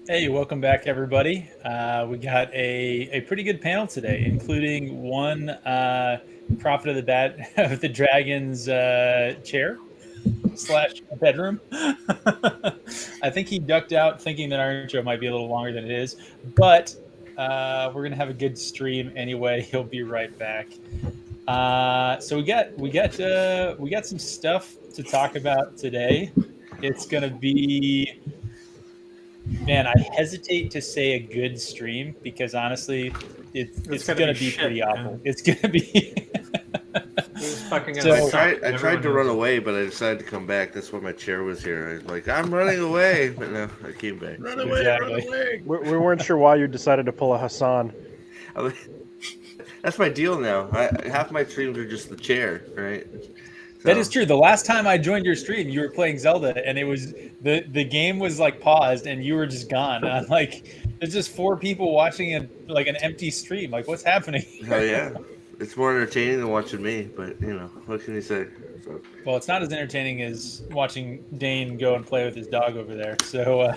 Hey, welcome back, everybody. We got a pretty good panel today, including one prophet of the of the dragon's chair / bedroom. I think he ducked out, thinking that our intro might be a little longer than it is, but we're gonna have a good stream anyway. He'll be right back. So we got some stuff to talk about today. It's gonna be. Man, I hesitate to say a good stream because honestly, it's gonna be shit, pretty man. awful. It's gonna be. He's fucking So- gonna I suck. tried to Everyone run knows it. away, but I decided to come back. That's why my chair was here. I was like, I'm running away, but no, I came back. Run So- away, Exactly. run away. We weren't sure why you decided to pull a Hassan. I was- That's my deal now. Half my streams are just the chair, right? That So- is true. The last time I joined your stream, you were playing Zelda, and it was the game was like paused, and you were just gone. And I'm like, there's just 4 people watching an empty stream. Like, what's happening? Oh yeah, it's more entertaining than watching me. But what can you say? So, Well, it's not as entertaining as watching Dane go and play with his dog over there. So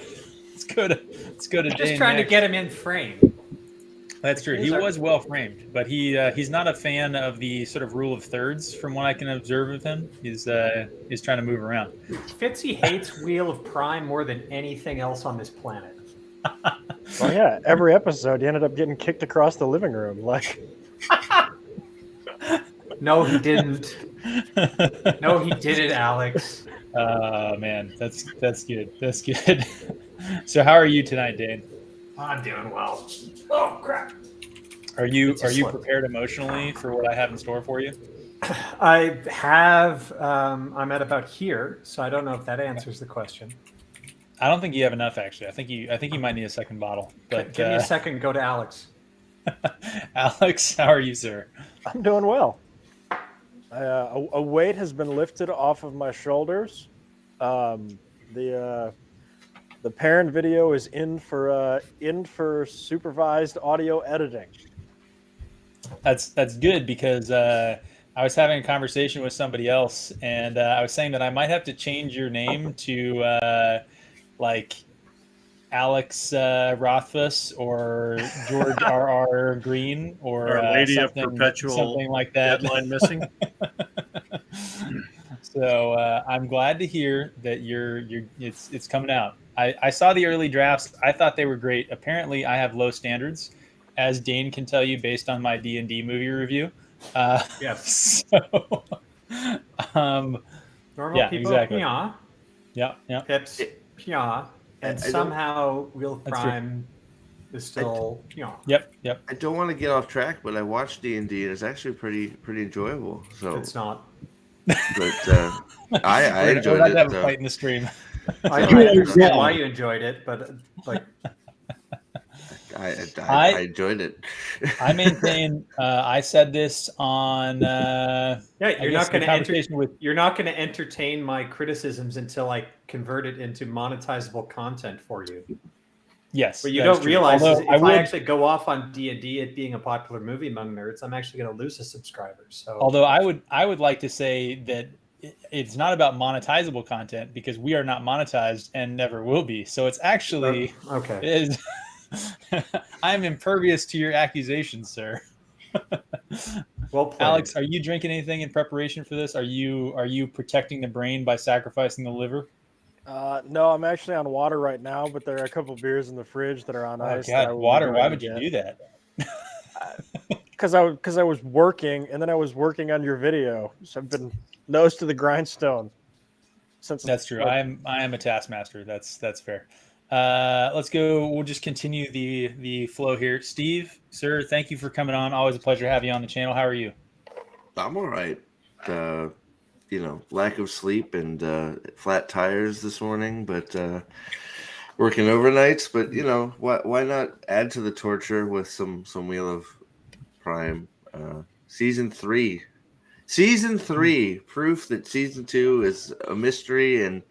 let's go to Dane. Just trying to next. get him in frame. That's true. He was well framed, but he's not a fan of the sort of rule of thirds, from what I can observe of him. He's trying to move around. Fitzy hates Wheel of Prime more than anything else on this planet. Well, yeah, every episode you ended up getting kicked across the living room. Like, No, he didn't. No, he didn't, Alex. Man, that's good. That's good. So how are you tonight, Dane? I'm doing well. Oh crap! Are you It's a slip. prepared emotionally for what I have in store for you? I have. I'm at about here, so I don't know if that answers the question. I don't think you have enough, actually. I think you might need a second bottle. But Give me a second. Go to Alex. Alex, how are you, sir? I'm doing well. A weight has been lifted off of my shoulders. The Perrin video is in for supervised audio editing. That's good because I was having a conversation with somebody else, and I was saying that I might have to change your name to like Alex Rothfuss or George R.R. Green or Our Lady of something, Perpetual something like that. Deadline missing. So I'm glad to hear that it's coming out. I saw the early drafts. I thought they were great. Apparently, I have low standards, as Dane can tell you based on my D&D movie review. Yes. So, Normal Yeah, people, exactly. yeah. yeah. Pips, yeah. And I don't- somehow Wheel of That's true. Prime is still, yeah. Yep. I don't want to get off track, but I watched D&D and it's actually pretty enjoyable. So, It's not. but I We're enjoyed about to it. have a so- fight in the stream. I Yeah. understand why you enjoyed it, but like, I enjoyed it. I maintain. I said this on. yeah, I you're guess not going the to conversation with. you're not going to entertain my criticisms until I convert it into monetizable content for you. Yes, What you that is don't true. realize is Although if I I, would, actually go off on D&D, it being a popular movie among nerds, I'm actually going to lose a subscriber. So although I would like to say that it's not about monetizable content because we are not monetized and never will be. So it's actually okay. is. I'm impervious to your accusations, sir. Well played. Alex, are you drinking anything in preparation for this? Are you protecting the brain by sacrificing the liver? No, I'm actually on water right now, but there are a couple beers in the fridge that are on Oh ice. that I God, will be water! going Why to would you get. do that? Because I was working, and then I was working on your video, so I've been nose to the grindstone. Since That's true. I am a taskmaster. That's fair. Let's go. We'll just continue the flow here. Steve, sir, thank you for coming on. Always a pleasure to have you on the channel. How are you? I'm all right. Lack of sleep and flat tires this morning, but working overnights. But why not add to the torture with some Wheel of Prime? Season 3, proof that season 2 is a mystery, and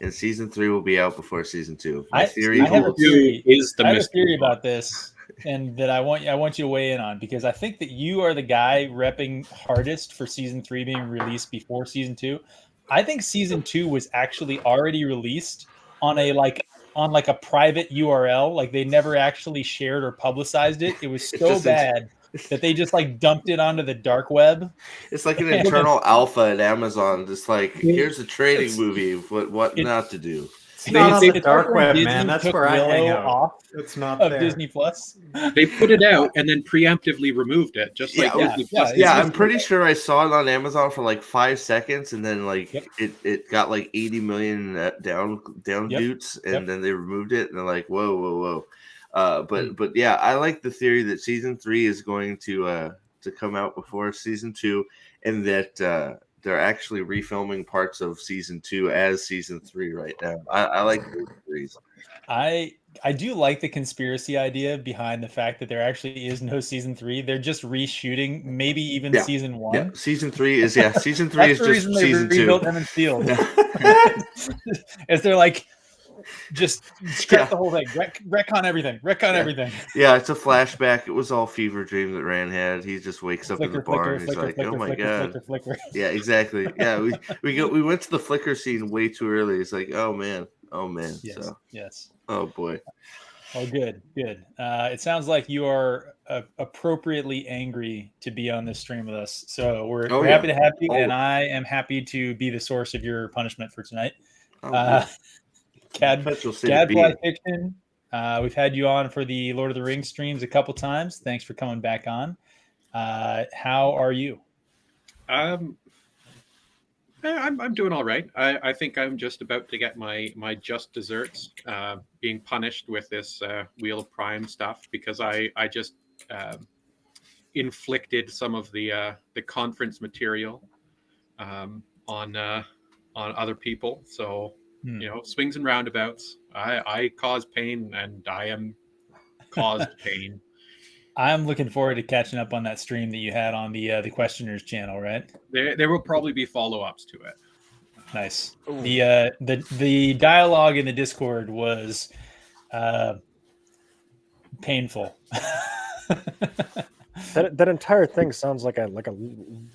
season 3 will be out before season 2. My theory I have a holds. theory. Is the I have a mystery theory box. about this, and that I want you to weigh in on, because I think that you are the guy repping hardest for season 3 being released before season 2. I think season 2 was actually already released on a like on like a private URL. Like they never actually shared or publicized it. It was so just- bad that they just like dumped it onto the dark web. It's like an internal alpha at Amazon. Just like, here's a training It's- movie of what not to do. It's not on the It's dark like when web, Disney man. That's took where I hang Willow out. off It's not of there. Disney Plus. They put it out and then preemptively removed it, just like Yeah, Disney yeah, Plus. Yeah, It's I'm pretty sure I saw it on Amazon for like 5 seconds, and then like Yep. it got like 80 million down Yep. dutes, and Yep. then they removed it, and they're like, whoa. But yeah, I like the theory that season 3 is going to come out before season 2, and that they're actually refilming parts of season 2 as season 3 right now. I like those theories. I do like the conspiracy idea behind the fact that there actually is no season 3. They're just reshooting, maybe even Yeah. season 1. Yeah, season 3 is season 3 That's is the just reason they season 2. rebuilt Emmons Field. As they're like, just scrap the whole thing, retcon everything, everything. Yeah, it's a flashback. It was all fever dream that Rand had. He just wakes up in the barn. He's like, "Oh my god!" Flicker. Yeah, exactly. Yeah, we went to the flicker scene way too early. It's like, oh man. Yes, So, yes. oh boy. Oh, good. It sounds like you are appropriately angry to be on this stream with us. So we're happy to have you, and I am happy to be the source of your punishment for tonight. Oh, Gadfly Fiction. We've had you on for the Lord of the Rings streams a couple times. Thanks for coming back on. How are you? I'm doing all right. I think I'm just about to get my just desserts, being punished with this Wheel of Prime stuff because I just inflicted some of the conference material on other people. So swings and roundabouts. I cause pain, and I am caused pain. I'm looking forward to catching up on that stream that you had on the questioners channel, right? There will probably be follow-ups to it. Nice. The dialogue in the Discord was painful. That entire thing sounds like a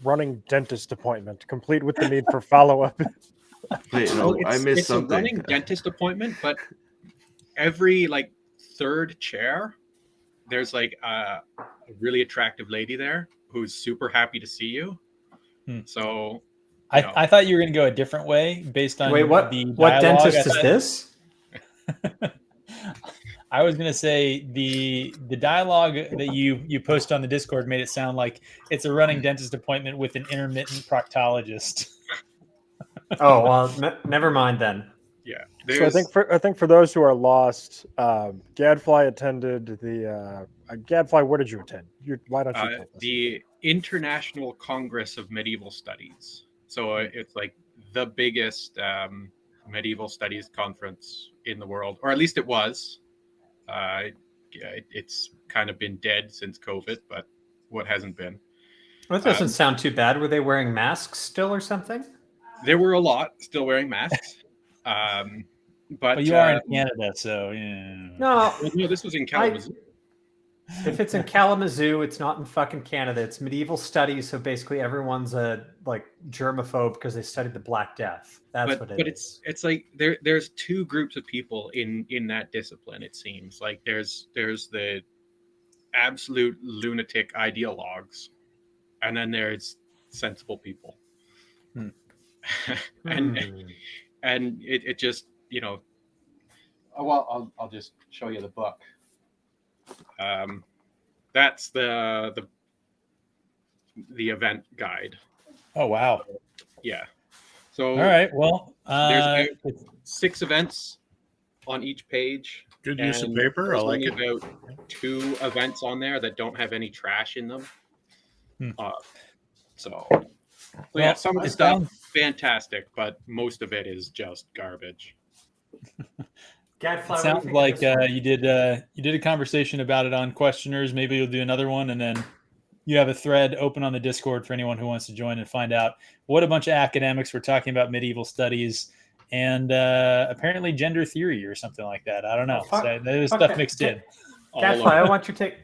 running dentist appointment, complete with the need for follow-up. Wait, no, I missed it's something. a running dentist appointment, but every third chair, there's a really attractive lady there who's super happy to see you. So I thought you were going to go a different way based on what dialogue. dentist is this? I was going to say the dialogue that you post on the Discord made it sound like it's a running dentist appointment with an intermittent proctologist. Oh well, never mind then. Yeah. So I think for those who are lost, Gadfly attended the Gadfly. What did you attend? Why don't you tell us? The International Congress of Medieval Studies. So it's like the biggest medieval studies conference in the world, or at least it was. It's kind of been dead since COVID, but what hasn't been? Well, that doesn't sound too bad. Were they wearing masks still or something? There were a lot still wearing masks. But you are in Canada, so yeah. No, this was in Kalamazoo. If it's in Kalamazoo, it's not in fucking Canada. It's medieval studies, so basically everyone's a germaphobe because they studied the Black Death. That's what it is. It's like there's two groups of people in that discipline. It seems like there's the absolute lunatic ideologues, and then there's sensible people. and it just I'll just show you the book. That's the event guide. Oh wow. Yeah. So all right. Well, there's about 6 events on each page. Good use of paper. I like it. About 2 events on there that don't have any trash in them. So yeah, some of the stuff fantastic, but most of it is just garbage. Gadfly, it sounds like you did a conversation about it on questioners. Maybe you'll do another one, and then you have a thread open on the Discord for anyone who wants to join and find out what a bunch of academics were talking about medieval studies and apparently gender theory or something like that. I don't know. So there's stuff mixed in. Gadfly, I want you to take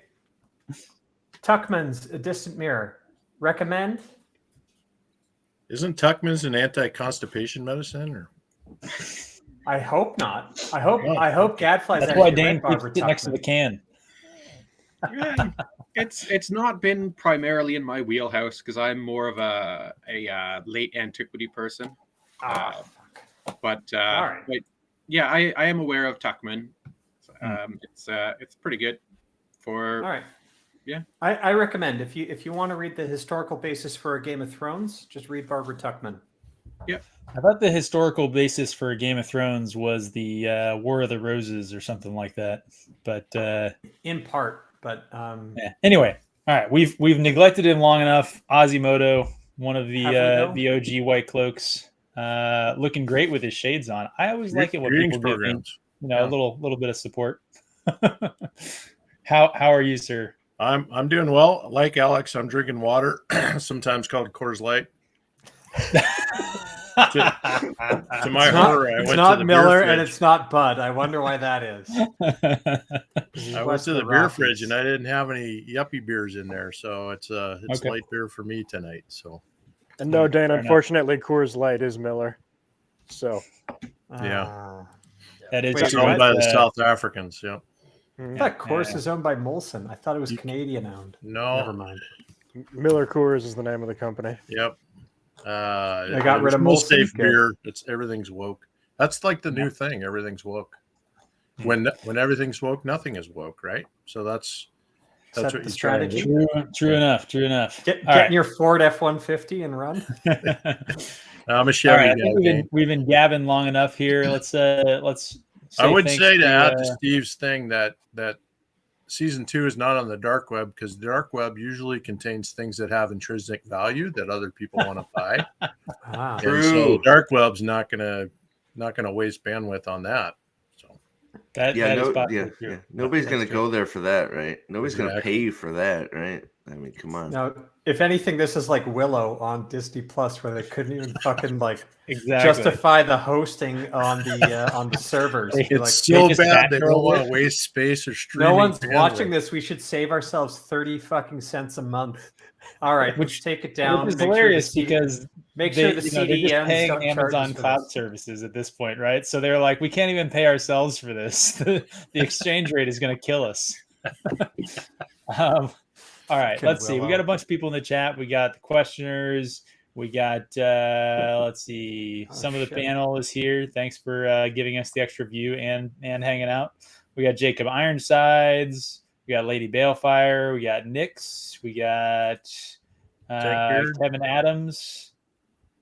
Tuckman's A Distant Mirror. Recommend? Isn't Tuckman's an anti-constipation medicine? Or I hope not. I hope Gadfly's That's why actually Dane read keeps Barbara sitting next to the Tuchman. can. Yeah, it's not been primarily in my wheelhouse because I'm more of a late antiquity person. Ah, But all right. but yeah, I am aware of Tuchman. It's pretty good. For All right. Yeah. I recommend if you want to read the historical basis for a Game of Thrones, just read Barbara Tuchman. Yep. I thought the historical basis for Game of Thrones was the War of the Roses or something like that. But in part, but yeah. Anyway, all right, we've neglected him long enough. Azimoto, one of the OG White Cloaks, looking great with his shades on. I always like it when people give me, a little bit of support. How are you, sir? I'm doing well. Like Alex, I'm drinking water, sometimes called Coors Light. To my horror, I went to the not Miller beer fridge. And it's not Bud. I wonder why that is. I went to the beer fridge and I didn't have any yuppie beers in there, so it's Okay. light beer for me tonight. So, and no, Dan, unfortunately, Coors Light is Miller. So, yeah, that is it's owned by the South Africans. Yeah. I thought Coors is owned by Molson. I thought it was Canadian owned. No, never mind. Miller Coors is the name of the company. Yep. I got rid of Molson. Safe beer. Everything's woke. That's like the new thing. Everything's woke. When everything's woke, nothing is woke, right? So that's what the you strategy. True enough. Get in your Ford F-150 and run. I'm a Chevy guy. I think we've been gabbing long enough here. Let's. I would say to add to Steve's thing that season 2 is not on the dark web because the dark web usually contains things that have intrinsic value that other people want to buy. True. So dark web's not gonna waste bandwidth on that. So nobody's gonna go there for that, right? Nobody's gonna pay you for that, right? I mean, come on. Now, if anything, this is like Willow on Disney Plus, where they couldn't even fucking justify the hosting on the servers. It's so bad they don't want to waste space or streaming. No one's watching this. We should save ourselves 30 fucking cents a month. All right, let's take it down. Which is hilarious because make sure the CDNs they're just paying Amazon Cloud Services at this point, right? So they're like, we can't even pay ourselves for this. The exchange rate is going to kill us. All right, let's see. We got a bunch of people in the chat. We got the questioners. We got, let's see, some of the panel is here. Thanks for giving us the extra view and hanging out. We got Jacob Ironsides. We got Lady Balefire. We got Nix. We got Kevin Adams.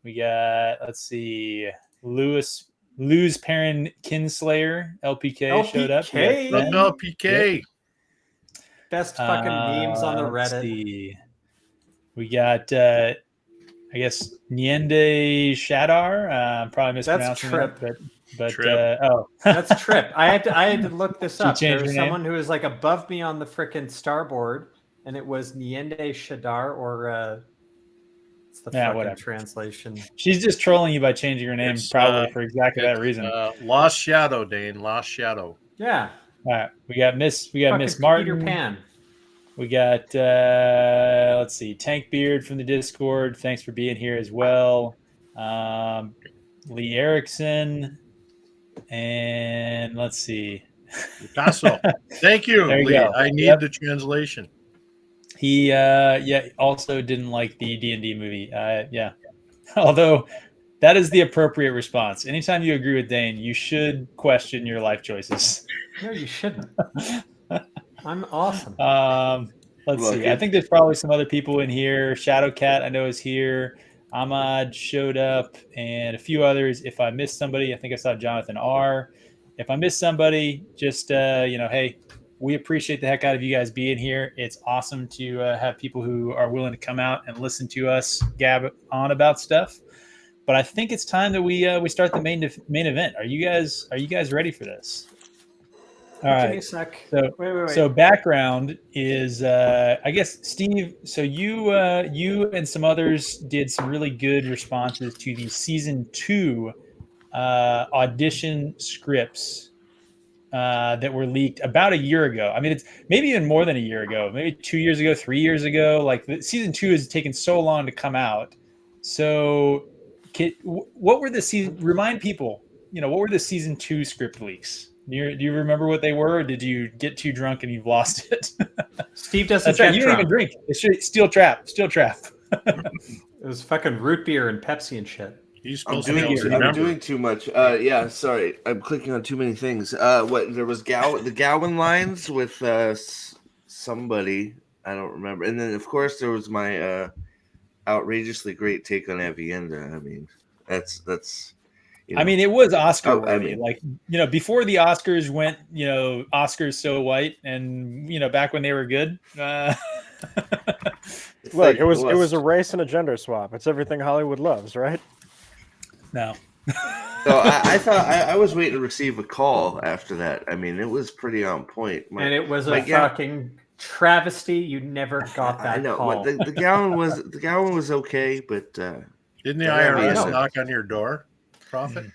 We got, let's see, Luz Perrin Kinslayer. LPK showed up. LPK. Yep. Best fucking memes on the Reddit. We got, I guess, Niende Shadar. I'm probably mispronouncing Trip. That, but Trip. That's Trip. I had to look this up. There was someone who was like above me on the frickin' starboard, and it was Niende Shadar, or it's the fucking translation. She's just trolling you by changing her name, probably for exactly that reason. Lost Shadow, Dane. Lost Shadow. Yeah. All right, we got Miss Martin. Peter Pan. We got let's see, Tank Beard from the Discord. Thanks for being here as well. Lee Erickson, and let's see, Picasso. Thank you, Lee. Go. I need the translation. He also didn't like the D&D movie. Although that is the appropriate response. Anytime you agree with Dane, you should question your life choices. No, you shouldn't. I'm awesome. Let's see. I think there's probably some other people in here. Shadowcat, I know, is here. Ahmad showed up, and a few others. If I missed somebody, I think I saw Jonathan R. If I missed somebody, just hey, we appreciate the heck out of you guys being here. It's awesome to have people who are willing to come out and listen to us gab on about stuff. But I think it's time that we start the main event. Are you guys ready for this? All right. Give me a sec. Wait. So background is, I guess, Steve. So you and some others did some really good responses to the season 2 audition scripts that were leaked about a year ago. I mean, it's maybe even more than a year ago. Maybe 2 years ago, 3 years ago. Like season 2 has taken so long to come out. So, what were the season? Remind people. what were the season 2 script leaks? Do you remember what they were, or did you get too drunk and you've lost it? Steve doesn't. That's right. You don't even drink. It's Steel Trap. It was fucking root beer and Pepsi and shit. I'm doing too much. Yeah, sorry. I'm clicking on too many things. What there was the Gowan lines with somebody, I don't remember. And then of course there was my outrageously great take on Avienda. I mean, that's I mean, it was Oscar worthy. Before the Oscars went, Oscars so white, and back when they were good. Look, it was a race and a gender swap. It's everything Hollywood loves, right? No. So I thought I was waiting to receive a call after that. I mean, it was pretty on point. And it was a fucking travesty. You never got that I know. call. The Gowan was okay, but didn't the IRS knock on your door, Prophet?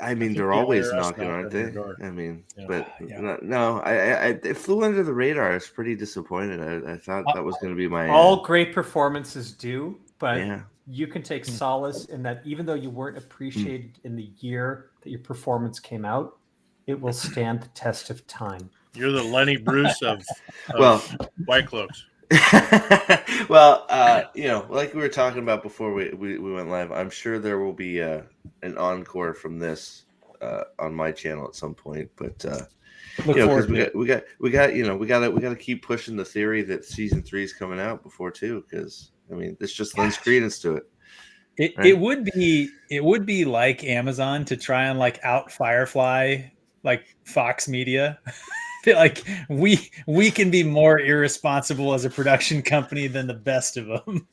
I mean, they're always knocking, aren't they? I mean, no, I flew under the radar. I was pretty disappointed. I thought that was going to be my all great performances do, but you can take solace in that even though you weren't appreciated in the year that your performance came out, it will stand the test of time. You're the Lenny Bruce of White Cloaks. Well, like we were talking about before we went live, I'm sure there will be an encore from this on my channel at some point. But because we got to keep pushing the theory that season 3 is coming out before too. Because I mean, this just lends credence to it. It would be like Amazon to try and like out Firefly like Fox Media. Like we can be more irresponsible as a production company than the best of them.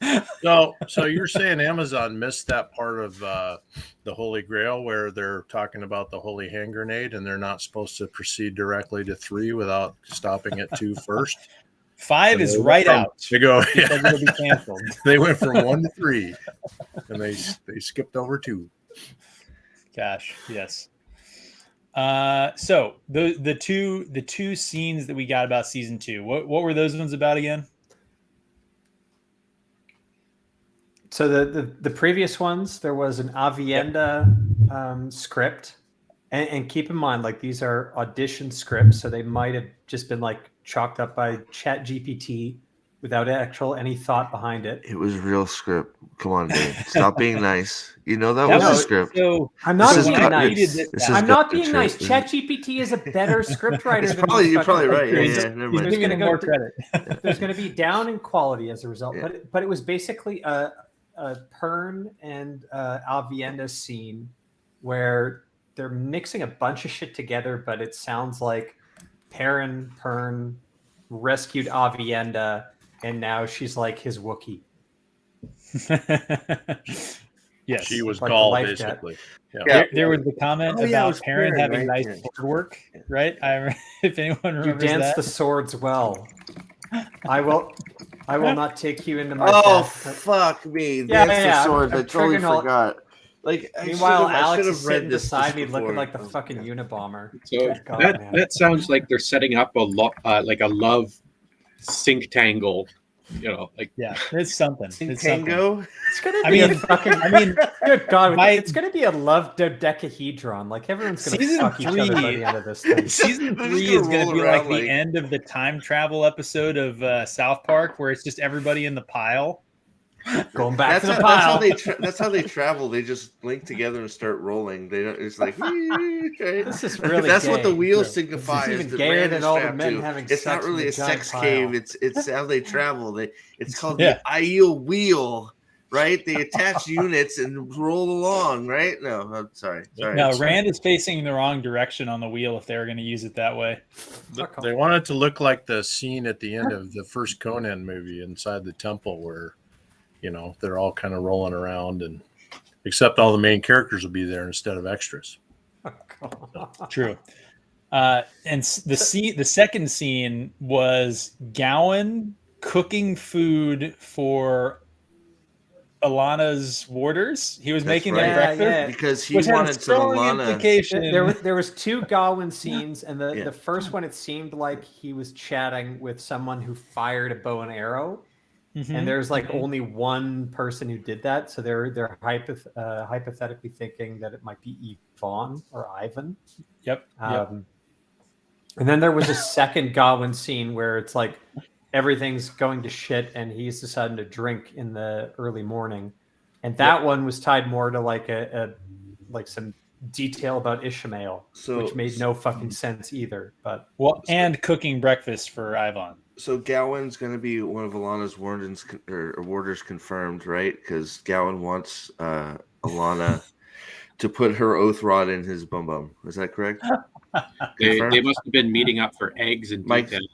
So you're saying Amazon missed that part of the Holy Grail where they're talking about the holy hand grenade and they're not supposed to proceed directly to 3 without stopping at 2 first? 5 is right out. They go, it'll be canceled. They went from 1 to 3 and they skipped over 2. Gosh, yes. So the two scenes that we got about season 2, what were those ones about again? So the previous ones, there was an Avienda script, and keep in mind, like, these are audition scripts, so they might have just been like chalked up by ChatGPT without any thought behind it. It was real script. Come on, Dave. Stop being nice. You know that was a script. So I'm not being nice. I'm not being nice. ChatGPT is a better script writer than you're probably right. He's giving him more credit. There's going to be down in quality as a result. Yeah. But it was basically a Perrin and Avienda scene where they're mixing a bunch of shit together, but it sounds like Perrin rescued Avienda, and now she's like his Wookiee. Yes, she was called basically. There was the comment about Perrin having nice sword work, right? If anyone remembers you dance that. The swords well. I will not take you into my. Fuck me! The swords. I totally forgot. Like, meanwhile, Alex is sitting beside me, looking like the fucking Unabomber. So that sounds like they're setting up a love sync tangle. It's something. Tango. It's gonna be a fucking. Good God, it's gonna be a love dodecahedron. Like, everyone's gonna fuck each other by the end of this thing. Season 3 is gonna be like the end of the time travel episode of South Park, where it's just everybody in the pile. Going back to the pile. That's how they travel. They just link together and start rolling. They don't. It's like this is really. That's gay. what the wheel signifies. It's even gayer than all the men having sex. It's not really a sex cave. It's how they travel. It's called the Aiel wheel, right? They attach units and roll along, right? No, I'm sorry. No, Rand is facing the wrong direction on the wheel if they're going to use it that way. They want it to look like the scene at the end of the first Conan movie inside the temple where, they're all kind of rolling around, and except all the main characters will be there instead of extras. True. And the second scene was Gowan cooking food for Alana's warders. He was making them breakfast because he wanted to Alana. There was 2 Gowan scenes, and the first one, it seemed like he was chatting with someone who fired a bow and arrow. and there's like only one person who did that, so they're hypothetically thinking that it might be Yvonne or Ivan. Yep. And then there was a second Gawain scene where it's like everything's going to shit and he's deciding to drink in the early morning, and that one was tied more to like like some detail about Ishmael, which made no fucking sense either. But and cooking breakfast for Ivan. So Gawain's going to be one of Alana's warders confirmed, right? Because Gawain wants Alana to put her oath rod in his bum bum. Is that correct? They must have been meeting up for eggs and details.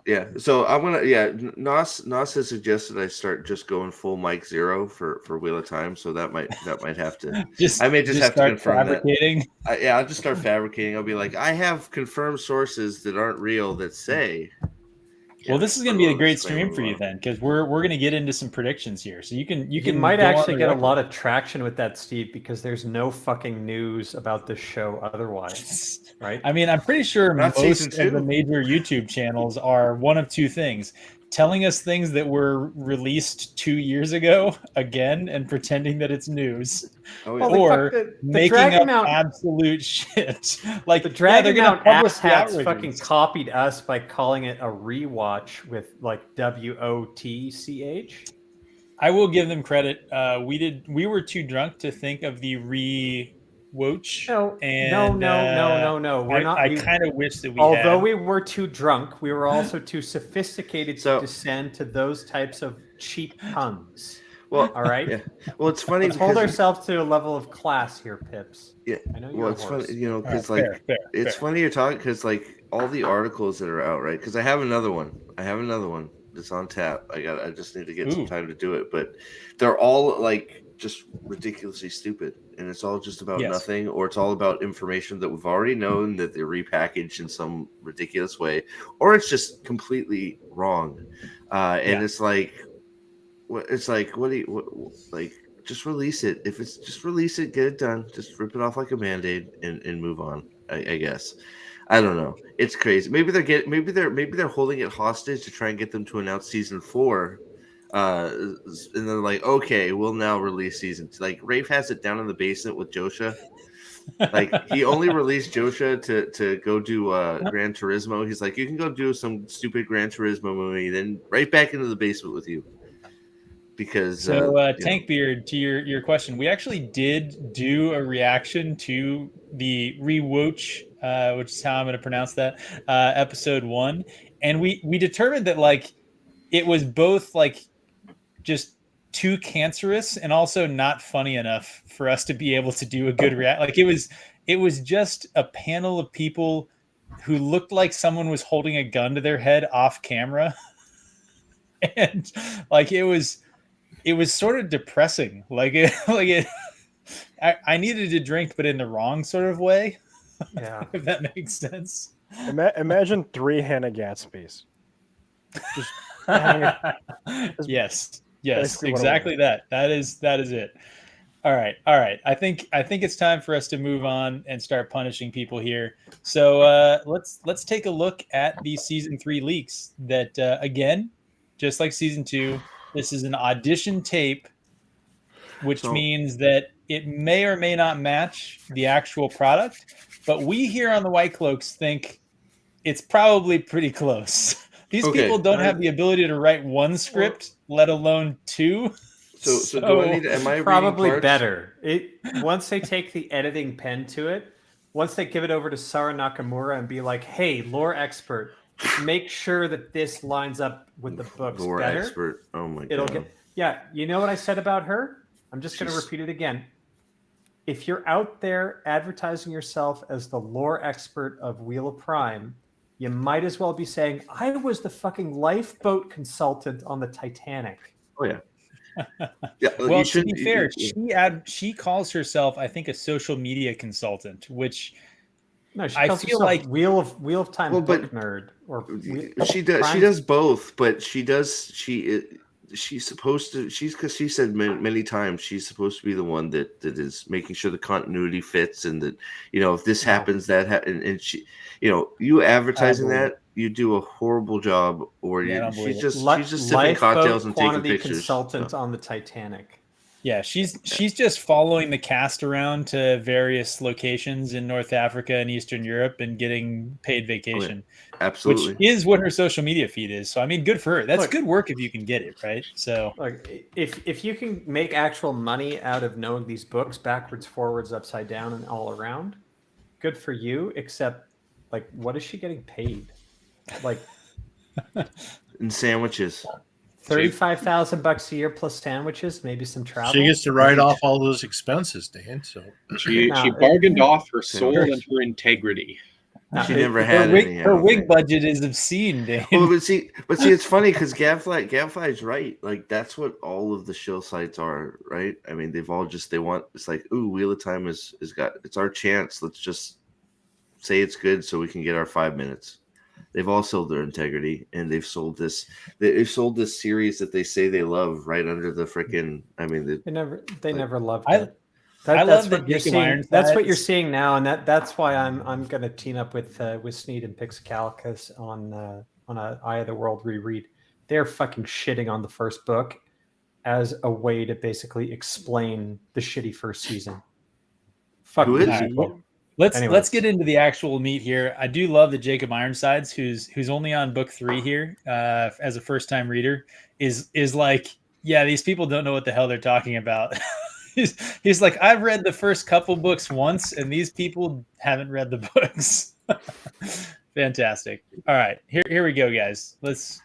Yeah. So I'm gonna. Yeah. Nos has suggested I start just going full Mike Zero for Wheel of Time. So that might have to. I may just have to confirm fabricating. That. I'll just start fabricating. I'll be like, I have confirmed sources that aren't real that say. Well, this is going to be a great stream for you then, because we're going to get into some predictions here. So you might actually get a lot of traction with that, Steve, because there's no fucking news about this show otherwise, right? I mean, I'm pretty sure most of the major YouTube channels are one of two things: telling us things that were released 2 years ago again and pretending that it's news, or making up absolute shit. Like the Dragon Mount asshats fucking copied us by calling it a rewatch with like WOTCH. I will give them credit. We were too drunk to think of the rewatch. No. We're not. I kind of wish that we. Although we were too drunk, we were also too sophisticated to descend to those types of cheap puns. Well, all right. Yeah. Well, it's funny. Let's hold ourselves to a level of class here, Pips. Yeah. I know well, it's funny, because it's funny you're talking because like all the articles that are out, right? Because I have another one. That's on tap. I just need to get some time to do it, but they're all like just ridiculously stupid, and it's all just about nothing, or it's all about information that we've already known that they're repackaged in some ridiculous way, or it's just completely wrong. And it's like, just release it. If it's just release it, get it done. Just rip it off like a Band-Aid and move on. I guess. I don't know. It's crazy. Maybe they're holding it hostage to try and get them to announce season 4. And they're like, okay, we'll now release season 2. Like Rafe has it down in the basement with Josha. Like he only released Josha to go do Gran Turismo. He's like, you can go do some stupid Gran Turismo movie, then right back into the basement with you. Because Tankbeard, to your question, we actually did do a reaction to the rewatch, which is how I'm going to pronounce that, episode 1, and we determined that like it was both like just too cancerous and also not funny enough for us to be able to do a good react. Like it was just a panel of people who looked like someone was holding a gun to their head off camera, and like it was sort of depressing. I needed to drink, but in the wrong sort of way. Yeah, if that makes sense. Imagine 3 Hannah Gatsby's. Just yes, exactly that. That is it. All right. I think it's time for us to move on and start punishing people here. So let's take a look at the season 3 leaks. That again, just like season 2. This is an audition tape, which means that it may or may not match the actual product, but we here on the White Cloaks think it's probably pretty close. These people don't have the ability to write one script, let alone 2. So do I need? Am I probably better? Once they take the editing pen to it, once they give it over to Sara Nakamura and be like, "Hey, lore expert, make sure that this lines up with the books lore better." Expert. Oh my god. You know what I said about her? I'm just going to repeat it again. If you're out there advertising yourself as the lore expert of Wheel of Prime, you might as well be saying, I was the fucking lifeboat consultant on the Titanic. Oh, yeah. Well, to be fair, she calls herself, I think, a social media consultant, which I feel like Wheel of Time book nerd. Or she does both, but she's supposed to. Because she said many times she's supposed to be the one that is making sure the continuity fits, and that if this happens, that and she, you advertising that, you do a horrible job, or she's just sipping cocktails and taking pictures. Consultant on the Titanic. Yeah, she's just following the cast around to various locations in North Africa and Eastern Europe and getting paid vacation. Oh, yeah. Absolutely. Which is what her social media feed is. So I mean, good for her. That's good work if you can get it, right? So if you can make actual money out of knowing these books backwards, forwards, upside down, and all around, good for you. Except, what is she getting paid? In sandwiches. $35,000 a year plus sandwiches, maybe some travel. She gets to write off all those expenses, Dan. So she bargained off her soul and her integrity. She never had any. Her wig budget is obscene, Dan. Well, but see, it's funny because Gadfly's right. That's what all of the shill sites are, right? I mean, they've all it's like, ooh, Wheel of Time it's our chance. Let's just say it's good so we can get our 5 minutes. They've all sold their integrity, and they've sold this. They've sold this series that they say they love right under the freaking. I mean, they never loved it. I love what you're seeing. That's what you're seeing now, and that's why I'm going to team up with Sneed and Pixicalcus on a Eye of the World reread. They're fucking shitting on the first book as a way to basically explain the shitty first season. Who is? Let's get into the actual meat here. I do love that Jacob Ironsides, who's only on book 3 here as a first time reader, is like, yeah, these people don't know what the hell they're talking about. he's like, I've read the first couple books once, and these people haven't read the books. Fantastic. All right, here we go, guys. It's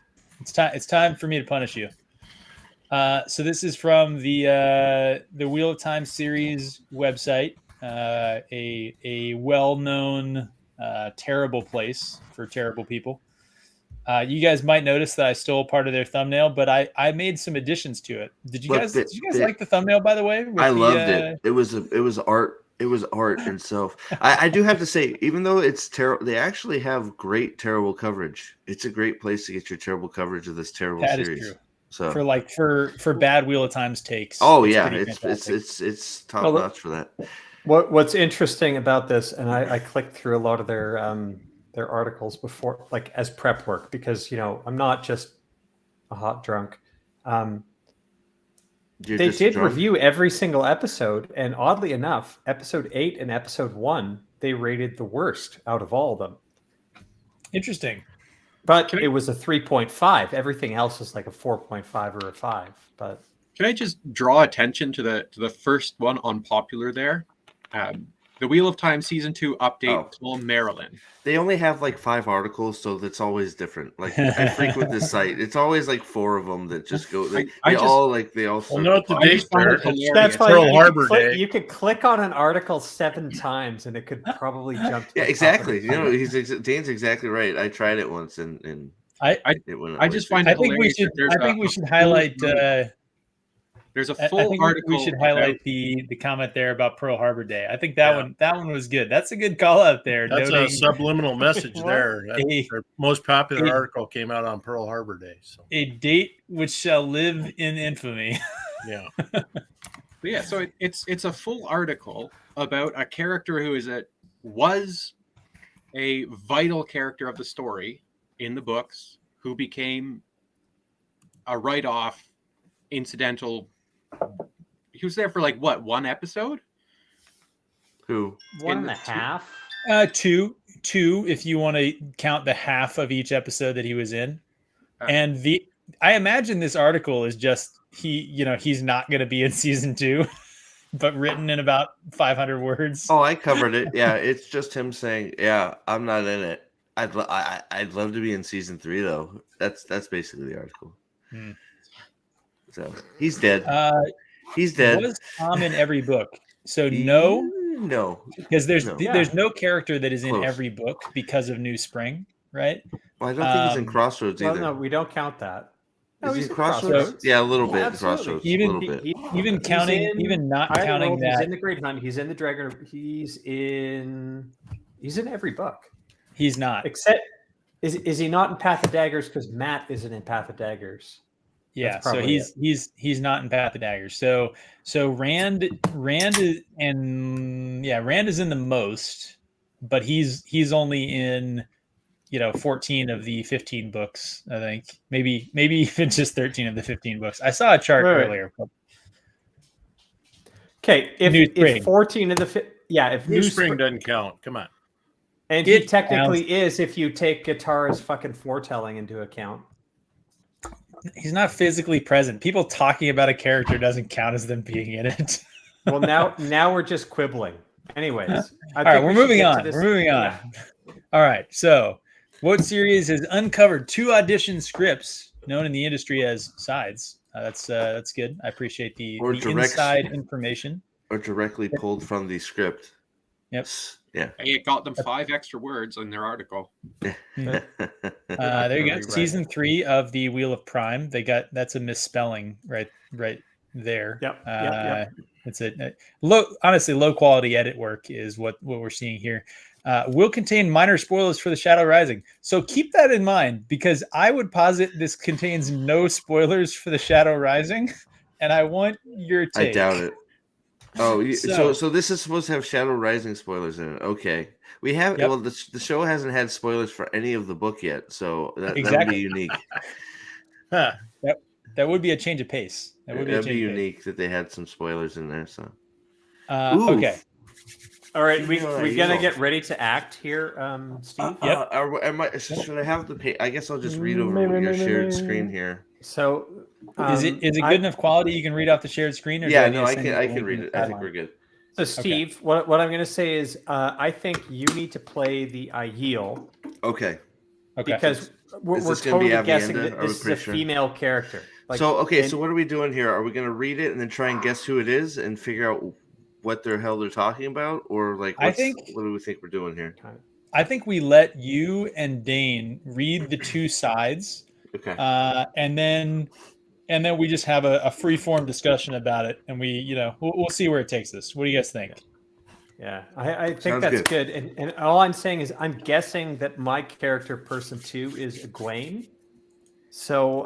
time for me to punish you. So this is from the Wheel of Time series website. A well-known terrible place for terrible people. You guys might notice that I stole part of their thumbnail, but I made some additions to it. Did you guys like the thumbnail, by the way? I loved it. It was art. It was art itself. I do have to say, even though it's terrible, they actually have great terrible coverage. It's a great place to get your terrible coverage of this terrible series. That is true. So for bad Wheel of Time's takes. Oh yeah, it's top notch for that. What's interesting about this, and I clicked through a lot of their articles before, as prep work, because I'm not just a hot drunk. They did review every single episode, and oddly enough, episode 8 and episode 1 they rated the worst out of all of them. Interesting, but it was a 3.5. Everything else is like a 4.5 or a 5. But can I just draw attention to the first one on popular there? The Wheel of Time Season 2 update, Clone Maryland. They only have 5 articles, so that's always different. I frequent this site. It's always 4 of them that just go. They all. Well, note the date there. That's why Pearl Harbor Day. You could click on an article 7 times, and it could probably jump. To exactly. Dan's exactly right. I tried it once, and I just find it hilarious. I think we should highlight. There's a full article. We should highlight the comment there about Pearl Harbor Day. I think that one was good. That's a good call out there. That's a subliminal message there. Their most popular article came out on Pearl Harbor Day. So. A date which shall live in infamy. Yeah. So it's a full article about a character who was a vital character of the story in the books, who became a write-off, incidental. He was there for one episode? Who? 1.5? Two, if you want to count the half of each episode that he was in. And I imagine this article is just he's not going to be in season 2, but written in about 500 words. Oh, I covered it. Yeah, it's just him saying, "Yeah, I'm not in it. I'd love to be in season 3 though." That's basically the article. So he's dead. He's dead. Was Tom in every book? So no, because there's no character that is in every book because of New Spring, right? Well, I don't think he's in Crossroads either. No, we don't count that. No, he's in Crossroads. Yeah, a little bit. Crossroads. Even not counting that. He's in the Great Hunt. He's in the Dragon. He's in every book. He's not. Except is he not in Path of Daggers? Because Matt isn't in Path of Daggers. Yeah, so he's not in Path of Daggers. So Rand is Rand is in the most, but he's only in 14 of the 15 books, I think. Maybe even just 13 of the 15 books. I saw a chart earlier. Okay, if 14 of the if New Spring doesn't count. Come on. And he technically is if you take Guitar's fucking foretelling into account. He's not physically present. People talking about a character doesn't count as them being in it. Well, now we're just quibbling. Anyways, all right, we're moving on. We're moving on. All right, so What Series has uncovered 2 audition scripts known in the industry as sides. That's good. I appreciate the inside information. Or directly pulled from the script. Yep. Yeah. It got them 5 extra words in their article. There you go. Season 3 of the Wheel of Prime. That's a misspelling right there. Yep. It's honestly low quality edit work is what we're seeing here. Will contain minor spoilers for the Shadow Rising. So keep that in mind, because I would posit this contains no spoilers for the Shadow Rising, and I want your take. I doubt it. Oh, so this is supposed to have Shadow Rising spoilers in it. Okay. We have well, the show hasn't had spoilers for any of the book yet, so that would be unique. That would be a change of pace. That would be unique that they had some spoilers in there. So okay. All right, we gonna get ready to act here, Steve. Should I have the page? I guess I'll just read over your shared screen here. So, is it good enough quality you can read off the shared screen? Or I can read it. I think we're good. So, Steve, what I'm going to say is, I think you need to play the Aiel. Okay. Because we're totally guessing that this is a female character. So what are we doing here? Are we going to read it and then try and guess who it is and figure out what the hell they're talking about, or what do we think we're doing here? I think we let you and Dane read the 2 sides. Okay. And then we just have a free form discussion about it, and we'll see where it takes us. What do you guys think? Yeah, I think that's good. And all I'm saying is I'm guessing that my character, person 2, is Egwene. So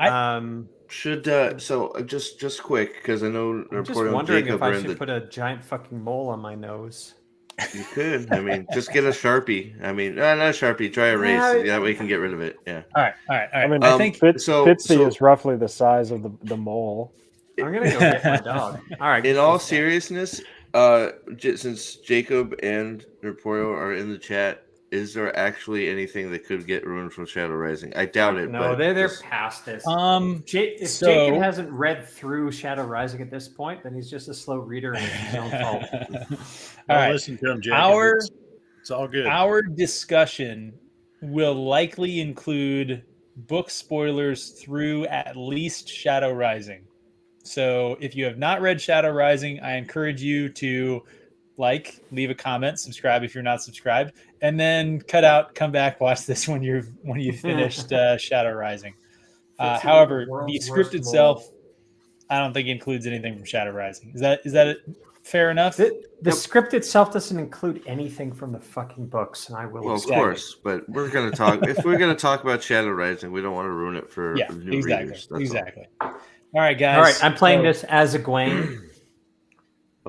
just quick, because I know I'm just wondering if I should put a giant fucking mole on my nose. You could. I mean, just get a Sharpie. I mean, not a Sharpie. Try erase. That way you can get rid of it. Yeah. All right. I mean, I think Fitzy is roughly the size of the mole. I'm gonna go get my dog. All right. In all seriousness, since Jacob and Nerporio are in the chat, is there actually anything that could get ruined from Shadow Rising? I doubt it. No, they're past this. If Jacob hasn't read through Shadow Rising at this point, then he's just a slow reader and it's his own fault. All right. Listen to him, Jacob. It's all good. Our discussion will likely include book spoilers through at least Shadow Rising. So if you have not read Shadow Rising, I encourage you to leave a comment, subscribe if you're not subscribed, and then come back, watch this when you've finished Shadow Rising. However, the script itself, I don't think includes anything from Shadow Rising. Is that fair enough? The script itself doesn't include anything from the fucking books, and I will. Well, of course, but we're going to talk. If we're going to talk about Shadow Rising, we don't want to ruin it for new readers. Exactly. All right, guys. All right, I'm playing this as Egwene.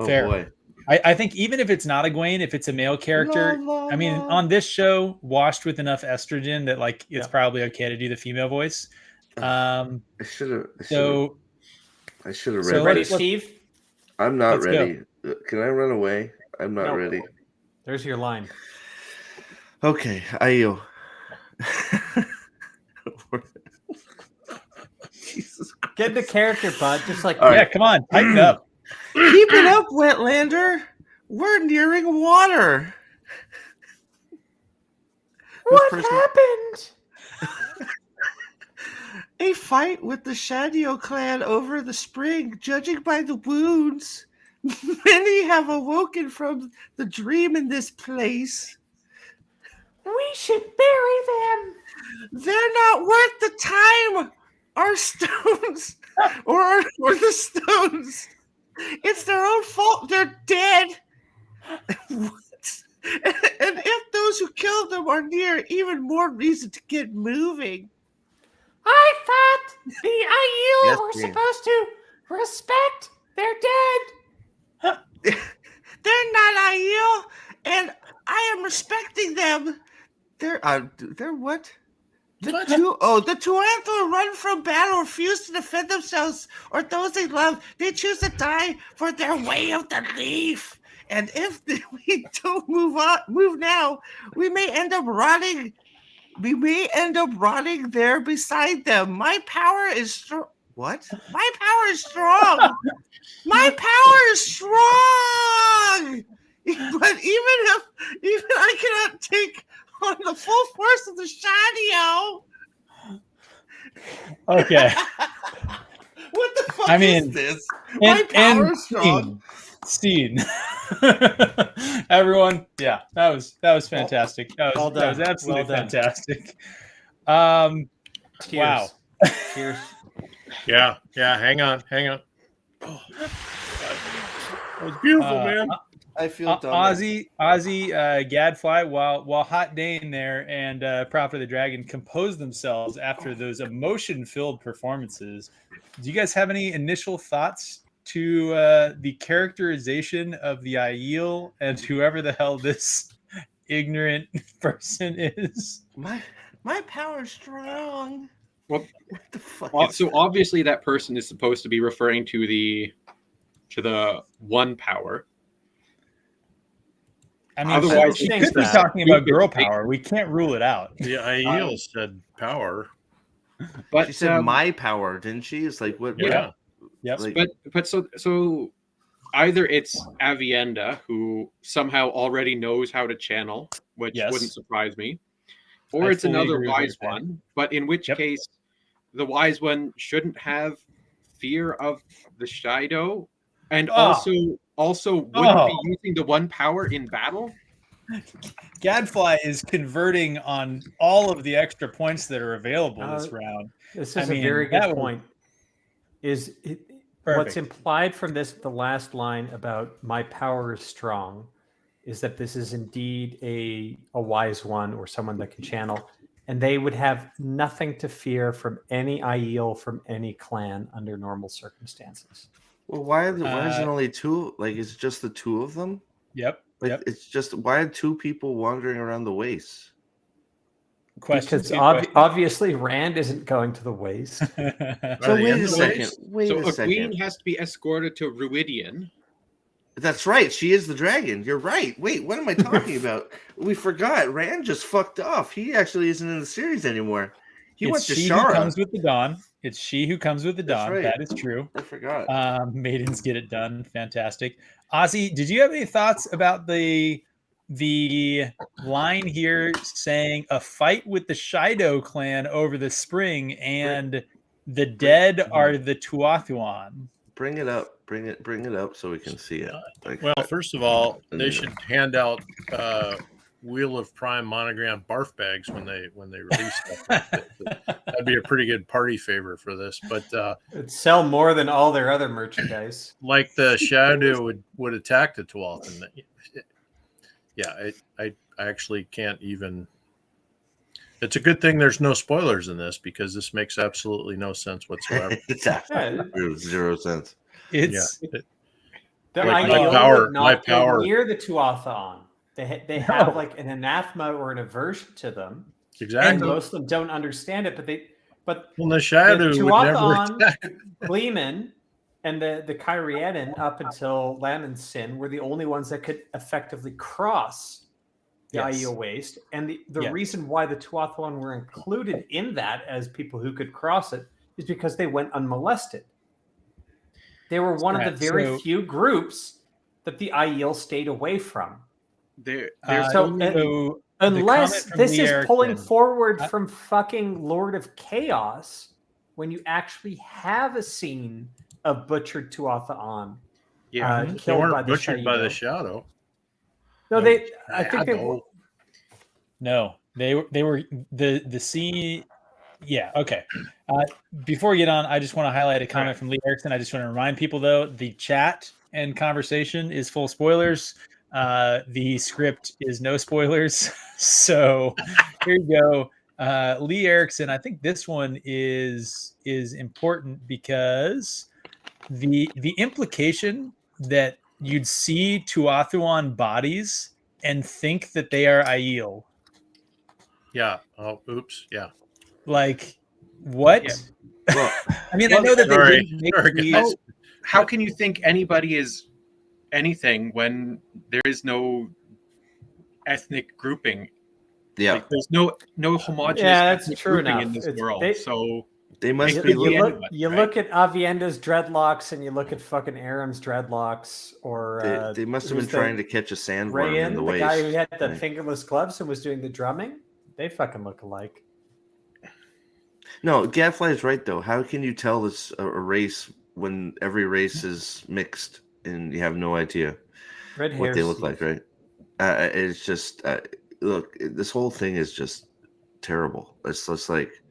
Fair. Boy. I think even if it's not Egwene, if it's a male character, I mean, on this show, washed with enough estrogen that it's probably okay to do the female voice. I should have read. So ready, Steve? I'm not ready. Go. Can I run away? I'm not ready. There's your line. Okay, Aiel. Jesus Christ. Get the character, bud. Just come on, tighten up. Keep it up, Wetlander. We're nearing water. What happened? A fight with the Shadow clan over the spring. Judging by the wounds, many have awoken from the dream in this place. We should bury them. They're not worth the time. Our stones, or the stones. It's their own fault. They're dead. What? And if those who killed them are near, even more reason to get moving. I thought the Aiel Yes, were Dean. supposed to respect their dead. They're not Aiel, and I am respecting them. They're what? The two antler run from battle, refuse to defend themselves or those they love. They choose to die for their way of the leaf. And if we don't move now, we may end up rotting. We may end up rotting there beside them. My power is strong. What? My power is strong. My power is strong. But even I cannot take on the full force of the shadow. Okay. What the fuck I mean, is this? My power is strong. Scene. Everyone, yeah, that was fantastic. That was absolutely fantastic. Wow. Cheers. Yeah. Hang on. Oh, that was beautiful, man. I feel dumb. Ozzy, Gadfly, while Hot Dane there and Prophet of the Dragon compose themselves after those emotion-filled performances. Do you guys have any initial thoughts to the characterization of the Aiel and whoever the hell this ignorant person is? My power is strong. Well, what the fuck? So obviously that person is supposed to be referring to the one power. I mean, otherwise, she could be talking about girl power. We can't rule it out. The Aiel said power, but she said my power, didn't she? It's like what? Yeah. Yep. Like, but so either it's Avienda who somehow already knows how to channel, which wouldn't surprise me, or it's another wise one. But in which case, the wise one shouldn't have fear of the shadow, and also wouldn't be using the one power in battle. Gadfly is converting on all of the extra points that are available this round. This is a very good point. What's implied from the last line about my power is strong is that this is indeed a wise one or someone that can channel, and they would have nothing to fear from any Aiel from any clan under normal circumstances. Well, why is it only two? Like, it's just the two of them? Yep. Like, it's just, why are two people wandering around the waste? Because obviously Rand isn't going to the waste. So wait a second. Queen has to be escorted to Ruidian. That's right. She is the dragon. You're right. Wait, what am I talking about? We forgot. Rand just fucked off. He actually isn't in the series anymore. He went to Shara. Who comes with the dawn. It's she who comes with the dawn. Right. That is true. I forgot. Maidens get it done. Fantastic. Ozzy, did you have any thoughts about the line here saying a fight with the Shido clan over the spring and the dead are the Tuathuan? Bring it up. Bring it up so we can see it. Like, well, first of all, they should hand out Wheel of Prime monogram barf bags when they release stuff. That'd be a pretty good party favor for this. But it'd sell more than all their other merchandise. Like the Shadow would attack the Tuathan. Yeah, I actually can't even. It's a good thing there's no spoilers in this because this makes absolutely no sense whatsoever. It's absolutely 0 sense. It's my power near the Tuathan. They have like an anathema or an aversion to them. Exactly. And most of them don't understand it, but the Shadow the would never attack. Gleeman and the Kyrienin up until Lamin's Sin were the only ones that could effectively cross the Aiel Waste. And the reason why the Tuathan were included in that as people who could cross it is because they went unmolested. They were one of the very few groups that the Aiel stayed away from. Unless this is pulling forward from fucking Lord of Chaos, when you actually have a scene of butchered Tuatha killed they weren't by butchered by the Shadow. No, I think they were. No, they were the scene. Yeah, okay. Before we get on, I just want to highlight a comment from Lee Erickson. I just want to remind people, though, the chat and conversation is full spoilers. The script is no spoilers. So here you go. Lee Erickson, I think this one is important because the implication that you'd see Tuathuan bodies and think that they are Aiel. Yeah. Oh, oops. Yeah. Like what? Yeah. Well, I mean, I know that sorry. they didn't make Sorry, the- guys. How can you think anybody is anything when there is no ethnic grouping? yeah, Like, there's no homogeneous that's ethnic true grouping enough. in this It's- world. they- So they must It be. could be You anybody, right? look at Avienda's dreadlocks and you look at fucking Aram's dreadlocks, or They must have who's been trying to catch a sandworm Rayan, in the the waist. guy who had the Like, fingerless gloves and was doing the drumming. They fucking look alike. no, Gadfly is right though. How can you tell this a race when every race is mixed and you have no idea Red hair. what they look like, right? It's just look. This whole thing is just terrible. It's just like,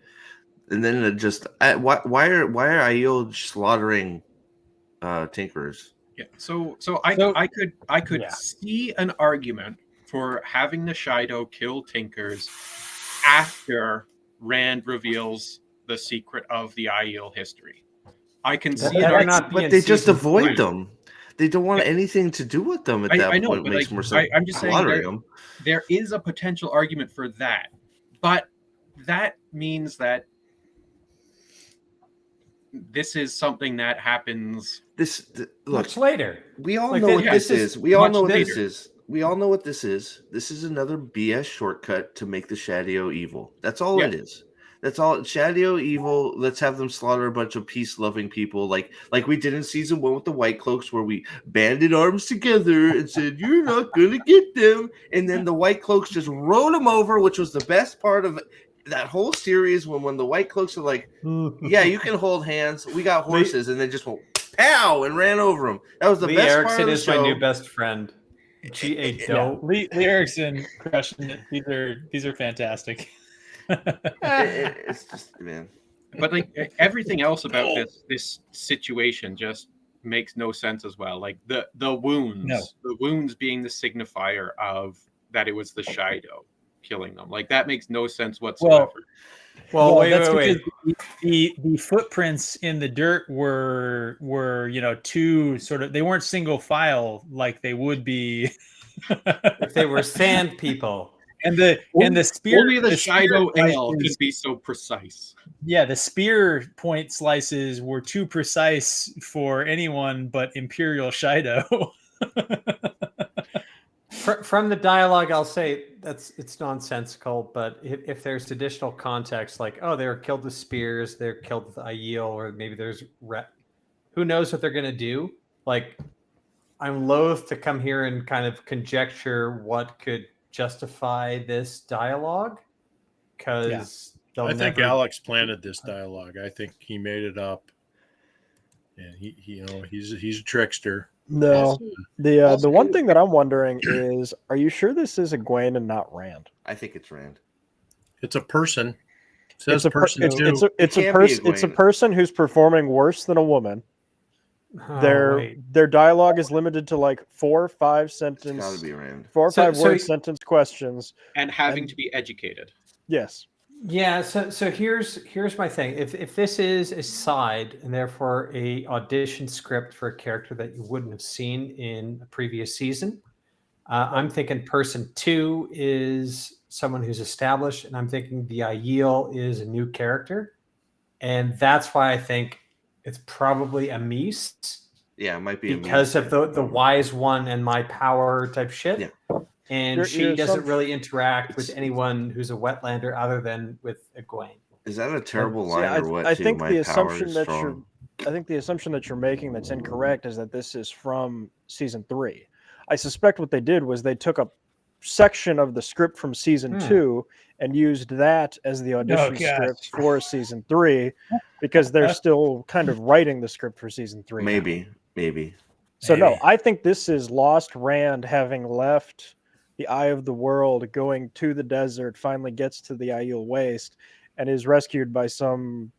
and then it just why are Aiel slaughtering tinkerers? yeah, so I could Yeah. see an argument for having the Shido kill Tinkers after Rand reveals the secret of the Aiel history. I can see an They're argument. not But being they just season avoid three. them. They don't want anything to do with them at that I know, point. It but makes like, more sense. I'm just saying slaughtering them. there is a potential argument for that, but that means that this is something that happens. Look, Much later. we all Like, know what this this is is. We all much know what this later. is. We all know what this is. This is another BS shortcut to make the Shadio evil. That's all it is. That's all. Shadio evil. Let's have them slaughter a bunch of peace-loving people, like we did in season 1 with the White Cloaks, where we banded arms together and said, "You're not gonna get them," and then the White Cloaks just rode them over, which was the best part of that whole series. When the White Cloaks are like, "Yeah, you can hold hands. We got horses," and they just went pow and ran over them. That was the Lee best part Erickson of the is show. my new best friend. G.A. Yeah, Dope. Lee Erickson crushing it. These are fantastic. It's just, man. But like everything else about this situation just makes no sense as well. Like the wounds being the signifier of that it was the Shido killing them. Like that makes no sense whatsoever. Well, wait. Because the footprints in the dirt were two sort of, they weren't single file like they would be if they were sand people. And the spear, only the Shido Ale slices, can be so precise. Yeah, the spear point slices were too precise for anyone but Imperial Shido. From the dialogue, I'll say it's nonsensical. But if there's additional context, like they were killed with spears, they're killed with Aiel, or maybe there's who knows what they're gonna do. Like, I'm loath to come here and kind of conjecture what could justify this dialogue, because I think Alex planted this dialogue. I think he made it up, and he's a trickster. No, the one thing that I'm wondering is, are you sure this is Egwene and not Rand? I think it's Rand. It's a person. It's a person who's performing worse than a woman. Their dialogue is limited to like 4 or 5 sentence. It's gotta be Rand. 4 or 5 word sentence questions, and having to be educated. Yes. Yeah. So here's my thing. If this is a side and therefore a audition script for a character that you wouldn't have seen in a previous season, I'm thinking person 2 is someone who's established, and I'm thinking the Aiel is a new character, and that's why I think it's probably a Mies. Yeah, it might be because of the wise one and my power type shit. Yeah. And she doesn't really interact with anyone who's a wetlander other than with Egwene. Is that a terrible line or what? I think the assumption that you're making that's incorrect is that this is from season 3. I suspect what they did was they took a section of the script from season 2 and used that as the audition script for season 3, because they're still kind of writing the script for season 3. Maybe. So no, I think this is Lost Rand having left the Eye of the World, going to the desert, finally gets to the Aiel Waste, and is rescued by some.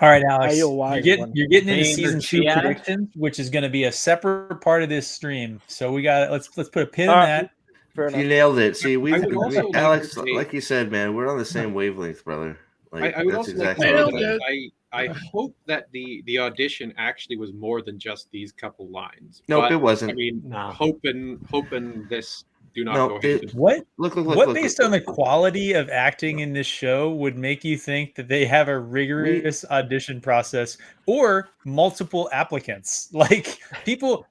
All right, Alex, you're getting into season 2 predictions, which is going to be a separate part of this stream. So we got let's put a pin in that. Fair enough. You nailed it. See, Alex, say, like you said, man, we're on the same wavelength, brother. Like I would that's also exactly like what to I'm say I hope that the audition actually was more than just these couple lines. Nope, But, it wasn't. I mean, No. hoping this do not No, go hand in hand. What based on the quality of acting in this show would make you think that they have a rigorous audition process or multiple applicants? Like people,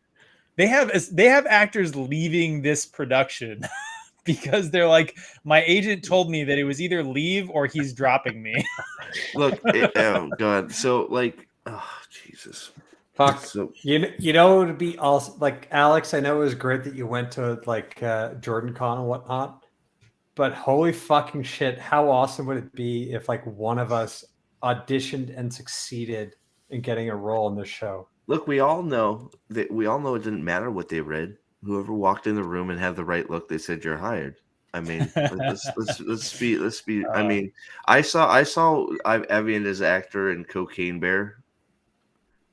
they have actors leaving this production because they're like, my agent told me that it was either leave or he's dropping me. Look, oh god. So like, oh Jesus. Fuck. So You know, to be also like Alex, I know it was great that you went to like Jordan Con and whatnot, but holy fucking shit, how awesome would it be if like one of us auditioned and succeeded in getting a role in this show? look, we all know it didn't matter what they read. Whoever walked in the room and had the right look, they said you're hired. I mean, let's be. I mean, I saw Evian as actor in Cocaine Bear.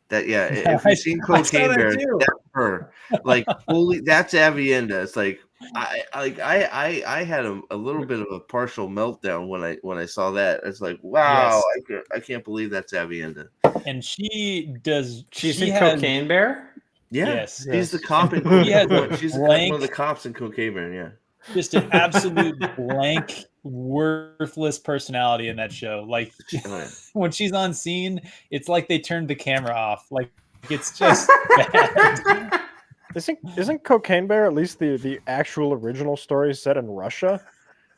That if you've seen Cocaine Bear, that's her. Like, holy, that's Avienda. It's like I had a little bit of a partial meltdown when I saw that. It's like, wow, yes. I can't believe that's Avienda. And she's in Cocaine Bear. Yeah, yes, she's the cop in she's one of the cops in Cocaine Bear. Yeah, just an absolute blank, worthless personality in that show. Like when she's on scene, it's like they turned the camera off. Like it's just bad. Isn't Cocaine Bear at least the actual original story set in Russia?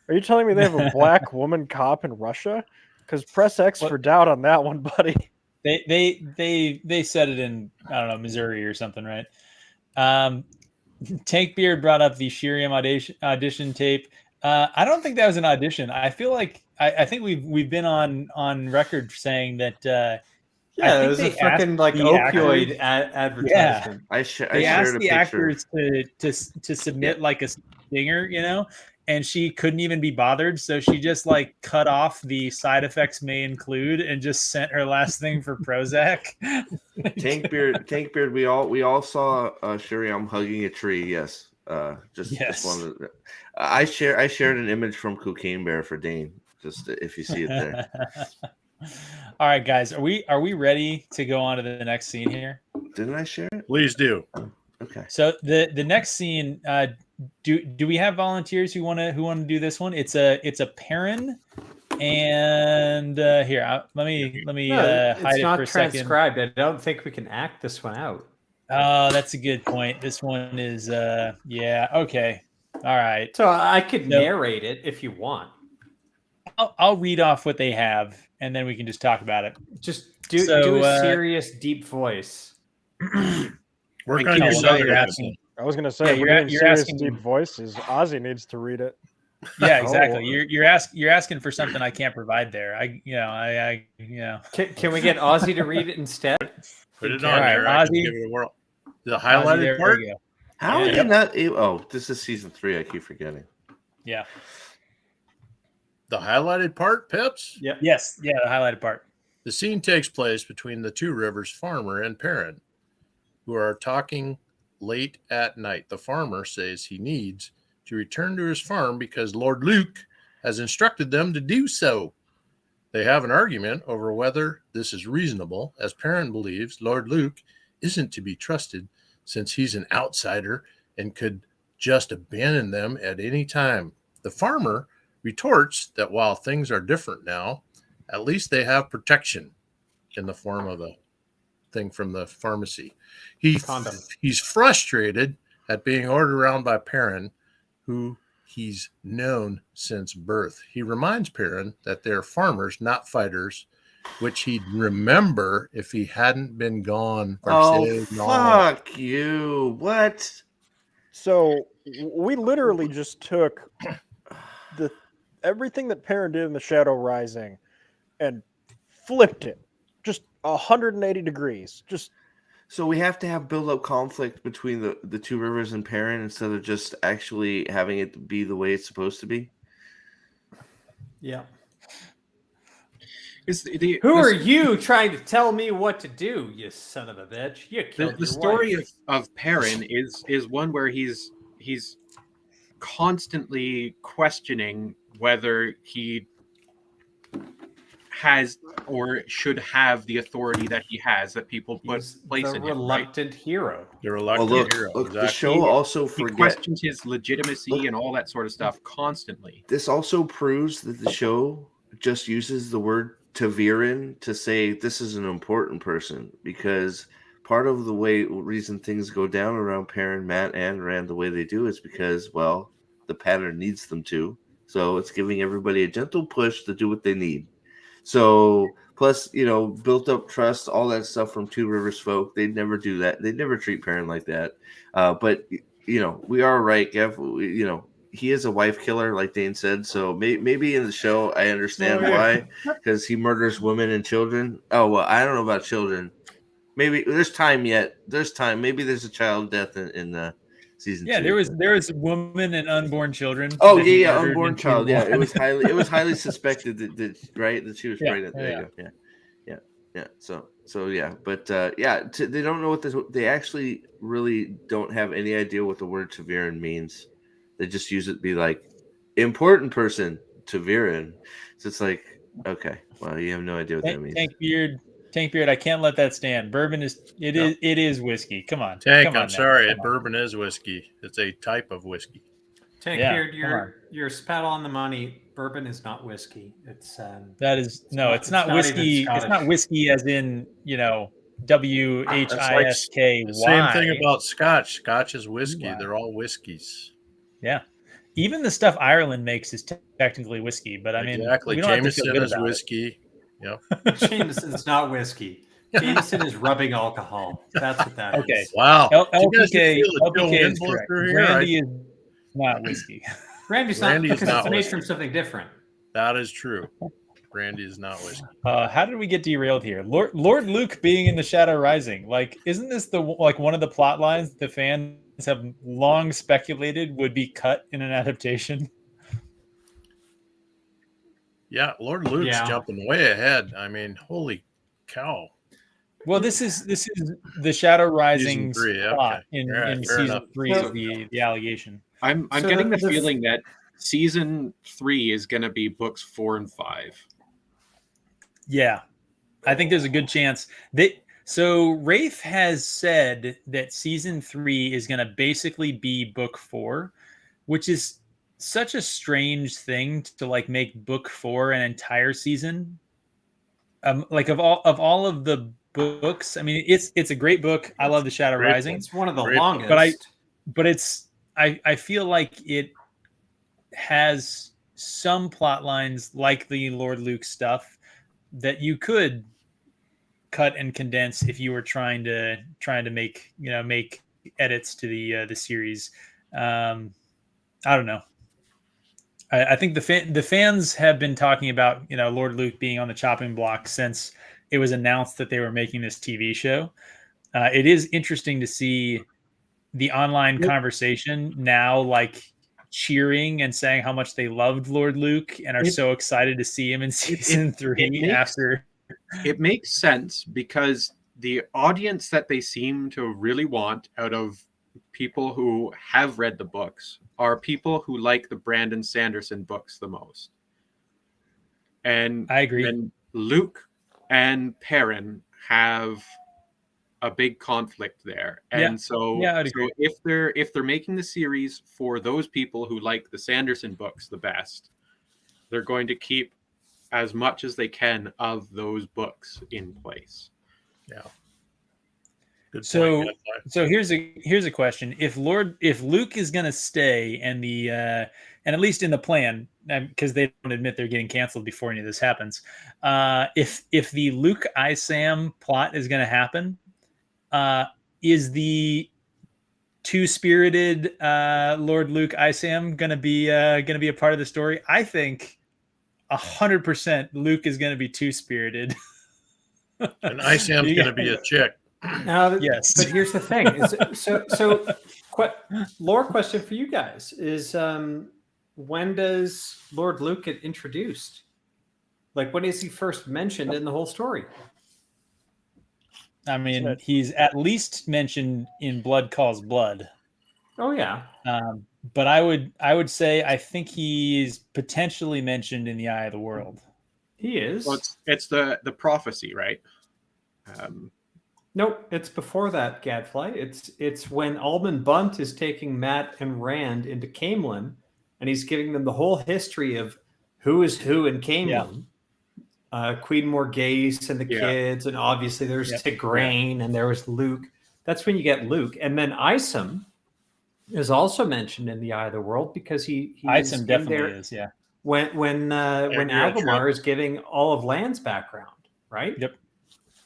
Are you telling me they have a black woman cop in Russia? Because press X for doubt on that one, buddy. They said it in, I don't know, Missouri or something, right? Tank Beard brought up the Shiriam audition tape. I don't think that was an audition. I feel like I think we've been on record saying that. Yeah, it was a fucking like opioid advertisement. Yeah. They asked the actors to submit like a stinger, you know, and she couldn't even be bothered, so she just like cut off the side effects may include and just sent her last thing for Prozac. Tank Beard. We all saw Shiriam hugging a tree. Yes, just wanted. I shared an image from Cocaine Bear for Dane. Just if you see it there. All right, guys, are we ready to go on to the next scene here? Didn't I share it? Please do. Okay. So the next scene, do we have volunteers who want to do this one? It's a Perrin, and here let me hide it for a second. It's not transcribed. I don't think we can act this one out. Oh, that's a good point. This one is okay. All right. So I could narrate it if you want. I'll read off what they have, and then we can just talk about it. Just do a serious, deep voice. Work on your southern accent. I was going to say, you're asking deep voices. Ozzy needs to read it. Yeah, exactly. You're asking for something I can't provide there. Can we get Ozzy to read it instead? Put it on there. I can give it a whirl. The highlighted part. How are you not? Oh, this is season 3. I keep forgetting. Yeah. The highlighted part, Pips? Yeah. Yes. Yeah, the highlighted part. The scene takes place between the Two Rivers farmer and Perrin, who are talking late at night. The farmer says he needs to return to his farm because Lord Luke has instructed them to do so. They have an argument over whether this is reasonable, as Perrin believes Lord Luke isn't to be trusted since he's an outsider and could just abandon them at any time. The farmer retorts that while things are different now, at least they have protection in the form of a thing from the pharmacy. He's frustrated at being ordered around by Perrin, who he's known since birth. He reminds Perrin that they're farmers, not fighters, which he'd remember if he hadn't been gone for so long. Fuck you. What? So we literally just took everything that Perrin did in the Shadow Rising and flipped it just 180 degrees. So we have to have build-up conflict between the Two Rivers and Perrin instead of just actually having it be the way it's supposed to be? Yeah. Who are you trying to tell me what to do, you son of a bitch? You killed the story of Perrin is one where he's constantly questioning whether he has or should have the authority that he has, that people place the in reluctant him, right? hero. The reluctant hero. Look, Exactly. the show also He questions his legitimacy and all that sort of stuff constantly. This also proves that the show just uses the word Taviran to say this is an important person, because part of the reason things go down around Perrin, Matt, and Rand the way they do is because, well, the pattern needs them to. So it's giving everybody a gentle push to do what they need. So plus, built up trust, all that stuff from Two Rivers folk. They'd never do that. They'd never treat Perrin like that. But we are right, Gav. He is a wife killer, like Dane said. So maybe in the show, I understand why, because he murders women and children. Oh well, I don't know about children. Maybe there's time yet. There's time. Maybe there's a child death in season 2. Yeah, there was women and unborn children. Oh yeah, unborn child. Yeah, it was highly suspected that she was pregnant. There you go. Yeah. So yeah, but they don't know what they actually really don't have any idea what the word Taviran means. They just use it to be like important person Taviran. So it's like, okay, well, you have no idea what that means. Tank Beard, I can't let that stand. Bourbon is whiskey. Come on. Tank, I'm sorry. Bourbon is whiskey. It's a type of whiskey. Tank Beard, you're spat on the money. Bourbon is not whiskey. It's it's not whiskey. It's not whiskey as in, WHISKY. Same thing about Scotch. Scotch is whiskey. They're all whiskeys. Yeah. Even the stuff Ireland makes is technically whiskey, but I mean, exactly. Jameson is whiskey. Yep. Jameson is not whiskey. Jameson is rubbing alcohol. That's what that is. Okay. Wow. LPK is correct. Brandy is not whiskey. Brandy's not because it's made from something different. That is true. Brandy is not whiskey. How did we get derailed here? Lord Luke being in the Shadow Rising. Like, isn't this one of the plot lines the fans have long speculated would be cut in an adaptation? Yeah, Lord Luke's jumping way ahead. I mean, holy cow. Well, this is the Shadow Rising plot in season 3 of the allegation. I'm getting the feeling that season 3 is going to be books 4 and 5. Yeah, I think there's a good chance so Rafe has said that season 3 is going to basically be book 4, which is such a strange thing to make book 4 an entire season. Of all of the books, I mean, it's a great book. I love The Shadow Rising. It's one of the longest. But I feel like it has some plot lines like the Lord Luke stuff that you could cut and condense if you were trying to make edits to the series. I don't know. I think the fans have been talking about Lord Luke being on the chopping block since it was announced that they were making this TV show. It is interesting to see the online conversation now, cheering and saying how much they loved Lord Luke and are so excited to see him in season 3 after. It makes sense because the audience that they seem to really want out of people who have read the books are people who like the Brandon Sanderson books the most. And I agree. And Luke and Perrin have a big conflict there. And so if they're making the series for those people who like the Sanderson books the best, they're going to keep as much as they can of those books in place. Yeah. Good point. So here's a question: If Luke is going to stay, and and at least in the plan, because they don't admit they're getting canceled before any of this happens, if the Luke Isam plot is going to happen, is the two-spirited Lord Luke Isam going to be a part of the story? I think 100% Luke is going to be two-spirited, and Isam's going to be a chick. Yes, but here's the thing: lore question for you guys is when does Lord Luke get introduced? When is he first mentioned in the whole story? I mean, he's at least mentioned in Blood Calls Blood. Oh yeah. but I would say I think he's potentially mentioned in the Eye of the World. He is. Well, it's the prophecy, right? Nope, it's before that, Gadfly. It's when Alban Bunt is taking Matt and Rand into Camelin, and he's giving them the whole history of who is who in Camelin. Yeah. Queen Morghese and the kids, and obviously there's Tigraine and there was Luke. That's when you get Luke, and then Isom is also mentioned in the Eye of the World because he Isom definitely is, yeah. When Agomar is giving all of Land's background, right? Yep.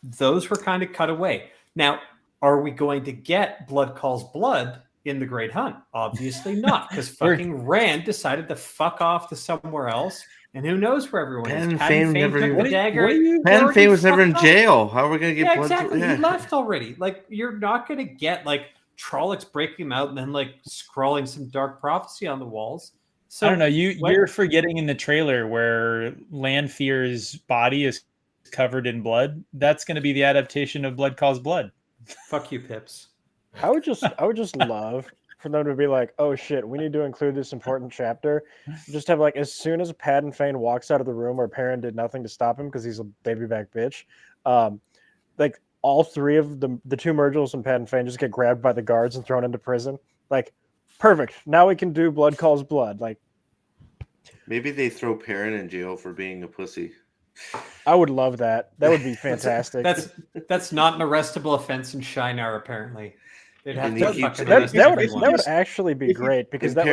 Those were kind of cut away. Now, are we going to get Blood Calls Blood in the Great Hunt? Obviously not, because fucking Rand decided to fuck off to somewhere else, and who knows where everyone is. Fane never took the dagger. Pan Fane was never in jail. How are we going to get Blood? Exactly. He left already. Like, you're not going to get like Trollocs breaking him out and then like scrawling some dark prophecy on the walls. So I don't know. You're forgetting in the trailer where Lanfear's body is covered in blood. That's going to be the adaptation of Blood Calls Blood. Fuck you, Pips. I would just love for them to be like, oh shit, we need to include this important chapter. Just have like, as soon as Padden Fane walks out of the room where Perrin did nothing to stop him because he's a baby back bitch, like all three of the two Myrgels and Padden Fane just get grabbed by the guards and thrown into prison. Like, perfect. Now we can do Blood Calls Blood. Like, maybe they throw Perrin in jail for being a pussy. I would love that. That would be fantastic. That's not an arrestable offense in Shinar, apparently. They'd have that would actually be great because that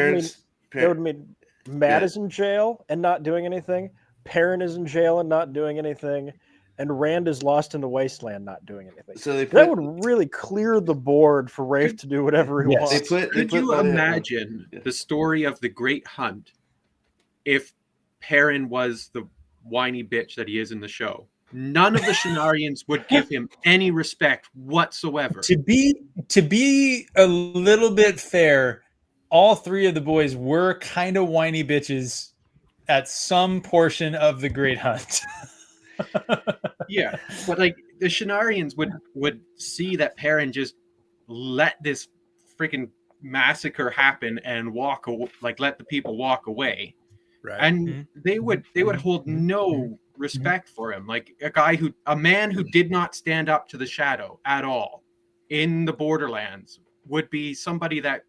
would mean Matt is in jail and not doing anything. Perrin is in jail and not doing anything. And Rand is lost in the wasteland, not doing anything. So that would really clear the board for Rafe to do whatever he wants. Could you imagine the story of the Great Hunt if Perrin was the whiny bitch that he is in the show? None of the Shinarians would give him any respect whatsoever. To be a little bit fair, all three of the boys were kind of whiny bitches at some portion of the Great Hunt. Yeah, but like the Shinarians would see that Perrin just let this freaking massacre happen and walk away, like let the people walk away, right? And they would hold no respect for him, like a man who did not stand up to the Shadow at all in the Borderlands would be somebody that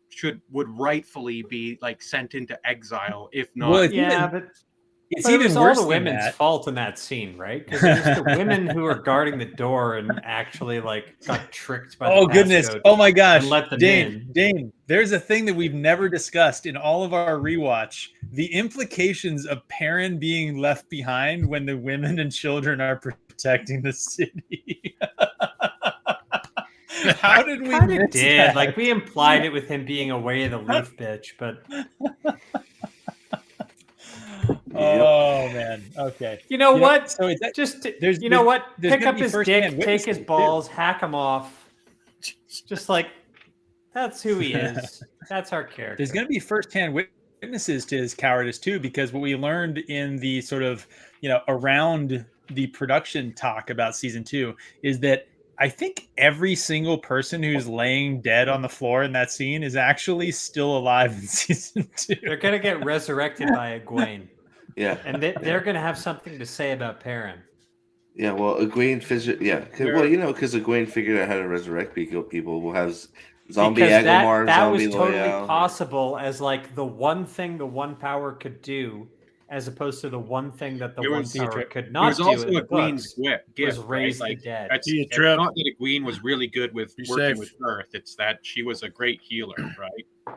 would rightfully be like sent into exile, if not. Well, but it's even worse. All the women's fault in that scene, right? Because it's the women who are guarding the door and actually like got tricked by. Oh goodness! Oh my gosh! Dane, there's a thing that we've never discussed in all of our rewatch: the implications of Perrin being left behind when the women and children are protecting the city. How did we miss that? Like we implied it with him being away the leaf bitch, but. Oh man. Okay. You know what? So pick up his dick, take his balls, hack him off. Just like that's who he is. That's our character. There's going to be firsthand witnesses to his cowardice too, because what we learned in the sort of around the production talk about season 2 is that I think every single person who's laying dead on the floor in that scene is actually still alive in season 2. They're going to get resurrected by Egwene. Yeah. And they're going to have something to say about Perrin. Yeah, well, Egwene because Egwene figured out how to resurrect people. We'll have zombie Agomar, that zombie was totally Loyal. Possible as like the one thing the one power could do, as opposed to the one thing that the one power could not do. It was also Egwene's gift, was raise right? the dead. It's not that Egwene was really good with working with Earth. It's that she was a great healer, right?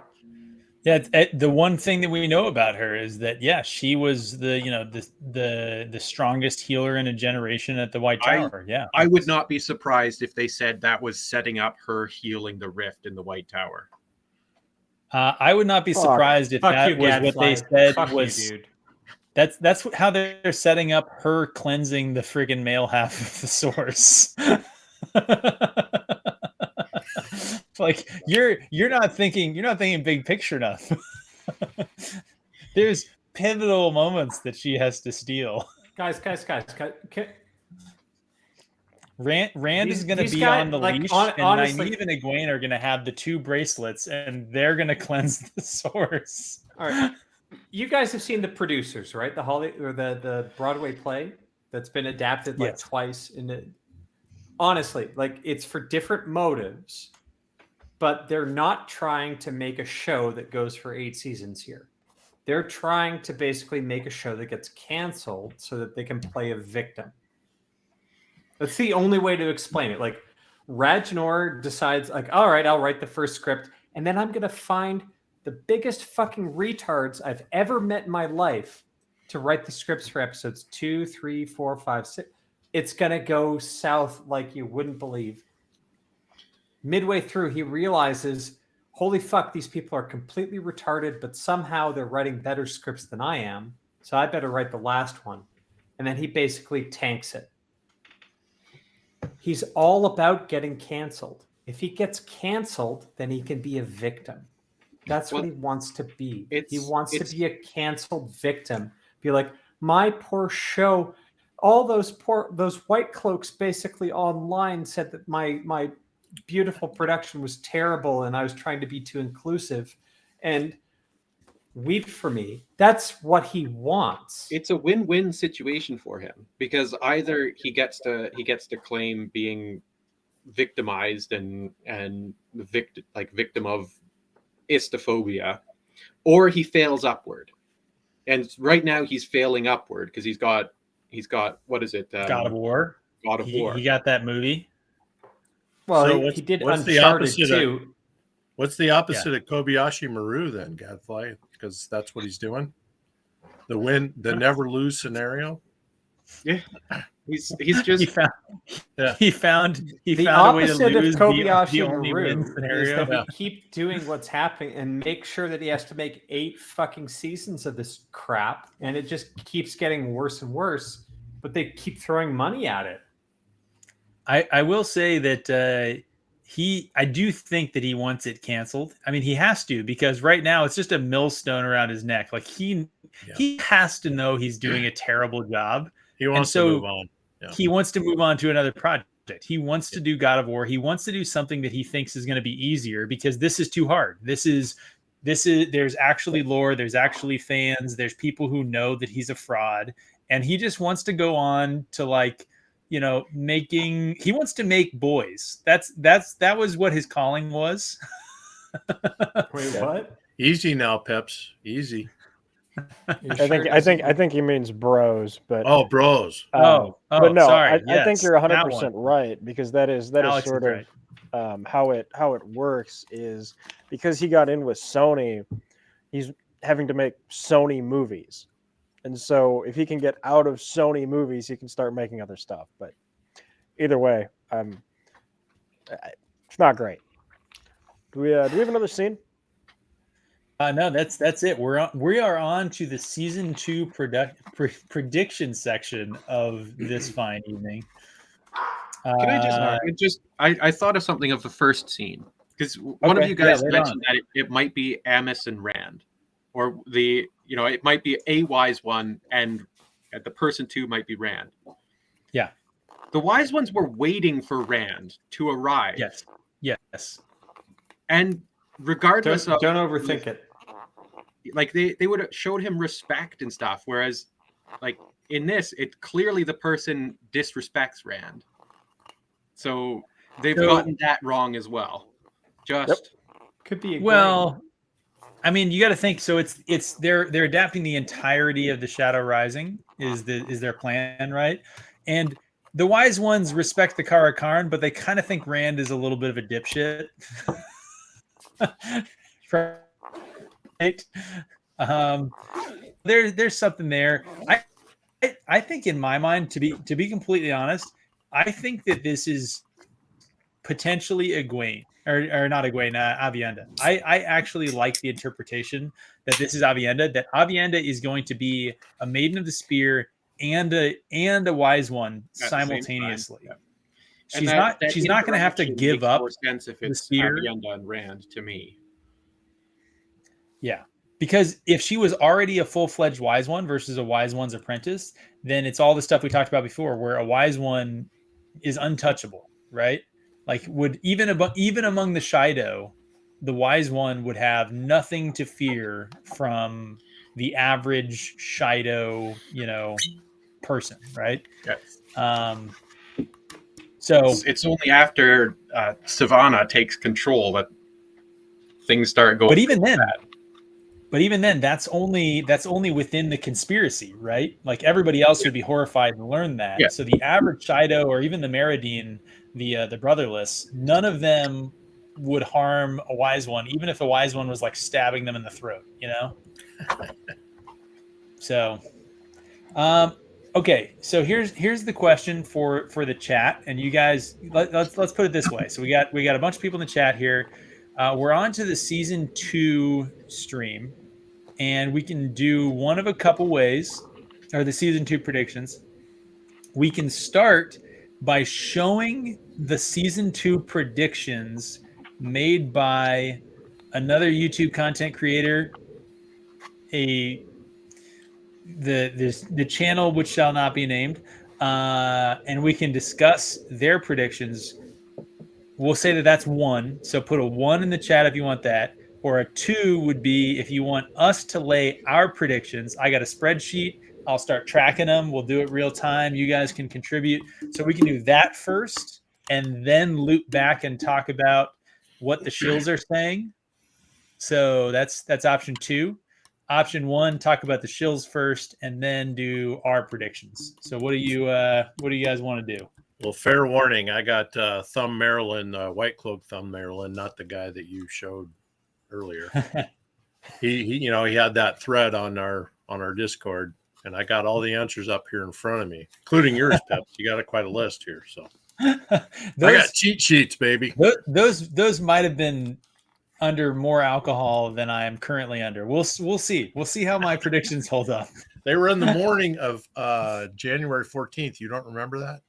Yeah, the one thing that we know about her is that she was the strongest healer in a generation at the White Tower. I would not be surprised if they said that was setting up her healing the rift in the White Tower. I would not be surprised if that was what they said was. That's how they're setting up her cleansing the friggin' male half of the Source. Like you're not thinking big picture enough. There's pivotal moments that she has to steal. Guys. Rand is going to be guys, on the like, leash, honestly, and Nynaeve and Egwene are going to have the 2 bracelets, and they're going to cleanse the source. All right, you guys have seen The Producers, right? The Broadway play that's been adapted like twice in it. Honestly, like, it's for different motives, but they're not trying to make a show that goes for 8 seasons here. They're trying to basically make a show that gets canceled so that they can play a victim. That's the only way to explain it. Like, Ragnar decides, like, all right, I'll write the first script, and then I'm going to find the biggest fucking retards I've ever met in my life to write the scripts for episodes 2, 3, 4, 5, 6. It's going to go south like you wouldn't believe. Midway through, he realizes, holy fuck, these people are completely retarded, but somehow they're writing better scripts than I am, so I better write the last one. And then he basically tanks it. He's all about getting canceled. If he gets canceled, then he can be a victim. That's what he wants to be. He wants to be a canceled victim. Be like, my poor show. All those white cloaks basically online said that my beautiful production was terrible and I was trying to be too inclusive. And weep for me. That's what he wants. It's a win-win situation for him, because either he gets to claim being victimized and victim of istophobia, or he fails upward. And right now he's failing upward because he's got what is it? God of War. God of War. He got that movie. Well, so he did Uncharted too. What's the opposite of Kobayashi Maru then, Gadfly? Because that's what he's doing. The never lose scenario. Yeah, he's just he found the a way to opposite lose of Kobayashi the only Maru win scenario. is that we keep doing what's happening and make sure that he has to make 8 fucking seasons of this crap, and it just keeps getting worse and worse. But they keep throwing money at it. I will say that I do think that he wants it canceled. I mean, he has to, because right now it's just a millstone around his neck. Like he has to know he's doing a terrible job. He wants to move on. Yeah. He wants to move on to another project. He wants to do God of War. He wants to do something that he thinks is going to be easier, because this is too hard. This is there's actually lore. There's actually fans. There's people who know that he's a fraud, and he just wants to go on to, like, he wants to make boys. That was what his calling was. Wait, what? Easy now, Peps. Easy. I think he means bros, but bros. But no, sorry. I think you're 100% right, because that is sort of right. how it works is because he got in with Sony, he's having to make Sony movies. And so if he can get out of Sony movies, he can start making other stuff. But either way, it's not great. Do we have another scene? No, that's it. We are on to the season 2 prediction section of this fine evening. Can I thought of something of the first scene, because one of you guys mentioned that it might be Amos and Rand, or it might be a wise one, and the person 2 might be Rand. Yeah, the wise ones were waiting for Rand to arrive. Yes, and regardless don't overthink it. Like they would have showed him respect and stuff, whereas like in this, it clearly the person disrespects Rand. So they've gotten that wrong as well. Could be I mean, you got to think. So they're adapting the entirety of the Shadow Rising is their plan, right? And the wise ones respect the Kara Karn, but they kind of think Rand is a little bit of a dipshit. Right? There's something there. I think, in my mind, to be completely honest, I think that this is potentially Egwene, or not Egwene, Avienda. I actually like the interpretation that this is Avienda. That Avienda is going to be a Maiden of the Spear and a wise one simultaneously. Yeah. She's not going to have to give up sense if it's the spear. Avienda and Rand to me. Yeah, because if she was already a full-fledged wise one versus a wise one's apprentice, then it's all the stuff we talked about before, where a wise one is untouchable, right? Like would even among the Shido, the wise one would have nothing to fear from the average Shido, person, right? Yes. So it's only after Savannah takes control that things start going. But even then, that's only within the conspiracy, right? Like everybody else would be horrified to learn that. Yeah. So the average Shido or even the Meridine, the brotherless, none of them would harm a wise one, even if a wise one was like stabbing them in the throat, So, okay. So here's the question for the chat, and you guys, let's put it this way. So we got a bunch of people in the chat here. We're on to the season 2 stream, and we can do one of a couple ways, or the season 2 predictions. We can start by showing the season 2 predictions made by another YouTube content creator, the channel which shall not be named, and we can discuss their predictions. We'll say that that's 1. So put a 1 in the chat if you want that. Or a 2 would be if you want us to lay our predictions. I got a spreadsheet. I'll start tracking them. We'll do it real time. You guys can contribute. So we can do that first and then loop back and talk about what the shills are saying. So that's option 2. Option 1, talk about the shills first and then do our predictions. So what do you guys want to do? Well, fair warning. I got Thumb Maryland, White Cloak Thumb Maryland, not the guy that you showed earlier. he had that thread on our Discord, and I got all the answers up here in front of me, including yours, Peps. You got quite a list here, so I got cheat sheets, baby. Those might have been under more alcohol than I am currently under. We'll see. We'll see how my predictions hold up. They were in the morning of January 14th. You don't remember that?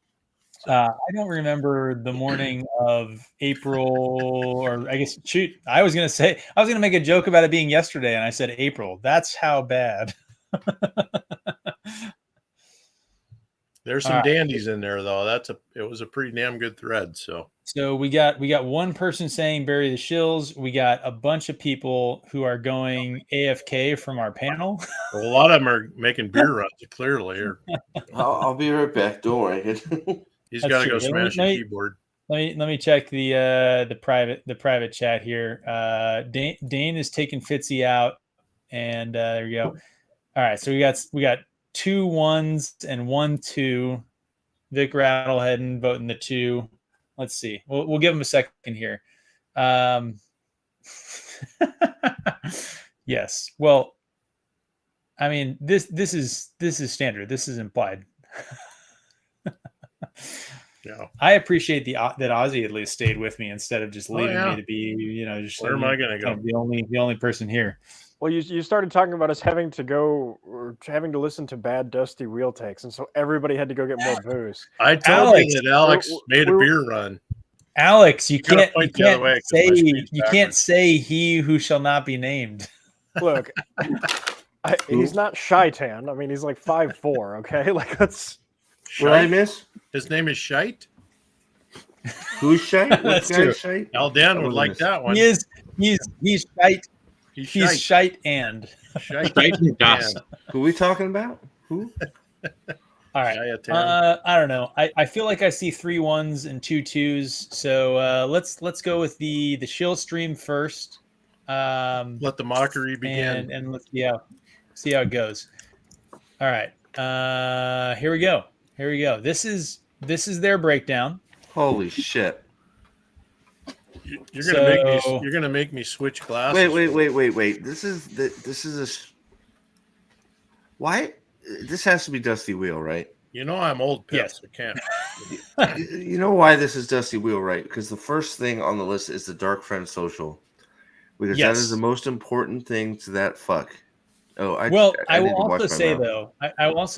I don't remember the morning of April, or I guess, shoot, I was going to make a joke about it being yesterday, and I said April. That's how bad. There's some dandies in there, though. It was a pretty damn good thread. So we got one person saying bury the shills. We got a bunch of people who are going AFK from our panel. Well, a lot of them are making beer runs, clearly. I'll be right back. Don't worry. He's got to go smash the keyboard. Let me check the private chat here. Dane is taking Fitzy out, and there we go. All right, so we got 2 1s and 1 2. Vic Rattlehead voting the 2. Let's see. We'll give him a second here. Yes. Well, I mean, this is standard. This is implied. Yeah. I appreciate that Ozzy at least stayed with me instead of just leaving me to be, just where am I going to go? The only person here. Well, you started talking about us having to listen to bad Dusty wheel takes, and so everybody had to go get more booze. I told you that Alex made a beer run. Alex, you can't say he who shall not be named. Look, he's not Shy-Tan. I mean, he's like 5'4". Okay, like that's. What I miss? His name is Shite. Who's Shite? That's true. Shite? Aldan would like that one. He's shite. He's shite and. Dust. Who are we talking about? Who? All right. I don't know. I feel like I see 3 1s and 2 2s. So let's go with the shill stream first. Let the mockery begin. And let's see how it goes. All right. Here we go. This is their breakdown. Holy shit! You're gonna make me switch glasses. Wait. This is why? This has to be Dusty Wheel, right? You know I'm old, Pips. Yes. I can't. You know why this is Dusty Wheel, right? Because the first thing on the list is the Darkfriends social, because that is the most important thing to that fuck. I will also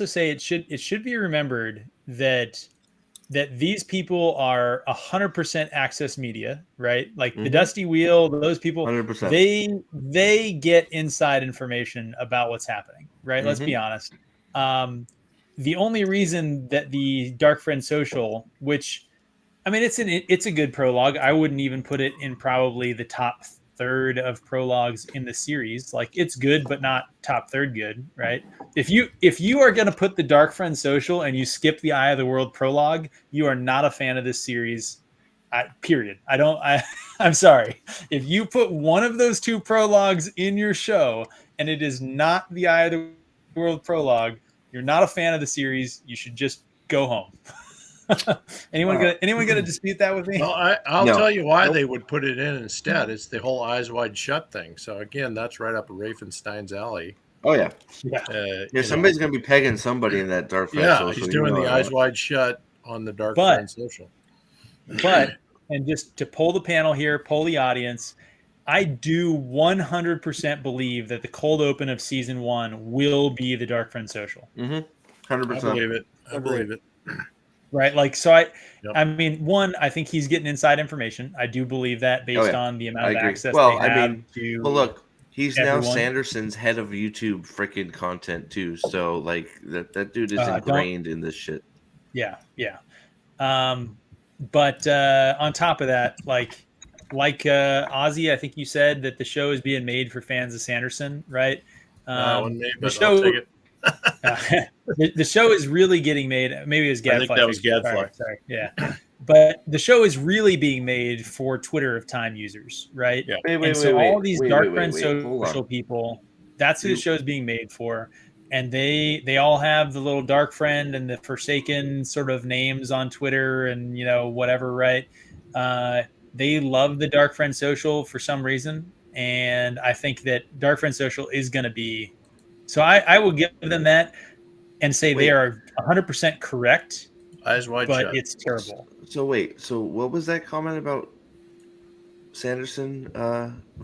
say it should be remembered that these people are 100% access media, right? Like the Dusty Wheel, those people, 100%. They get inside information about what's happening, right? Let's be honest. the only reason that the Darkfriends social, which I mean, it's a good prologue. I wouldn't even put it in probably the top third of prologues in the series. Like, it's good, but not top third good, right? If you are going to put the Darkfriends social and you skip the Eye of the World prologue, you are not a fan of this series. Period. I'm sorry. If you put one of those two prologues in your show and it is not the Eye of the World prologue, you're not a fan of the series. You should just go home. anyone gonna dispute that with me? Well, I'll tell you why they would put it in instead. It's the whole Eyes Wide Shut thing. So again, that's right up Rafenstein's alley. Oh yeah, somebody's gonna be pegging somebody in that Darkfriends social. He's doing the Eyes Wide Shut on the Darkfriends social. But and just to poll the panel here, poll the audience, I do 100% believe that the cold open of season 1 will be the Darkfriends social. 100%. I believe it. Right, like so. I mean, one, I think he's getting inside information. I do believe that based on the amount of access they have to. But look, he's now Sanderson's head of YouTube freaking content too. So like that dude is ingrained in this shit. Yeah. But on top of that, like Ozzy, I think you said that the show is being made for fans of Sanderson, right? The show is really getting made. Maybe it was Gadfly. I think that was Gadfly. Sorry. Yeah. But the show is really being made for Twitter of Time users, right? Yeah. All these Darkfriends social people, that's who the show is being made for. And they all have the little Darkfriend and the Forsaken sort of names on Twitter and, whatever, right? They love the Darkfriend social for some reason. And I think that Darkfriend social is going to be. So I will give them that and say they are 100% correct. Eyes wide but shut. It's terrible. So wait, so what was that comment about Sanderson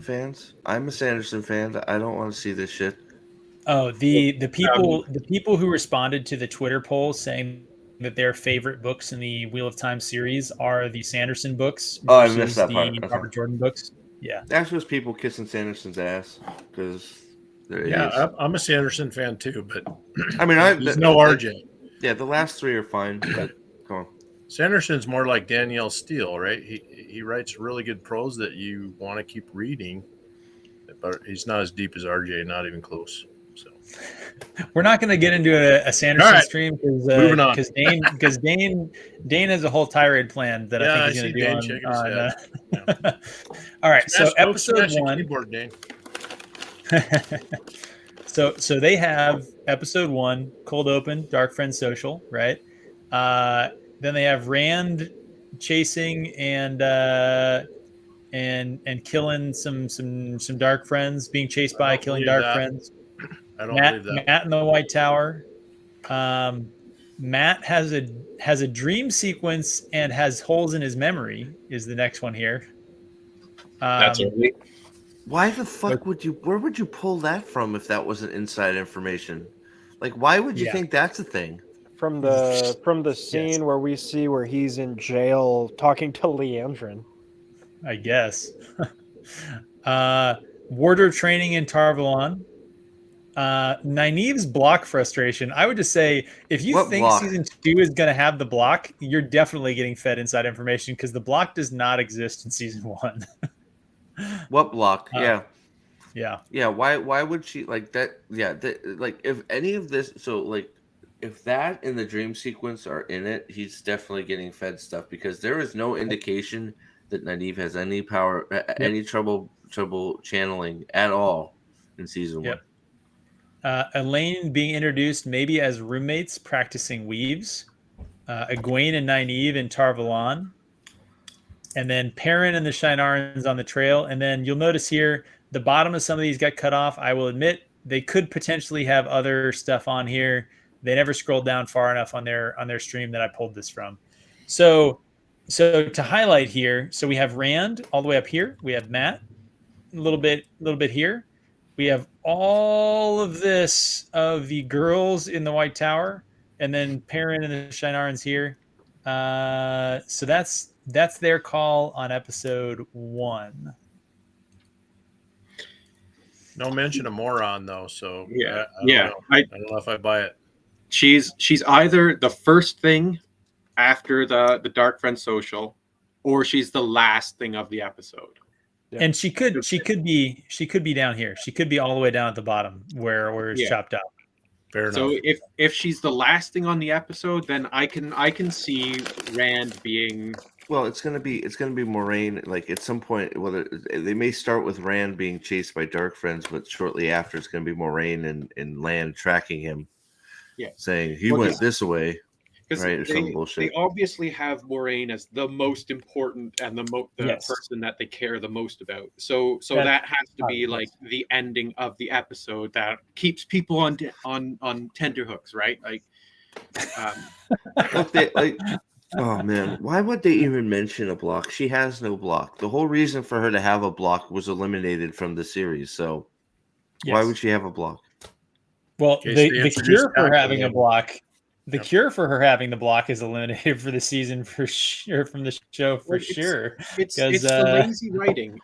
fans? I'm a Sanderson fan. I don't want to see this shit. Oh, the people who responded to the Twitter poll saying that their favorite books in the Wheel of Time series are the Sanderson books versus I missed that part. Robert Jordan books. Yeah, that's just people kissing Sanderson's ass because. I'm a Sanderson fan too, but I mean, there's no RJ. Yeah, the last three are fine, but come on. Sanderson's more like Danielle Steele, right? He writes really good prose that you want to keep reading, but he's not as deep as RJ, not even close. So we're not going to get into a Sanderson stream because Dane has a whole tirade plan that I think he's going to do on All right, so episode 1. Keyboard, Dane. So they have episode 1, cold open, Darkfriends social, right? Then they have Rand chasing and killing some Darkfriends, being chased by killing Darkfriends. I don't believe that. Matt in the White Tower. Matt has a dream sequence and has holes in his memory. Is the next one here? That's early. Why the fuck where would you pull that from if that wasn't inside information? Like, why would you think that's a thing? From the scene where we see where he's in jail talking to Leandrin. I guess. Warder training in Tarvalon. Nynaeve's block frustration. I would just say, if you think season 2 is going to have the block, you're definitely getting fed inside information because the block does not exist in season 1. What block? Yeah. Why would she like that? Yeah, like if any of this, so like if that and the dream sequence are in it, he's definitely getting fed stuff because there is no indication that Nynaeve has any power, any trouble channeling at all in season 1. Elaine being introduced maybe as roommates practicing weaves. Egwene and Nynaeve in Tarvalon. And then Perrin and the Shinarans on the trail. And then you'll notice here, the bottom of some of these got cut off. I will admit they could potentially have other stuff on here. They never scrolled down far enough on their stream that I pulled this from. So to highlight here, so we have Rand all the way up here. We have Matt a little bit here. We have all of this of the girls in the White Tower, and then Perrin and the Shinarans here. So that's their call on episode 1. No mention of Moron though, so I don't know if I buy it. She's either the first thing after the Darkfriends social, or she's the last thing of the episode. Yeah. And she could be down here. She could be all the way down at the bottom where it's chopped up. Fair so enough. if she's the last thing on the episode, then I can see Rand being. Well, it's gonna be Moraine. Like at some point, they may start with Rand being chased by Darkfriends, but shortly after, it's gonna be Moraine and Land tracking him. Yeah, saying he went this way. Right, or some They bullshit. obviously have Moraine as the most important and the person that they care the most about. So that has to be like the ending of the episode that keeps people on tenterhooks, right? Like, look, oh man, why would they even mention a block? She has no block. The whole reason for her to have a block was eliminated from the series. So why would she have a block? Well, the cure for having a block. The cure for her having the block is eliminated for the season for sure, from the show for sure. It's the lazy writing.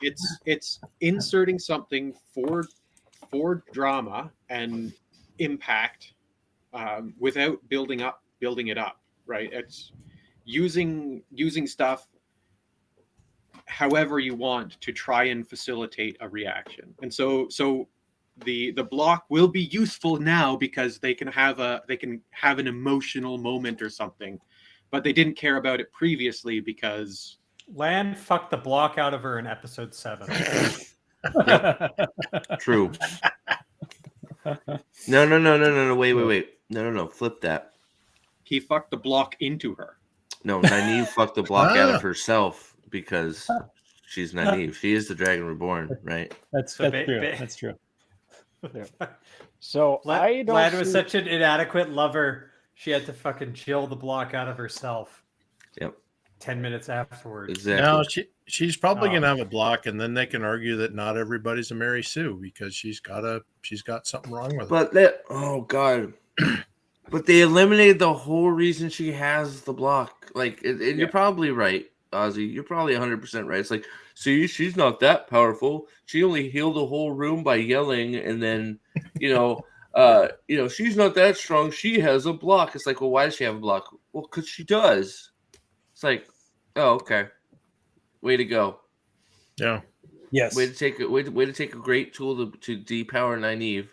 It's inserting something for drama and impact without building it up. Right? It's using stuff however you want to try and facilitate a reaction. And so the block will be useful now because they can have an emotional moment or something, but they didn't care about it previously because Land fucked the block out of her in episode 7. True. No. Wait. No. Flip that. He fucked the block into her. No, Nynaeve fucked the block out of herself because she's Nynaeve. She is the Dragon Reborn, right? That's true. That's true. Yeah. So Vlad was such an inadequate lover. She had to fucking chill the block out of herself. Yep. 10 minutes afterwards. Exactly. Now she's probably gonna have a block, and then they can argue that not everybody's a Mary Sue because she's got something wrong with her. But oh god. But they eliminated the whole reason she has the block. Like, and you're probably right, Ozzy. You're probably 100% right. It's like, see, she's not that powerful. She only healed a whole room by yelling, and then, she's not that strong. She has a block. It's like, well, why does she have a block? Well, because she does. It's like, oh, okay. Way to go. Yeah. Yes. Way to take a great tool to depower Nynaeve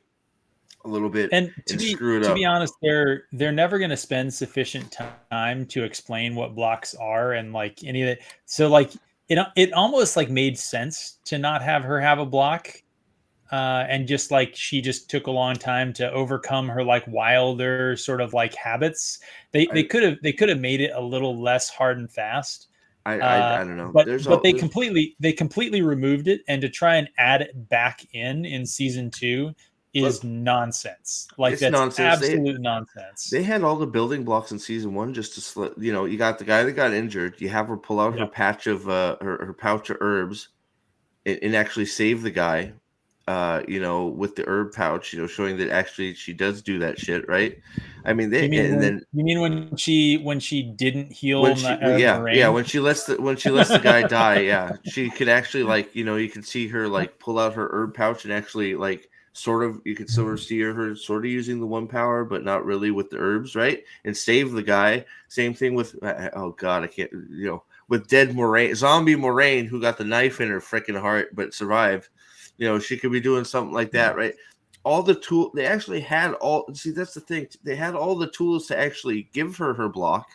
a little bit and screw it up. To be honest, they're never going to spend sufficient time to explain what blocks are and like any of it. So like it almost like made sense to not have her have a block, and just like she just took a long time to overcome her like wilder sort of like habits. They could have made it a little less hard and fast. I don't know, but they completely removed it, and to try and add it back in season 2 is nonsense. Like that's nonsense. Absolute nonsense. They had all the building blocks in season 1 just to slip. You got the guy that got injured. You have her pull out her patch of her pouch of herbs, and actually save the guy. With the herb pouch, showing that actually she does do that shit, right? I mean, you mean when she didn't heal? When she lets the guy die, yeah, she could actually you can see her like pull out her herb pouch and actually like. Sort of, you could sort of see her sort of using the one power, but not really with the herbs, right? And save the guy. Same thing with, oh god, I can't, with dead Moraine, zombie Moraine, who got the knife in her freaking heart but survived. She could be doing something like that, right? All the tool, they actually had that's the thing. They had all the tools to actually give her block.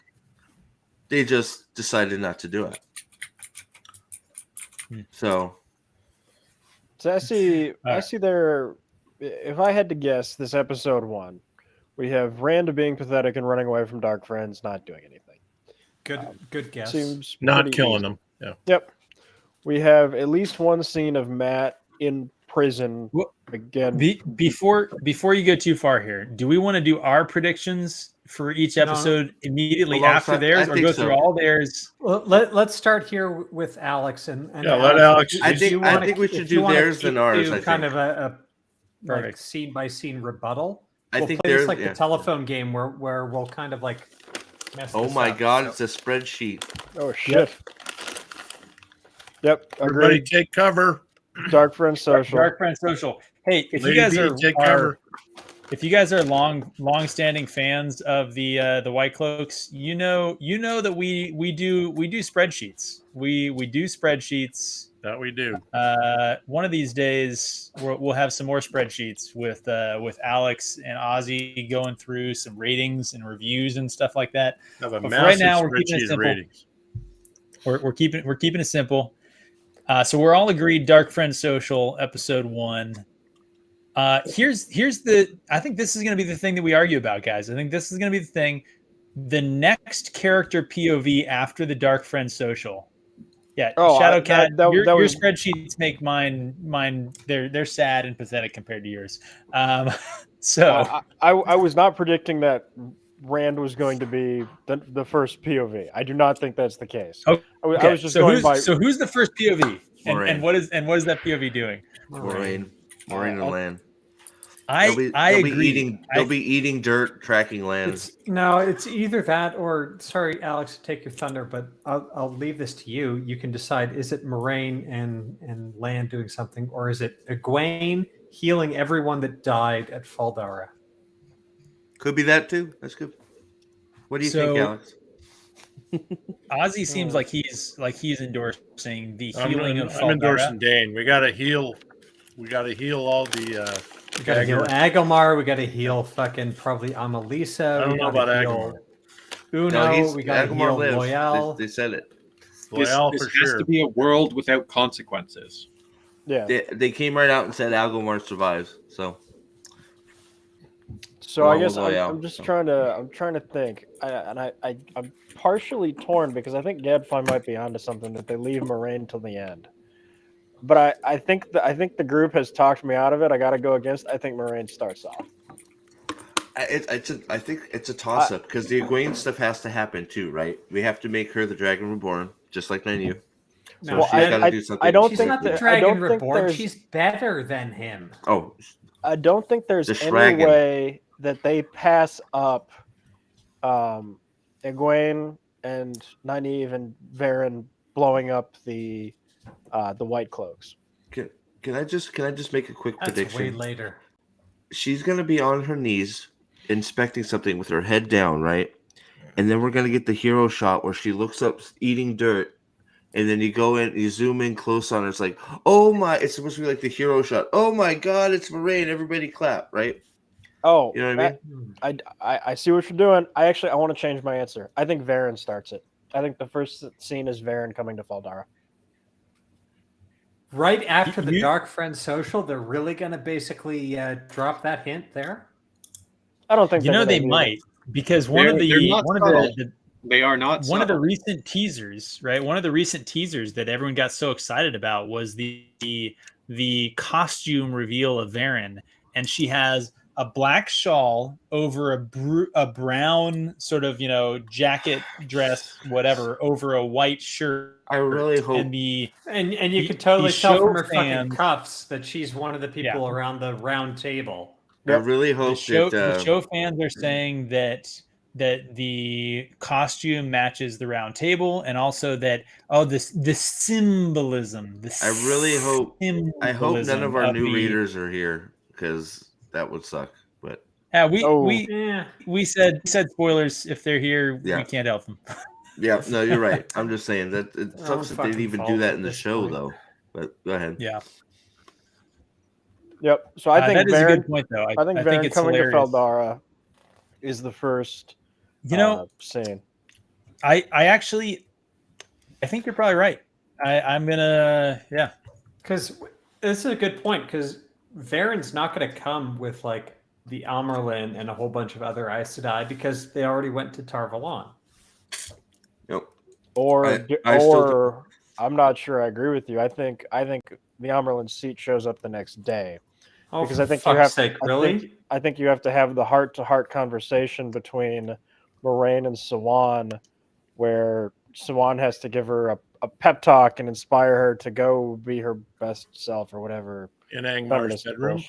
They just decided not to do it. So I see there. If I had to guess, this episode 1, we have Randa being pathetic and running away from Darkfriends, not doing anything. Good guess. Seems not killing them. Yeah. Yep. We have at least one scene of Matt in prison again. Before you go too far here, do we want to do our predictions for each episode immediately after theirs, or go through all theirs? Well, let's start here with Alex and let Alex. I think we should do theirs than ours. I kind of a like scene by scene rebuttal. I think there's like the telephone game where we'll kind of like mess oh my god, it's a spreadsheet. Oh shit. Yep. Everybody take cover. Darkfriends social. Hey, if you guys if you guys are long-standing fans of the White Cloaks, you know that we do spreadsheets. We do spreadsheets. That we do. One of these days, we'll have some more spreadsheets with Alex and Ozzy going through some ratings and reviews and stuff like that. Have a But massive right now, we're keeping it spreadsheet of simple. ratings. We're keeping it simple. So we're all agreed. Darkfriends Social episode 1. Here's the. I think this is going to be the thing that we argue about, guys. I think this is going to be the thing. The next character POV after the Darkfriends Social. Yeah, Shadowcat. Your spreadsheets make mine. They're sad and pathetic compared to yours. So I was not predicting that Rand was going to be the first POV. I do not think that's the case. Okay. I was just going by. So who's the first POV? And what is that POV doing? Moraine and Lan. I agree. They'll be eating dirt, tracking land. It's either that or, sorry, Alex, to take your thunder, but I'll leave this to you. You can decide: is it Moraine and Lan doing something, or is it Egwene healing everyone that died at Faldara? Could be that too. That's good. What do you think, Alex? Ozzy seems like he's endorsing the healing of Faldara. I'm endorsing Dane. We got to heal. We got to heal all the. We got to heal Agomar. We got to heal fucking probably Amalisa. I don't know about Agomar. Uno. We got to heal Loyal. They said it. Loyal this for has sure. to be a world without consequences. Yeah. They came right out and said Agomar survives. So I guess I'm just trying to think, I'm partially torn because I think Gadfly might be onto something that they leave Moraine till the end. But I think the group has talked me out of it. I got to go against. I think Moraine starts off. I think it's a toss up because the Egwene stuff has to happen too, right? We have to make her the Dragon Reborn, just like Nynaeve. So she's got to do something. I don't think the Dragon Reborn. She's better than him. Oh, I don't think there's any way that they pass up Egwene and Nynaeve and Varen blowing up the White Cloaks. Can I just make a quick prediction? Way later. She's gonna be on her knees inspecting something with her head down, right? And then we're gonna get the hero shot where she looks up eating dirt, and then you go in, you zoom in close on her. It's like, oh my! It's supposed to be like the hero shot. Oh my God! It's Moraine. Everybody clap, right? Oh, you know what I mean? I see what you're doing. I want to change my answer. I think Varen starts it. I think the first scene is Varen coming to Faldara. Right after the Darkfriends Social, they're really going to basically drop that hint there? I don't think they might, because they are not. One of the recent teasers, right? One of the recent teasers that everyone got so excited about was the costume reveal of Varen, and she has a black shawl over a brown sort of, jacket, dress, whatever, over a white shirt. I really hope. And you could totally tell from her fucking cuffs that she's one of the people around the round table. I really hope the show fans are saying that the costume matches the round table, and also that the symbolism. I really hope. I hope none of our new readers are here, because that would suck. But we said spoilers. If they're here, we can't help them. Yeah, no, you're right. I'm just saying that it sucks that they didn't even do that in the show, though. But go ahead. Yeah. Yep. So I think that is a good point, though. I think Varen coming to Faldara is the first scene. I think you're probably right. I'm gonna because this is a good point, because Varen's not going to come with like the Amerlin and a whole bunch of other Aes Sedai, because they already went to Tar Valon. Yep. Or I'm not sure I agree with you. I think the Amerlin seat shows up the next day. Because I think I think you have to have the heart-to-heart conversation between Moraine and Siwan, where Siwan has to give her a pep talk and inspire her to go be her best self or whatever. In Angmar's bedroom,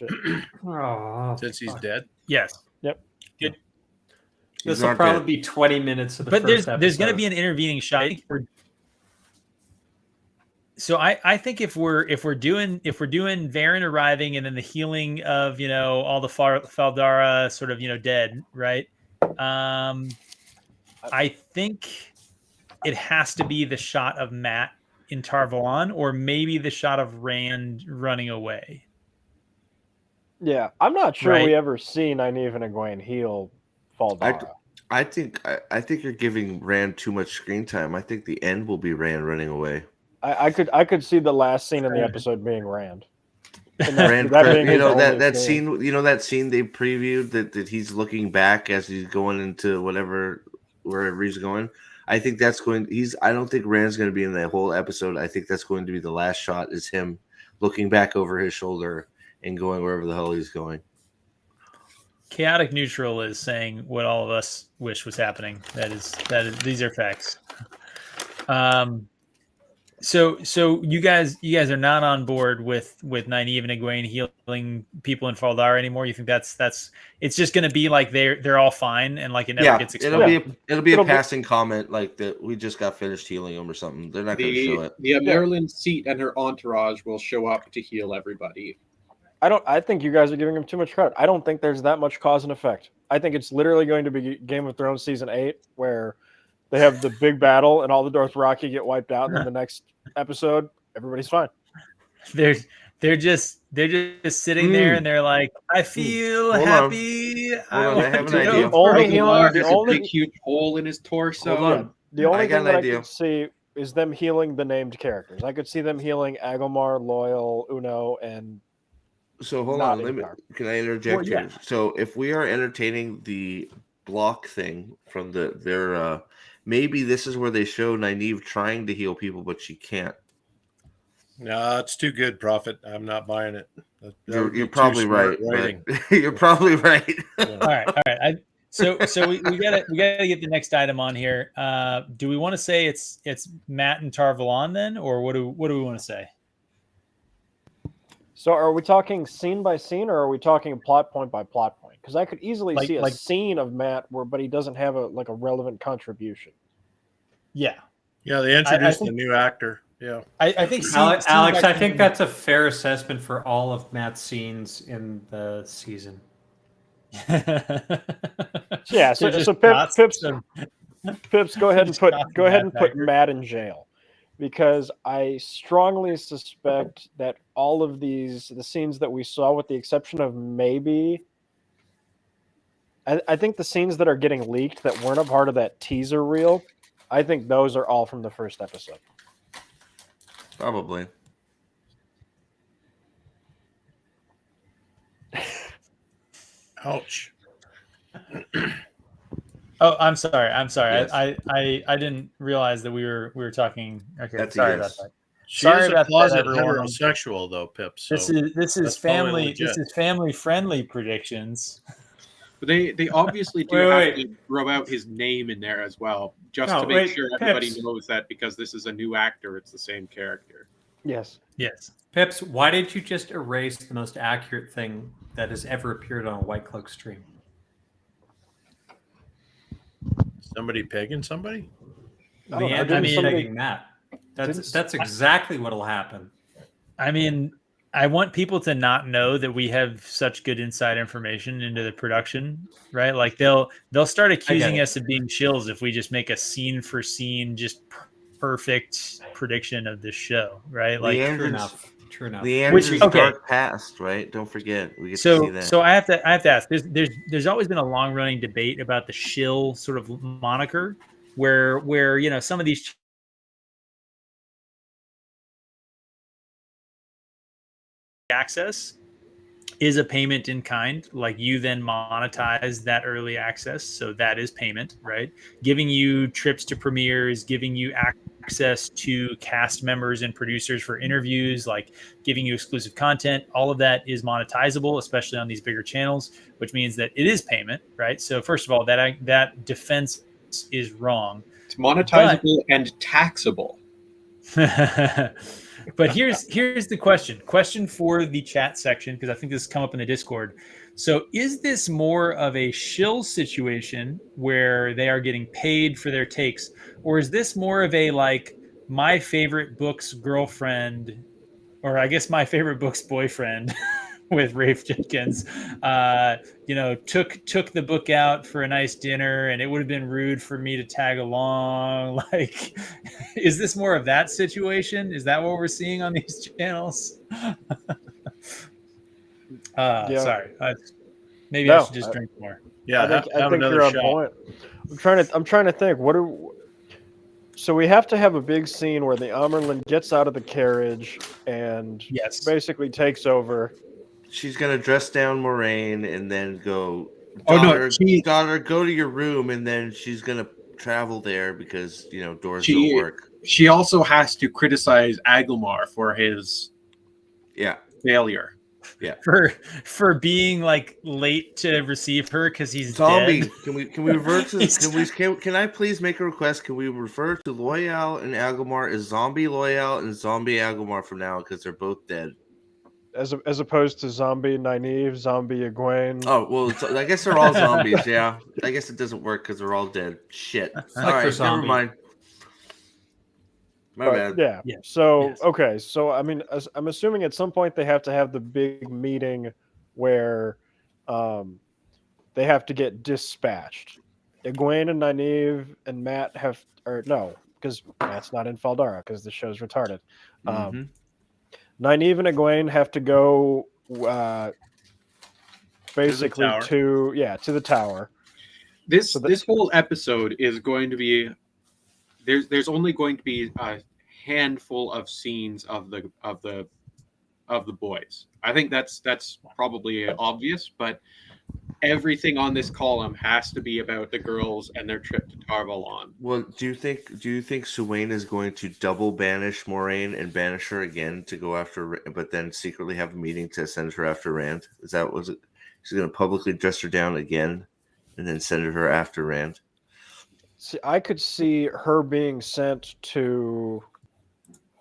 since he's dead. Yes. Yep. Good. This will probably be 20 minutes of the first episode. There's going to be an intervening shot. So I think if we're doing Varen arriving and then the healing of all the Faldara sort of dead, right? I think it has to be the shot of Matt in Tar Valon, or maybe the shot of Rand running away. Yeah, I'm not sure Right? we ever see Nynaeve and Egwene heal Faldara. I think you're giving Rand too much screen time. I think the end will be Rand running away. I could see the last scene in the episode being Rand. Rand, that scene. That scene they previewed that he's looking back as he's going into wherever he's going. I think that's going. I don't think Rand's going to be in that whole episode. I think that's going to be the last shot is him looking back over his shoulder and going wherever the hell he's going. Chaotic Neutral is saying what all of us wish was happening. That is these are facts. So you guys are not on board with Nynaeve and Egwene healing people in Faldara anymore. You think that's it's just going to be like they're all fine and like it never gets explained. It'll be a passing comment like that we just got finished healing them or something. They're not going to show it. The Marilyn Seat and her entourage will show up to heal everybody. I think you guys are giving them too much credit. I don't think there's that much cause and effect. I think it's literally going to be Game of Thrones season 8 where they have the big battle and all the Dothraki get wiped out, and then the next episode everybody's fine. They're just sitting there and they're like, I feel happy. I have an idea. There's a big huge hole in his torso. Hold on. The only thing that I could see is them healing the named characters. I could see them healing Agomar, Loyal, Uno, and so hold on. Can I interject here? So if we are entertaining the block thing from their maybe this is where they show Nynaeve trying to heal people, but she can't. No, it's too good, Prophet. I'm not buying it. You're probably right. You're probably right. All right. So we gotta get the next item on here. Do we want to say it's Matt and Tar Valon then, or what do we want to say? So are we talking scene by scene, or are we talking plot point by plot point? Because I could easily see a scene of Matt but he doesn't have a relevant contribution. Yeah. Yeah, they introduced a new actor. Yeah. I think Alex, I think that's a fair assessment for all of Matt's scenes in the season. Yeah, so Pips, go ahead and put Matt in jail. Because I strongly suspect that all of the scenes that we saw, with the exception of maybe, I think the scenes that are getting leaked that weren't a part of that teaser reel, I think those are all from the first episode. Probably. Ouch. Oh, I'm sorry. Yes. I didn't realize that we were talking. Okay, that's sorry about that. Sorry about that, heterosexual though, Pips. So this is family. This is family friendly predictions. But they obviously do have to throw out his name in there as well, just to make sure everybody knows that because this is a new actor, it's the same character. Yes. Pips, why did you just erase the most accurate thing that has ever appeared on a White Cloak stream? Somebody pegging somebody? Pegging Matt. That's exactly what'll happen. I mean, I want people to not know that we have such good inside information into the production, right? Like they'll start accusing us of being shills if we just make a scene for scene, just perfect prediction of this show, right? Like true enough. The Andrew's dark past, right? Don't forget, we get to see that. So I have to ask. There's always been a long running debate about the shill sort of moniker, where some of these access is a payment in kind. Like you then monetize that early access, so that is payment, right? Giving you trips to premieres, giving you access to cast members and producers for interviews, like giving you exclusive content, all of that is monetizable, especially on these bigger channels, which means that it is payment, right? So first of all, that defense is wrong. It's monetizable and taxable. But here's the question for the chat section, because I think this has come up in the Discord. So is this more of a shill situation where they are getting paid for their takes, or is this more of a like my favorite book's girlfriend, or I guess my favorite book's boyfriend with Rafe Jenkins, took the book out for a nice dinner, and it would have been rude for me to tag along. Like, is this more of that situation? Is that what we're seeing on these channels? Sorry. Maybe I should just drink more. Yeah, I think you're on point. I'm trying to think. So we have to have a big scene where the Amerlin gets out of the carriage and basically takes over. She's gonna dress down Moraine and then go, daughter, go to your room, and then she's gonna travel there because doors don't work. She also has to criticize Agelmar for his failure. Yeah, for being like late to receive her because he's zombie. Dead. Can we revert to? Can I please make a request? Can we refer to Loyal and Agelmar as zombie Loyal and zombie Agelmar from now because they're both dead, as opposed to zombie Nynaeve, zombie Egwene. Oh well, I guess they're all zombies. Yeah, I guess it doesn't work because they're all dead. Shit. All right, never mind. My bad. Yeah. So okay. So I mean, I'm assuming at some point they have to have the big meeting where they have to get dispatched. Egwene and Nynaeve and Matt because Matt's not in Faldara because the show's retarded. Nynaeve and Egwene have to go basically to the tower. This whole episode is going to be. There's only going to be a handful of scenes of the boys. I think that's probably obvious, but everything on this column has to be about the girls and their trip to Tar-Valon. Well, do you think Suwain is going to double banish Moraine and banish her again to go after, but then secretly have a meeting to send her after Rand? Is that was it? She's going to publicly dress her down again, and then send her after Rand. See, I could see her being sent to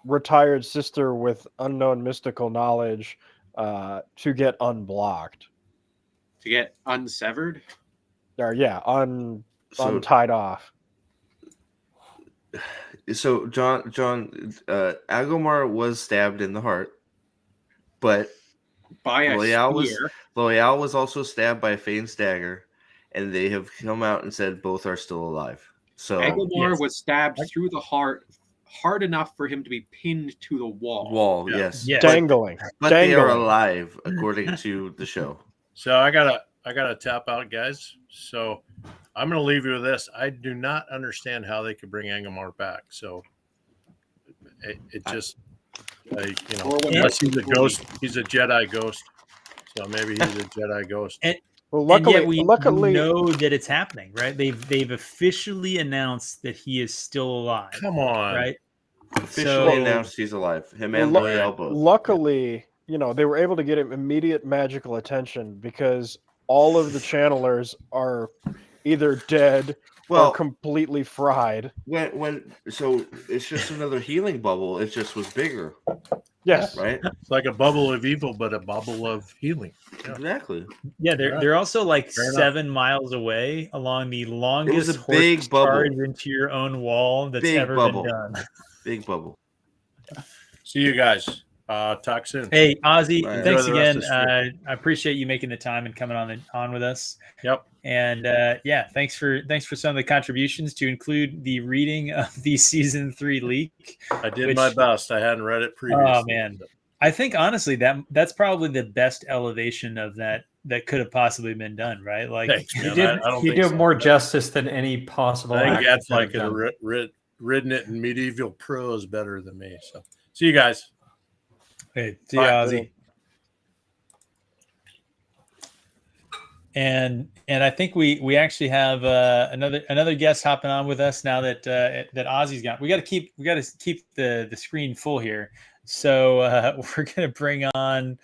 retired sister with unknown mystical knowledge to get unblocked. To get unsevered? Or untied off. So John Agelmar was stabbed in the heart, but by a Loyal was also stabbed by a Fane's dagger, and they have come out and said both are still alive. So Agelmar was stabbed through the heart, hard enough for him to be pinned to the wall. Yes. Dangling. But they are alive, according to the show. So I gotta tap out, guys. So I'm gonna leave you with this. I do not understand how they could bring Agelmar back. So it just unless he's a ghost, he's a Jedi ghost. So maybe he's a Jedi ghost. Well, luckily, we know that it's happening, right? They've officially announced that he is still alive. Come on, right? Officially announced he's alive. Him and Loyal both. Luckily, they were able to get him immediate magical attention because all of the channelers are either dead or completely fried. So it's just another healing bubble. It just was bigger. Yes. Right? It's like a bubble of evil, but a bubble of healing. Yeah. Exactly. Yeah, they're also like 7 miles away along the longest big charge into your own wall that's ever been done. Big bubble. See you guys. Talk soon. Hey, Ozzy, thanks again. I appreciate you making the time and coming on with us. Yep. And thanks for some of the contributions to include the reading of the season 3 leak. I did my best. I hadn't read it previously. Oh man, I think honestly that's probably the best elevation of that could have possibly been done. Right? Like you did more justice than any possible. I think Gadfly could have written it in medieval prose better than me. So see you guys. Hey, see you, Ozzy. And I think we actually have another guest hopping on with us now that Ozzy's gone. We got to keep the screen full here. So we're gonna bring on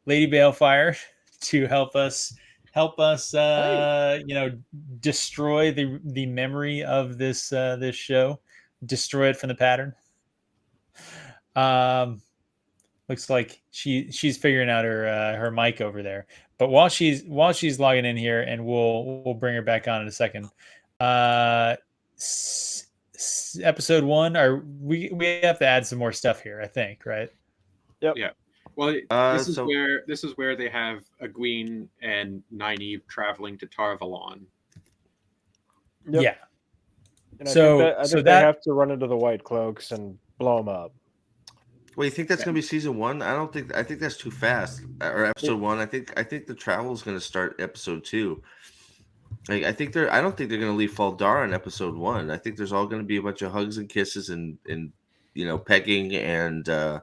Lady Balefire to help us destroy the memory of this show, destroy it from the pattern. Looks like she's figuring out her mic over there. But while she's logging in here, and we'll bring her back on in a second. episode 1, or we have to add some more stuff here, I think, right? Yep. Yeah. Well, this is where they have Egwene and Nynaeve traveling to Tarvalon. Yep. Yeah. And I think they have to run into the White Cloaks and blow them up. Well, you think that's going to be season 1? I think that's too fast. Or episode 1. I think the travel is going to start episode 2. I don't think they're going to leave Fall Dar in episode 1. I think there's all going to be a bunch of hugs and kisses and pegging and there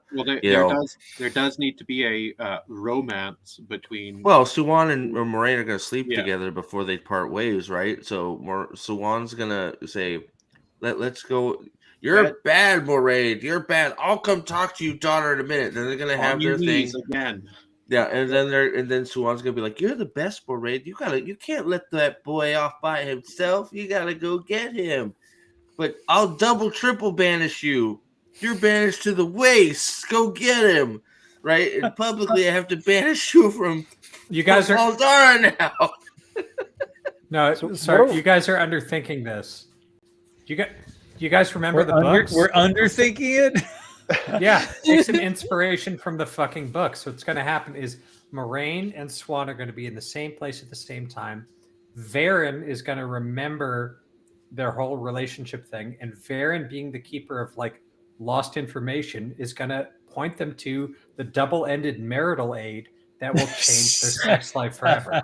does need to be a romance between. Well, Suwan and Moraine are going to sleep together before they part ways, right? So Suwan's going to say, "Let's go. You're bad, Moraine. You're bad. I'll come talk to you, daughter, in a minute." Then they're going to have their thing again. Yeah, and then Suwan's gonna be like, "You're the best, Moraine. You can't let that boy off by himself. You gotta go get him. But I'll double, triple banish you. You're banished to the waste. Go get him, right? And publicly, I have to banish you from. You guys are Aldara now." No, sorry, you guys are underthinking this. You guys remember the books? We're underthinking it. Yeah, take some inspiration from the fucking book. So what's going to happen is Moraine and Swan are going to be in the same place at the same time. Varen is going to remember their whole relationship thing, and Varen, being the keeper of like lost information, is going to point them to the double-ended marital aid that will change their sex life forever.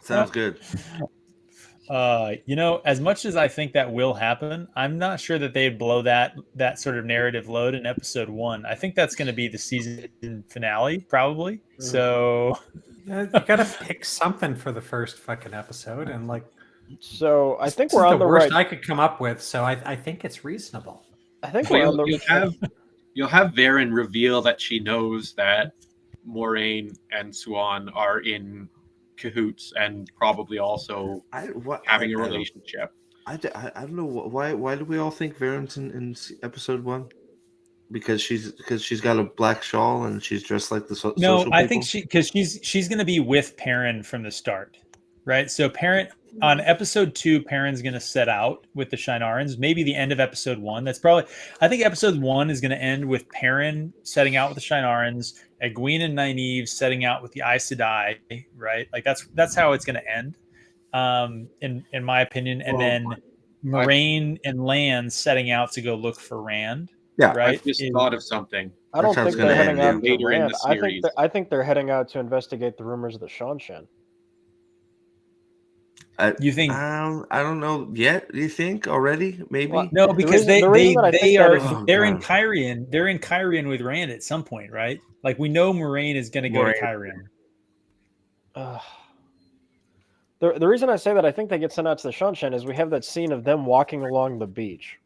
Sounds good. As much as I think that will happen, I'm not sure that they'd blow that sort of narrative load in episode 1. I think that's going to be the season finale, probably. So you got to pick something for the first fucking episode, and like. So I think we're on the worst right. I could come up with. So I think it's reasonable. I think we're on the. You'll have Varen reveal that she knows that Moraine and Swan are in cahoots and probably also having a relationship. I don't know why do we all think Varen's in episode 1? Because she's got a black shawl and she's dressed like the social people? I think she's going to be with Perrin from the start, right? So Perrin on episode 2, Perrin's going to set out with the Shienarans. Maybe the end of episode 1. I think episode 1 is going to end with Perrin setting out with the Shienarans, Egwene and Nynaeve setting out with the Aes Sedai, right? Like that's how it's going to end, in my opinion. And then Moraine and Lan setting out to go look for Rand. Yeah, right. I just thought of something. I don't think they're heading out to later in Rand. the series. I think they're heading out to investigate the rumors of the Seanchan. You think? I don't know yet. You think already? Maybe no, because they're in Kyrian. They're in Kyrian with Rand at some point, right? Like we know Moraine is going to go to Kyrian. The reason I say that I think they get sent out to the Seanchan is we have that scene of them walking along the beach.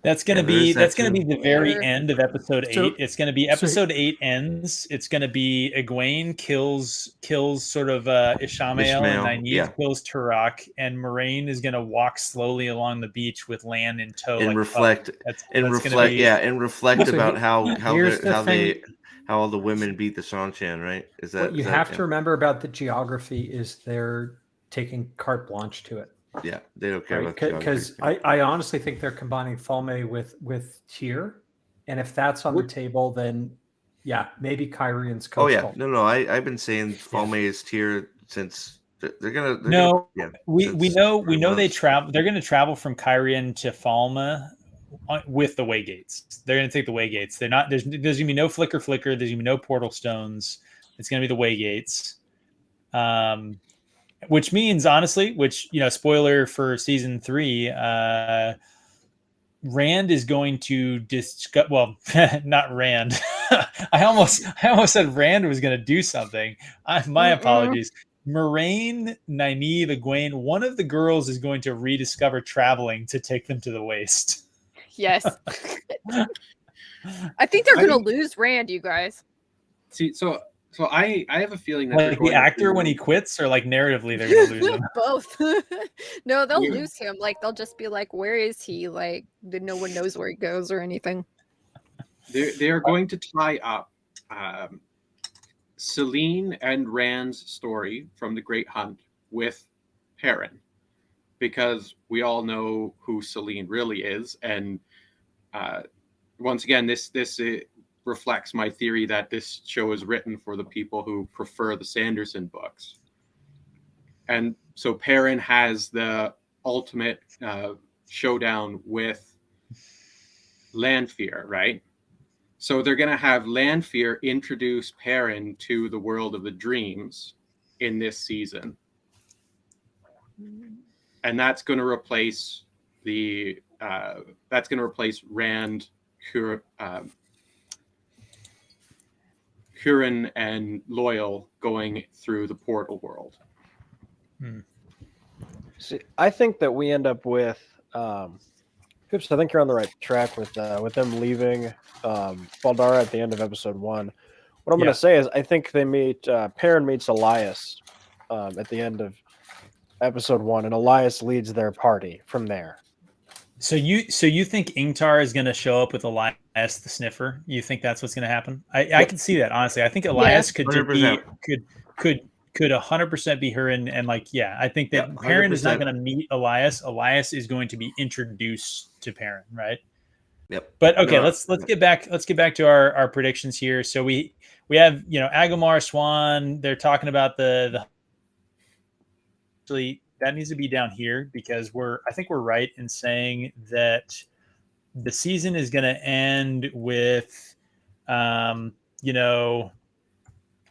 That's going to be the very end of episode 8. It's going to be episode 8 ends. It's going to be Egwene kills sort of Ishamael and Nynaeve kills Turok, and Moraine is going to walk slowly along the beach with Lan in tow and reflect about how all the women beat the Seanchan, right? What you have to remember about the geography is they're taking carte blanche to it. Yeah, they don't care about because I honestly think they're combining Falme with Tyr, and if that's on the table, then maybe Kyrian's coastal. No, I've been saying Falme is Tyr since they're gonna. We know they travel. They're going to travel from Kyrian to Falme with the Waygates. They're going to take the Waygates. They're not. There's going to be no flicker. There's going to be no portal stones. It's going to be the Waygates. Which means, honestly, spoiler for season 3, Rand is going to discuss. Well, not Rand. I almost said Rand was going to do something. My apologies. Moraine, Nynaeve, Egwene, one of the girls is going to rediscover traveling to take them to the waste. Yes. I think they're going to lose Rand, you guys. See, so I have a feeling that like the actor when he quits, or like narratively they're going to lose him. Both. No, they'll lose him. Like they'll just be like, "Where is he?" Like no one knows where he goes or anything. They're going to tie up Selene and Rand's story from the Great Hunt with Perrin, because we all know who Celine really is. And once again, this reflects my theory that this show is written for the people who prefer the Sanderson books. And so Perrin has the ultimate showdown with Lanfear, right? So they're going to have Lanfear introduce Perrin to the world of the dreams in this season. And that's going to replace Rand, Huron, and Loyal going through the portal world. See, I think that we end up with Hoops, I think you're on the right track with them leaving Baldara at the end of episode 1. What I'm going to say is I think they meet Perrin meets Elias at the end of episode 1, and Elias leads their party from there. So you think Ingtar is going to show up with Elias the Sniffer? You think that's what's going to happen? I can see that, honestly. I think Elias could 100% be her, and like, I think that Perrin is not going to meet Elias. Elias is going to be introduced to Perrin, right? Yep. But okay, let's get back to our predictions here. So we have, Agomar, Swan. They're talking about the actually that needs to be down here, because I think we're right in saying that the season is going to end with Nynaeve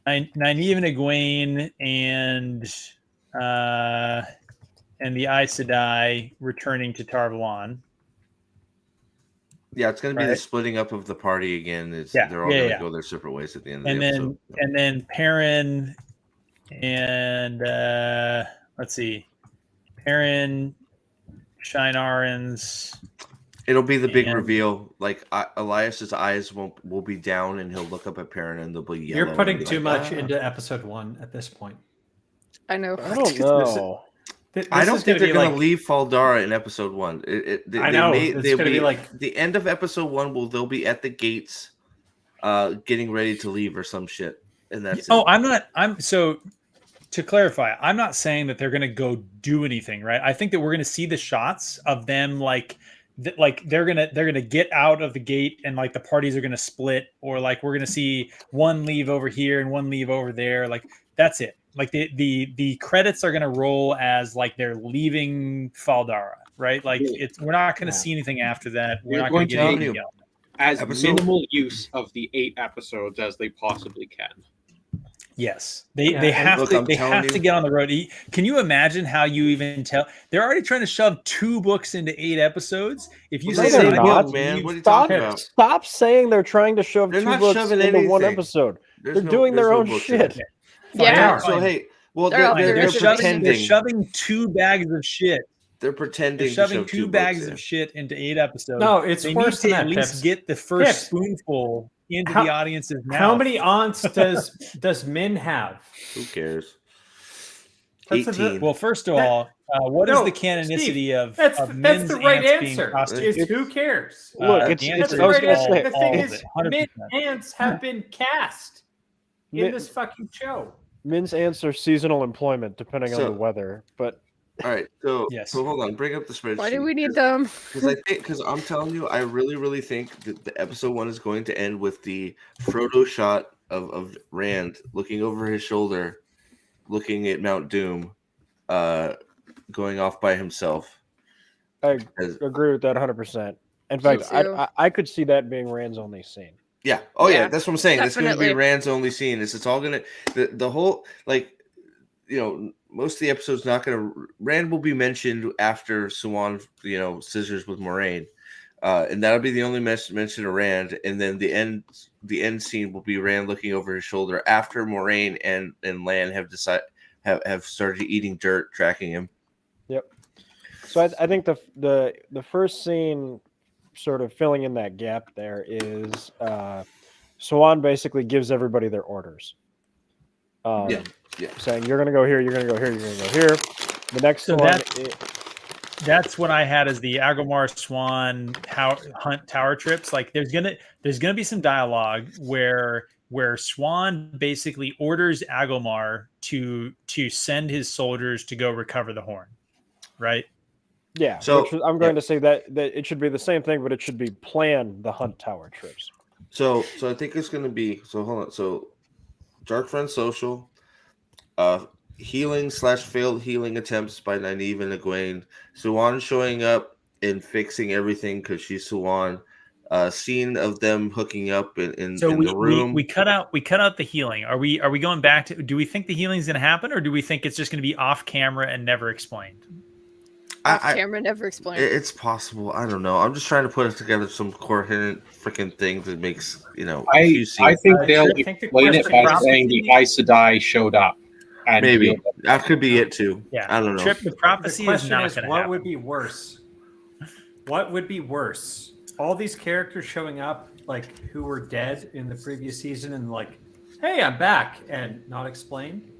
and Egwene and the Aes Sedai returning to Tar-Valon. Yeah, it's going to be the splitting up of the party again. They're all going to go their separate ways at the end of the episode. And then Perrin and let's see, Perrin, Shienarans. It'll be the big reveal. Like Elias's eyes will be down, and he'll look up at Perrin, and they'll be yellow. You're putting too much into episode 1 at this point. I know. I don't know. I don't think they're going to leave Faldara in episode 1. I know. It's going to be like the end of episode 1. They'll be at the gates, getting ready to leave or some shit, and that's. So to clarify, I'm not saying that they're going to go do anything, right? I think that we're going to see the shots of them like they're gonna get out of the gate, and like the parties are gonna split, or like we're gonna see one leave over here and one leave over there. Like that's it. Like the credits are gonna roll as like they're leaving Faldara, right? Like we're not gonna see anything after that. We're not gonna get anything else. As minimal use of the 8 episodes as they possibly can. Yes, they have to get on the road. Can you imagine how you even tell? They're already trying to shove 2 books into 8 episodes. If you say they're not, man, what are you talking about? Stop saying they're trying to shove 2 books into 1 episode. They're doing their own shit. Yeah. So hey, well, they're shoving 2 bags of shit. They're pretending. They're shoving 2 bags of shit into 8 episodes. No, it's they worse need to than at that, least get the first spoonful into the audience's mouth. How many aunts does Min have? Who cares? 18. Well, first of all, what is the canonicity of Min's the right ants answer. Being who cares? Look, that's the right answer. The thing is, Min ants have been cast in this fucking show. Min's ants are seasonal employment, depending on the weather. But all right, so hold on, bring up the spreadsheet. Why do we need them? Because I'm telling you, I really think that the episode 1 is going to end with the Frodo shot of Rand looking over his shoulder, looking at Mount Doom, going off by himself. I agree with that 100%. In fact, I could see that being Rand's only scene. Yeah. Oh yeah, that's what I'm saying. Definitely. It's going to be Rand's only scene. It's all going to the whole most of the episode's not going to. Rand will be mentioned after Swan, scissors with Moraine, and that'll be the only mention of Rand. And then the end scene will be Rand looking over his shoulder after Moraine and Lan have started eating dirt, tracking him. Yep. So I think the first scene, sort of filling in that gap there, is Swan basically gives everybody their orders. Saying you're going to go here, you're going to go here, you're going to go here. The next one. That's what I had as the Agomar Swan hunt tower trips. Like there's gonna be some dialogue where Swan basically orders Agomar to send his soldiers to go recover the horn, right? Yeah, So which I'm going to say that it should be the same thing, but it should be plan the hunt tower trips. So I think it's going to be. So hold on. So Darkfriends social, healing / failed healing attempts by Nynaeve and Egwene. Suwan showing up and fixing everything because she's Suwan. Scene of them hooking up in the room. We cut out the healing. Are we going back to? Do we think the healing is going to happen, or do we think it's just going to be off camera and never explained? Off camera, never explained. It's possible. I don't know. I'm just trying to put together some coherent freaking thing that makes I think they'll explain it by saying the Aes Sedai showed up. And maybe that could be it too. Yeah, I don't know. The prophecy is not going to happen. What would be worse? What would be worse? All these characters showing up, like who were dead in the previous season, and like, hey, I'm back, and not explained.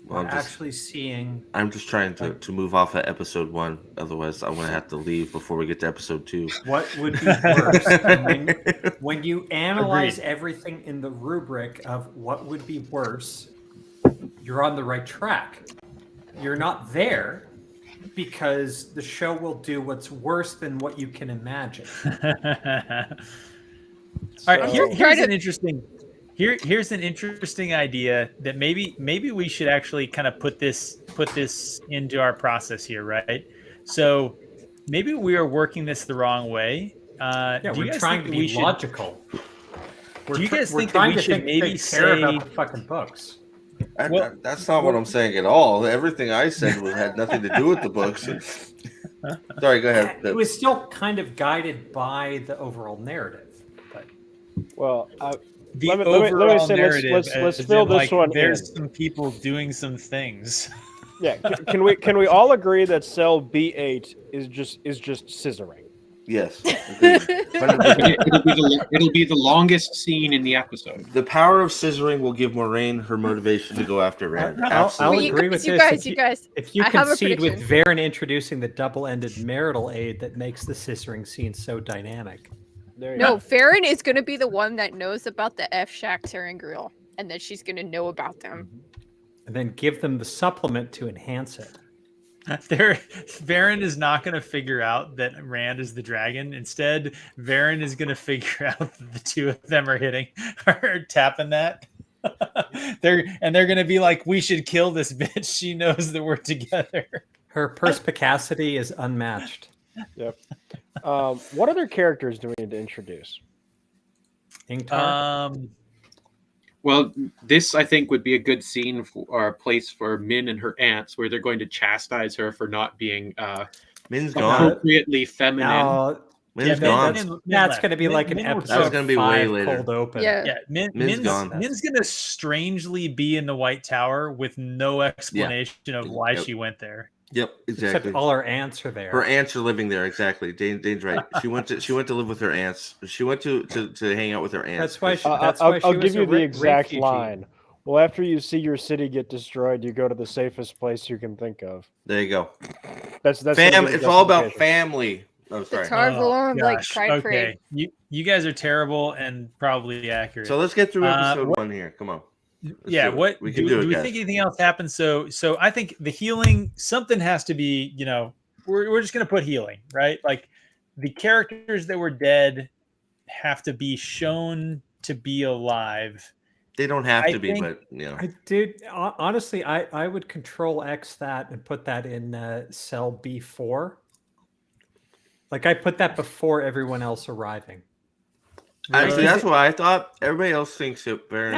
Well, actually seeing. I'm just trying to move off at episode 1. Otherwise, I'm going to have to leave before we get to episode 2. What would be worse? when you analyze everything in the rubric of what would be worse, you're on the right track. You're not there because the show will do what's worse than what you can imagine. All right, here's an interesting. Here's an interesting idea that maybe we should actually kind of put this into our process here, right? So maybe we are working this the wrong way. We're trying to be logical. Do you guys think that we should maybe say about the fucking books? That's not what I'm saying at all. Everything I said had nothing to do with the books. Sorry, go ahead. It was still kind of guided by the overall narrative. But let me say, let's fill this one. There's some people doing some things. Yeah, can we all agree that cell B8 is just scissoring? Yes. It'll be the longest scene in the episode. The power of scissoring will give Moraine her motivation to go after Rand. I'll agree with this. You guys. If you concede with Perrin introducing the double-ended marital aid that makes the scissoring scene so dynamic. No, Perrin is going to be the one that knows about the F-Shack Terran Grill, and then she's going to know about them. And then give them the supplement to enhance it. Perrin is not going to figure out that Rand is the dragon. Instead, Perrin is going to figure out that the two of them are tapping that. They're going to be like, we should kill this bitch. She knows that we're together. Her perspicacity is unmatched. Yep. What other characters do we need to introduce? Ingtar? Well, this I think would be a good scene or a place for Min and her aunts, where they're going to chastise her for not being Min's gone. Appropriately feminine. No, Min's gone. That's going to be like an episode. That was going to be way later. Cold open. Yeah, Min's gone. Min's going to strangely be in the White Tower with no explanation of why she went there. Yep, exactly. Except all her aunts are there. Her aunts are living there. Exactly. Dane's right. She went to live with her aunts. She went to hang out with her aunts. That's why. I'll give you the exact line. Well, after you see your city get destroyed, you go to the safest place you can think of. There you go. That's It's all about family. Oh, sorry. It's hard like Pride Parade. You guys are terrible and probably accurate. So let's get through episode 1 here. Come on. What we can do we think anything else happens? So I think the healing, something has to be, we're just going to put healing, right? Like the characters that were dead have to be shown to be alive. They don't have to be, but dude, honestly, I would Control X that and put that in cell B4. Like I put that before everyone else arriving. Actually, that's what I thought. Everybody else thinks that Perrin.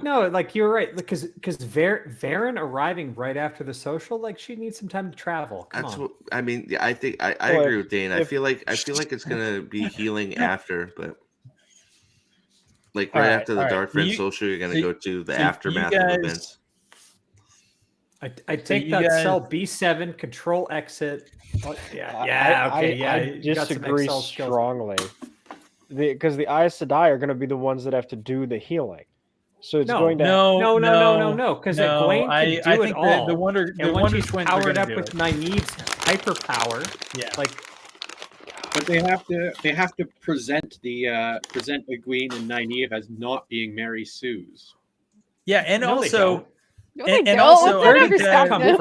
No. Like you're right, because Perrin arriving right after the social, like she needs some time to travel. I think I agree with Dane. I feel like it's gonna be healing after, but like after the Darkfriends social, you're gonna go to the aftermath of events. I take that cell B7, Control Exit. I disagree strongly. Because the Aes Sedai are going to be the ones that have to do the healing, so it's going to no. Because Egwene can do it all. The Wonder Twins powered up with it. Nynaeve's hyperpower. Yeah, but they have to present present Egwene and Nynaeve as not being Mary Sue's. Yeah, and also No, they And don't. also, What's I that think that- come perspective?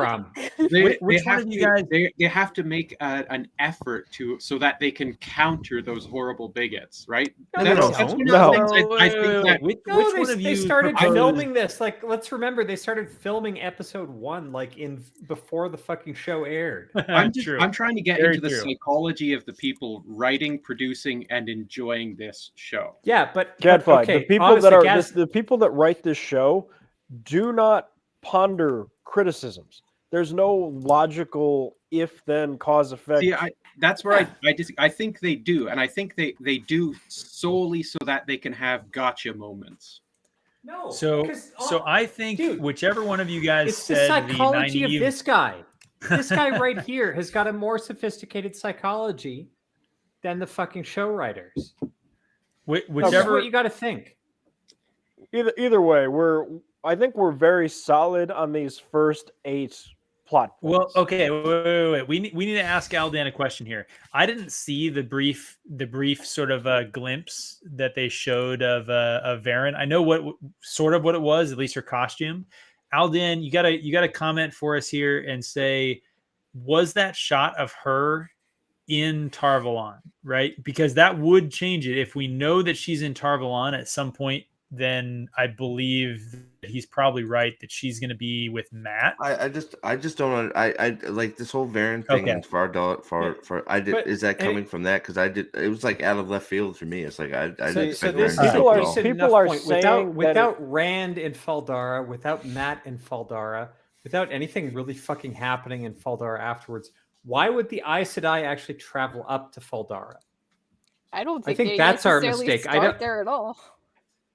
from? Which one of you guys? They have to make an effort so that they can counter those horrible bigots, right? No, No, That's no. one of No. the things I think that Which No, one of they you started proposed- filming this. Like, let's remember, they started filming episode 1 like in before the fucking show aired. I'm True. I'm trying to get Very into the true. psychology of the people writing, producing, and enjoying this show. Yeah, but Gadfly, okay, the people honest that to are Gaz- the people that write this show do not ponder criticisms. There's no logical if then cause effect. See, that's where I think they do, and I think they do solely so that they can have gotcha moments. no. So, because, so I think dude, whichever one of you guys it's the said psychology naive, of this guy. This guy right here has got a more sophisticated psychology than the fucking show writers. That's whichever what you got to think. Either way, I think we're very solid on these first 8 plot points. Well, okay, wait. We need to ask Aldan a question here. I didn't see the brief sort of glimpse that they showed of Varen. I know what it was, at least her costume. Aldan, you gotta comment for us here and say, was that shot of her in Tar Valon, right? Because that would change it. If we know that she's in Tar Valon at some point, then I believe that he's probably right that she's going to be with Matt. I just don't. I like this whole Varen thing Okay. and far. Is that coming from that? Because it was like out of left field for me. It's like I didn't expect this Varen to people show are- up at all. people are saying without Rand in Faldara, without Matt in Faldara, without anything really fucking happening in Faldara afterwards. Why would the Aes Sedai actually travel up to Faldara? I don't I think think they that's our necessarily mistake. Start there at all.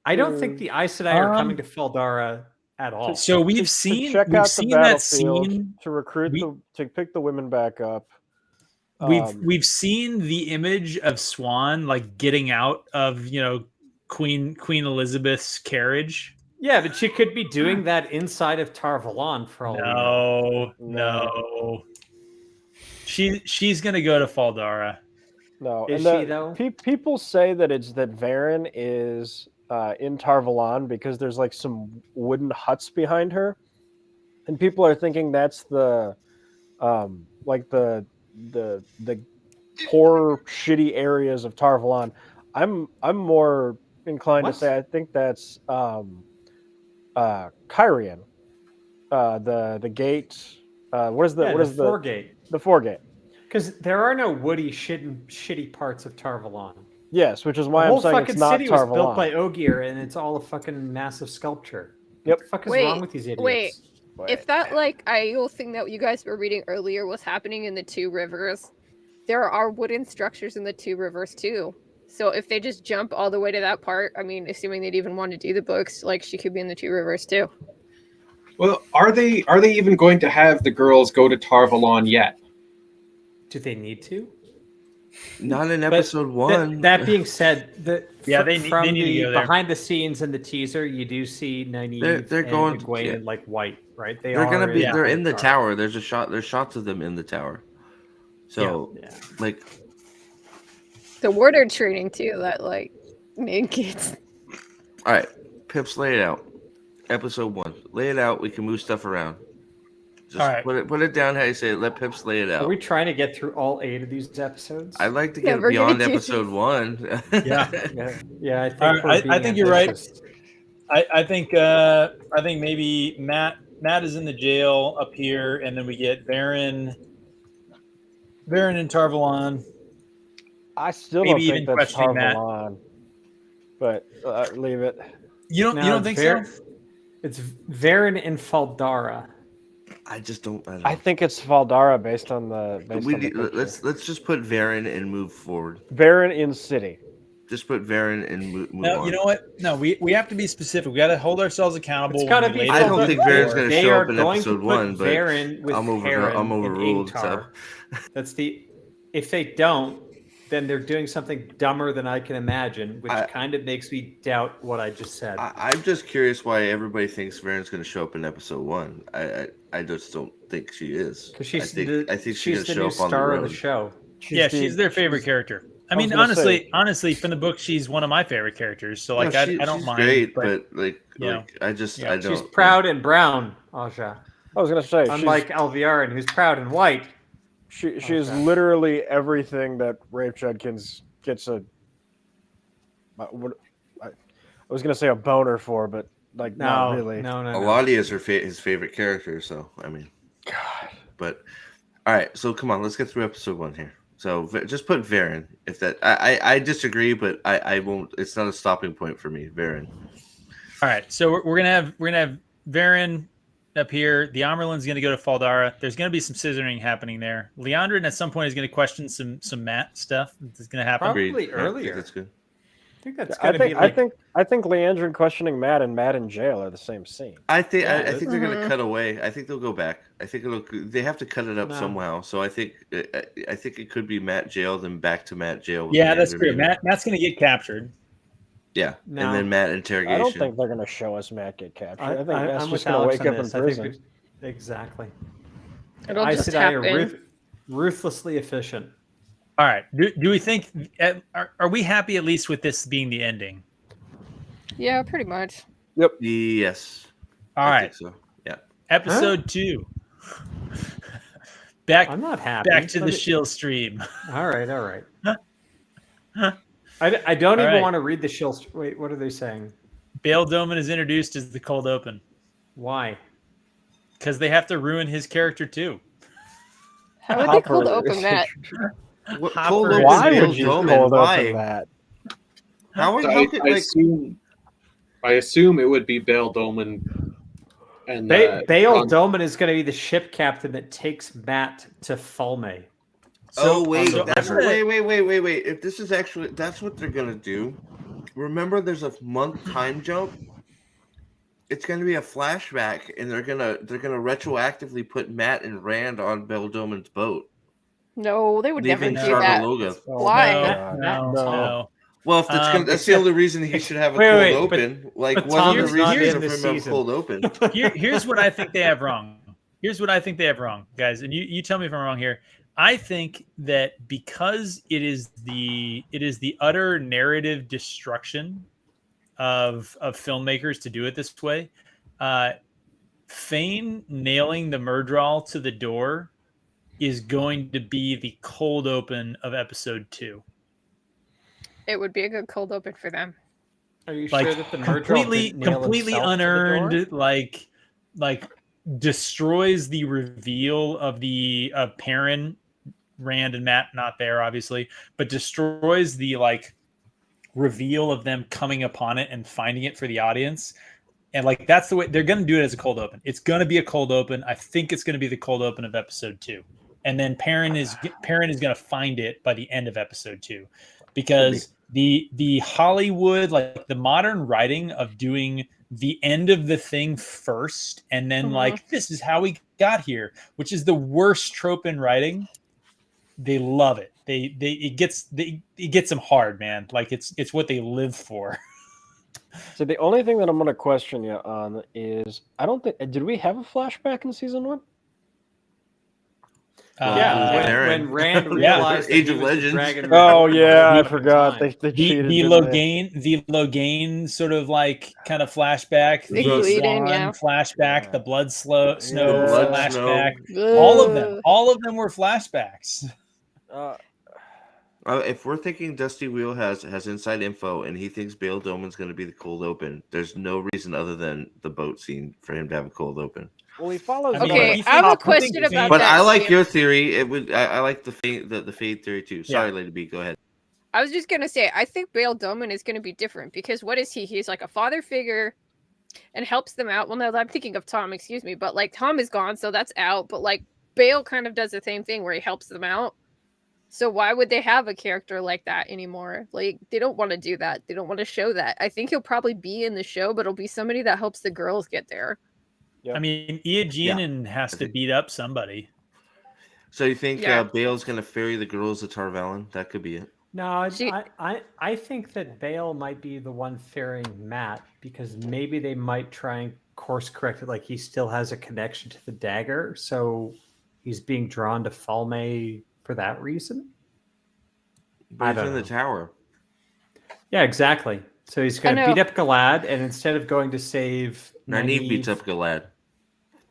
I don't think the Aes Sedai are coming to Faldara at all. So we've to seen check we've out the seen that battlefield, scene. to recruit to pick the women back up. We've seen the image of Swan like getting out of Queen Elizabeth's carriage. Yeah, but she could be doing that inside of Tar Valon for all we know. No. She's gonna go to Faldara. No, Is and she, though? People say that Varen is in Tar Valon because there's like some wooden huts behind her, and people are thinking that's the poor, shitty areas of Tar Valon. I'm more inclined to say I think that's Kyrian, the gate. What is the Foregate? The Foregate. Because there are no woody shitty parts of Tar Valon. Yes, which is why The I'm whole saying fucking it's not city Tar was built by Valon. Ogier, and it's all a fucking massive sculpture. Yep. What the fuck is Wait, wrong with these idiots? wait. If that like Aiel thing that you guys were reading earlier was happening in the Two Rivers, there are wooden structures in the Two Rivers too. So if they just jump all the way to that part, I mean, assuming they'd even want to do the books, like she could be in the Two Rivers too. Well, are they even going to have the girls go to Tar Valon yet? Do they need to? Not in But episode 1. That being said, they from need to the go there. behind the scenes in the teaser, you do see Nynaeve They're and going- Egwene yeah. in like white, right? They're gonna be. Yeah. They're in the tower. There's shots of them in the tower. So Yeah. like, The warder training too, that like main kids. all right, Pips, lay it out. Episode 1, lay it out. We can move stuff around. Just All right. put it down how you say it. Let Pips lay it Are out. we trying to get through all 8 of these episodes? I'd like to Yeah, get we're beyond gonna do- episode 1. Yeah. Yeah, I think All right, we're I being think you're right. ambitious. I think maybe Matt is in the jail up here, and then we get Varen and Tar Valon. I still Maybe don't even think that's Tar questioning Matt. Valon, but leave it. You don't Now, think Ver- so? It's Varen and Faldara. I just don't. I think it's Valdara based on the. Let's just put Varen and move forward. Varen in city. Just put Varen and move No, on. you know what? No, we have to be specific. We got to hold ourselves accountable. It's gotta when we be lay I down don't the think floor. Varen's going to They show are up in going episode to put 1, but Varen with I'm Perrin overruled. and So Ingtar. If they don't, then they're doing something dumber than I can imagine, which kind of makes me doubt what I just said. I'm just curious why everybody thinks Varen's going to show up in episode 1. I just don't think she is. Because I think she's going to the show new up on the star of road. the show. She's their favorite character. I mean, honestly, from the book, she's one of my favorite characters. So like, I don't she's mind. Great, but I don't. She's proud and brown, Aja. I was gonna say, unlike Alviarin, who's proud and white. She is literally everything that Rafe Judkins gets a. I was gonna say a boner for, but like not really. No. Eladia is his favorite character, so I mean, God. But all right, so come on, let's get through episode 1 here. So just put Varen. If that, I disagree, but I won't. It's not a stopping point for me, Varen. All right, so we're gonna have Varen up here. The Amerlin's gonna go to Faldara. There's gonna be some scissoring happening there. Leandrin at some point is gonna question some Matt stuff that's gonna happen. Probably earlier. That's good. I think that's gonna be like. I think Leandrin questioning Matt and Matt in jail are the same scene. I think they're gonna cut away. I think they'll go back. I think they have to cut it up somehow. So I think it could be Matt jailed and back to Matt jail. Yeah, that's true. Matt's gonna get captured. Yeah, and then Matt interrogation. I don't think they're gonna show us Matt get captured. I think Matt's I'm just with gonna Alex wake up in prison. Exactly. It'll just happen. Ruthlessly efficient. All right. Do we think are we happy at least with this being the ending? Yeah, pretty much. Yep. Yes. All right. I think so. Yeah. Episode 2. Back. I'm not happy. Back to the shill stream. All right. I don't even want to read the shill. Wait, what are they saying? Bail Doman is introduced as the cold open. Why? Because they have to ruin his character too. How would they cold open that? Why would you cold open that? I assume it would be Bail Doman. And Bail Doman is going to be the ship captain that takes Matt to Falme. Wait. If this is actually, that's what they're going to do. Remember, there's a month time jump. It's going to be a flashback, and they're gonna retroactively put Matt and Rand on Bail Doman's boat. No, they would never do that. Why? No. Well, if that's the only reason he should have a cold open. Like, what other reason for him to have a cold open? Here's what I think they have wrong. Guys, and you tell me if I'm wrong here. I think that because it is the utter narrative destruction of filmmakers to do it this way, Fane nailing the Murdral to the door is going to be the cold open of episode 2. It would be a good cold open for them. Are you sure that the Murdral completely unearned, like destroys the reveal of Perrin, Rand and Matt not there obviously, but destroys the reveal of them coming upon it and finding it for the audience. And that's the way they're going to do it as a cold open. It's going to be a cold open. I think it's going to be the cold open of episode 2. And then Perrin is going to find it by the end of episode 2, because the Hollywood, the modern writing of doing the end of the thing first, and then this is how we got here, which is the worst trope in writing. They love it. It gets them hard, man. It's what they live for. So the only thing that I'm going to question you on is, I don't think, did we have a flashback in season 1? When Rand realized Age of Legends. I forgot. They cheated. The Logain sort of kind of flashback. The Swan flashback. The Blood Snow flashback. All of them were flashbacks. If we're thinking Dusty Wheel has inside info and he thinks Bail Doman's going to be the cold open, there's no reason other than the boat scene for him to have a cold open. Well, he follows. Okay, I have a question about that. But I like your theory. I like the fade theory too. Sorry, Lady B, go ahead. I was just gonna say, I think Bail Doman is gonna be different, because what is he? He's like a father figure, and helps them out. Well, no, I'm thinking of Tom. Excuse me, but Tom is gone, so that's out. But Bail kind of does the same thing where he helps them out. So why would they have a character like that anymore? They don't want to do that. They don't want to show that. I think he'll probably be in the show, but it'll be somebody that helps the girls get there. Yep. I mean, Ian has to beat up somebody. So you think Bail's going to ferry the girls to Tarvalon? That could be it. No, I think that Bail might be the one ferrying Matt, because maybe they might try and course correct it. He still has a connection to the dagger, so he's being drawn to Falme for that reason. But he's in the tower. Yeah, exactly. So he's going to beat up Galad, and instead of going to save Nynaeve beats up Galad.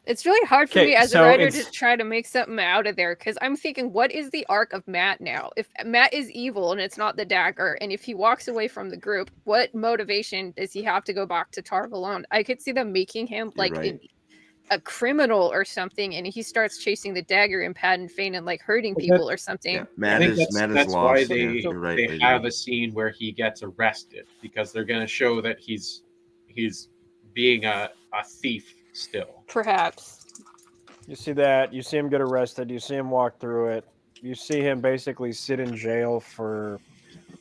It's really hard for me as a writer to try to make something out of there, because I'm thinking, what is the arc of Matt now? If Matt is evil and it's not the dagger, and if he walks away from the group, what motivation does he have to go back to Tar Valon? I could see them making him like a criminal or something, and he starts chasing the dagger in Pad Fane and like hurting people or something. Yeah. Matt is that's lost. why they have a scene where he gets arrested, because they're going to show that he's being a thief still. Perhaps. You see that. You see him get arrested. You see him walk through it. You see him basically sit in jail for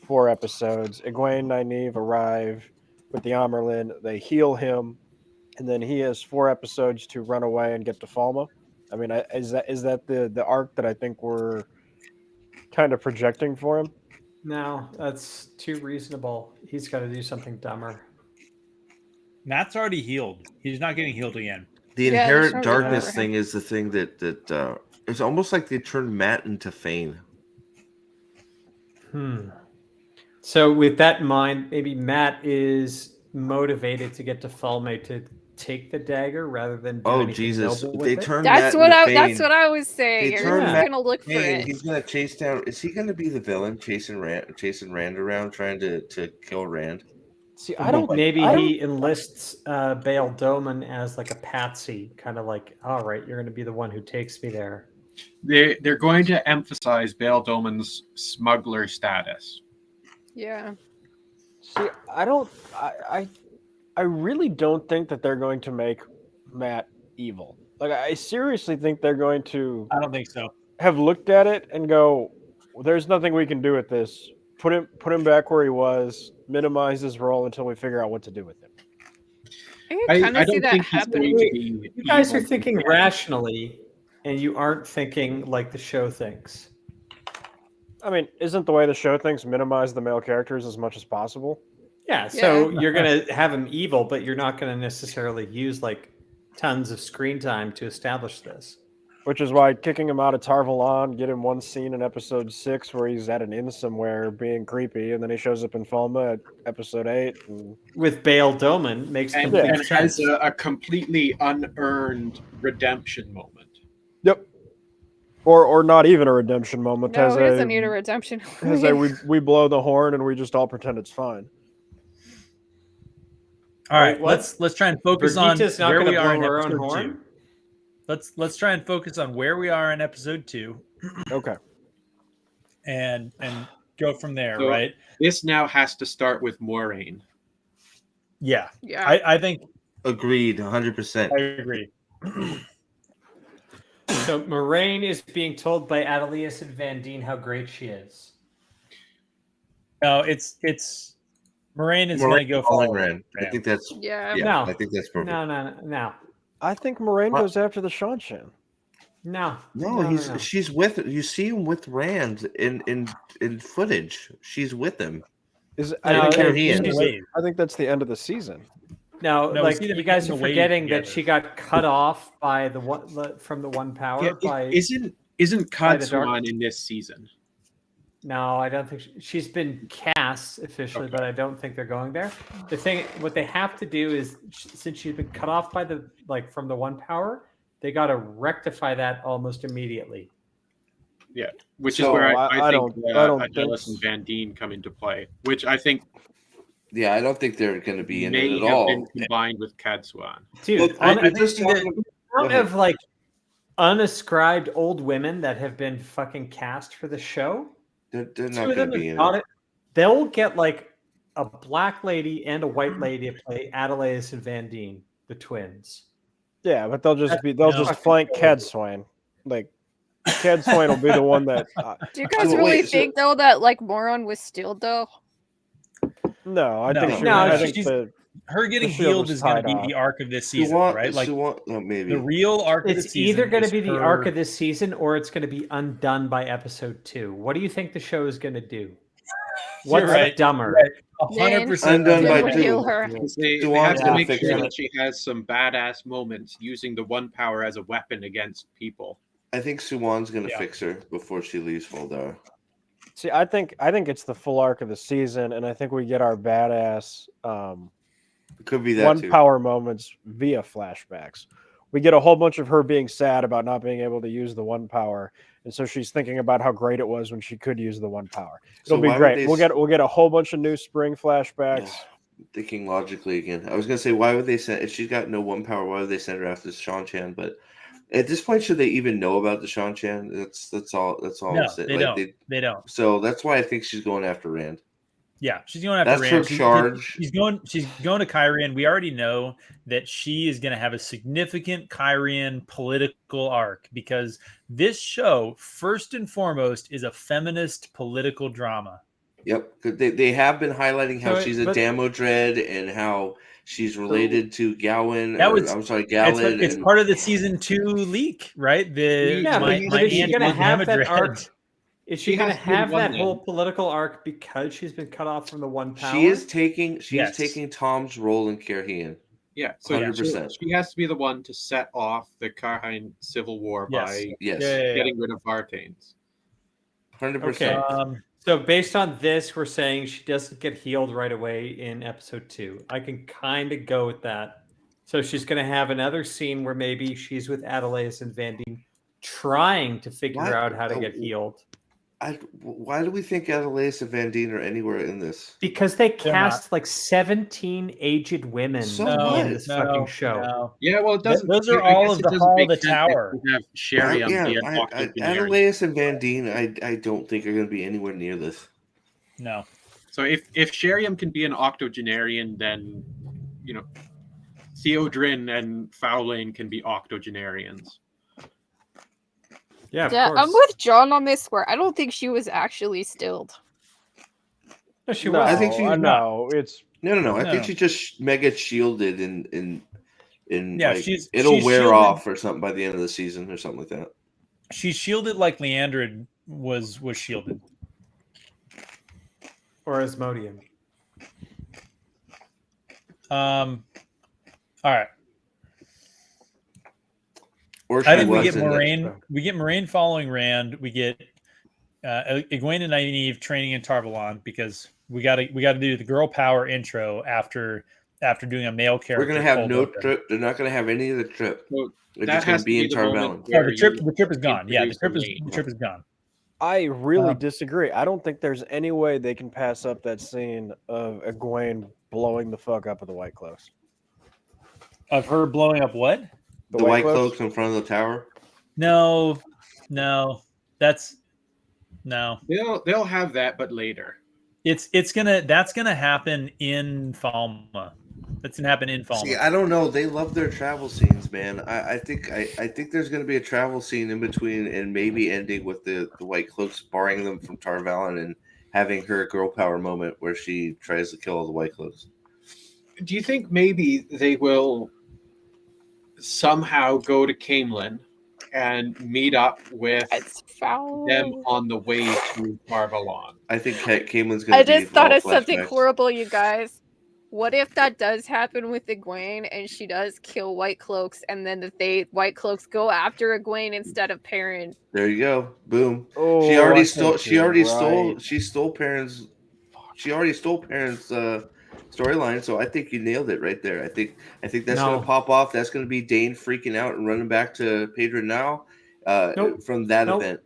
4 episodes. Egwene and Nynaeve arrive with the Amerlin. They heal him, and then he has 4 episodes to run away and get to Falma. I mean, is that the arc that I think we're kind of projecting for him? No, that's too reasonable. He's got to do something dumber. Matt's already healed. He's not getting healed again. The inherent darkness thing is the thing that it's almost like they turned Matt into Fane. So with that in mind, maybe Matt is motivated to get to Falme to take the dagger rather than do Jesus! They turned that's Matt into that's what I was saying. He's gonna look for it. He's gonna chase down. Is he gonna be the villain chasing Rand around, trying to kill Rand? See, I don't. Maybe he enlists Bail Doman as like a patsy, kind of like, all right, you're going to be the one who takes me there. They're going to emphasize Bail Doman's smuggler status. Yeah. See, I really don't think that they're going to make Matt evil. Like, I seriously think they're going to. I don't think so. Have looked at it and go, well, "There's nothing we can do with this. Put him back where he was. Minimize his role until we figure out what to do with him." I kind of see that happening. You guys are thinking rationally, and you aren't thinking like the show thinks. I mean, isn't the way the show thinks minimize the male characters as much as possible? Yeah, so you're going to have him evil, but you're not going to necessarily use like tons of screen time to establish this. Which is why kicking him out of Tar Valon, get him one scene in episode 6 where he's at an inn somewhere being creepy, and then he shows up in Falma at episode 8. And... with Bail Doman makes complete sense. Has a completely unearned redemption moment. Yep. Or not even a redemption moment. No, he doesn't need a redemption. we blow the horn and we just all pretend it's fine. All right, let's try and focus on where we are in episode 2. Let's try and focus on where we are in episode 2. Okay. And go from there, so right? This now has to start with Moiraine. Yeah. Yeah. I think. Agreed, 100%. I agree. So Moiraine is being told by Adelius and Van Dien how great she is. No, it's Moiraine is going to go for Rand. I think that's No, I think that's perfect. No. I think Moiraine goes after the Seanchan. No, she's with. You see him with Rand in footage. She's with him. I think that's the end of the season. No, like you guys are forgetting that she got cut off by the one from the One Power. Isn't Kadsuan in this season? No, I don't think she's been cast officially, but I don't think they're going there. The thing, what they have to do is, since she's been cut off by from the One Power, they got to rectify that almost immediately. Yeah, which is where I think Adelius and Van Dien come into play, which I think. Yeah, I don't think they're going to be in it at all. Been combined with Kadsuan. Dude, I just have like unascribed old women that have been fucking cast for the show. They're not going to be in it. They'll get like a black lady and a white lady to play Adelius and Van Dien, the twins. Yeah, but they'll just flank Cadsuane. Like Cadsuane will be the one that. Do you guys really think though that like Moron was still though? No, I think her getting healed is going to be the arc of this season, right? Like maybe the real arc of the season. It's either going to be the arc of this season or it's going to be undone by episode 2. What do you think the show is going to do? What's dumber? 100% undone by 2. They have to make sure that she has some badass moments using the One Power as a weapon against people. I think Suwan's going to fix her before she leaves Fuldar. See, I think it's the full arc of the season, and I think we get our badass It could be that one too. power moments via flashbacks. We get a whole bunch of her being sad about not being able to use the one power, and so she's thinking about how great it was when she could use the one power. It'll be great. We'll get a whole bunch of new spring flashbacks. Thinking logically again, I was gonna say, why would they send if she's got no one power? Why would they send her after Sean Chan? But at this point, should they even know about the Sean Chan? That's all. No, they don't. They don't. So that's why I think she's going after Rand. Yeah, she's going after Rand. That's her charge. She's going to Kyrian. We already know that she is going to have a significant Kyrian political arc because this show, first and foremost, is a feminist political drama. Yep, they have been highlighting how she's a Damodred and how she's related to Gowan. Gallad. It's part of the season 2 leak, right? Is she going to have that arc? Is she going to have that whole political arc because she's been cut off from the one power? She is taking Tom's role in Karhian. Yeah, so 100%. She has to be the one to set off the Karhian civil war by getting rid of Vartanes. 100%. Okay. So based on this, we're saying she doesn't get healed right away in episode 2. I can kind of go with that. So she's going to have another scene where maybe she's with Adelaide and Vandine trying to figure out how to get healed. Why do we think Adelaide and Vandine are anywhere in this? Because they cast like 17 aged women in this fucking show. No. Yeah, well, it doesn't. Those are all of the Hall of the Tower. Sheriam Adelaide and Vandine, I don't think are going to be anywhere near this. No. So if Sheriam can be an octogenarian, then Theodrin and Fowlane can be octogenarians. Yeah, I'm with John on this. Where I don't think she was actually stilled. No, she was. I think she's no. It's no. I think she just mega shielded in it'll wear shielded off or something by the end of the season or something like that. She's shielded like Leandrid was shielded, or Asmodean. All right. I think we get Moraine. We get Moraine following Rand. We get Egwene and Nynaeve training in Tarvalon because we got to do the girl power intro after doing a male character. We're gonna have no trip. They're not gonna have any of the trip. Well, They're just gonna be in Tarvalon. The trip is gone. Yeah, the trip is gone. I really disagree. I don't think there's any way they can pass up that scene of Egwene blowing the fuck up of the White Cloaks. Of her blowing up what? The White Cloaks in front of the tower? No. That's no. They'll have that, but later. That's gonna happen in Falma. That's gonna happen in Falma. See, I don't know. They love their travel scenes, man. I think there's gonna be a travel scene in between, and maybe ending with the White Cloaks barring them from Tarvalon and having her girl power moment where she tries to kill all the White Cloaks. Do you think maybe they will somehow go to Camelin and meet up with them on the way to Tarvalon? I think Camelin's going to I just thought of something horrible, you guys. What if that does happen with Egwene and she does kill White Cloaks, and then White Cloaks go after Egwene instead of Perrin? There you go. Boom. Oh, She stole Perrin's storyline, so I think you nailed it right there. I think that's going to pop off. That's going to be Dane freaking out and running back to Pedro now from that event.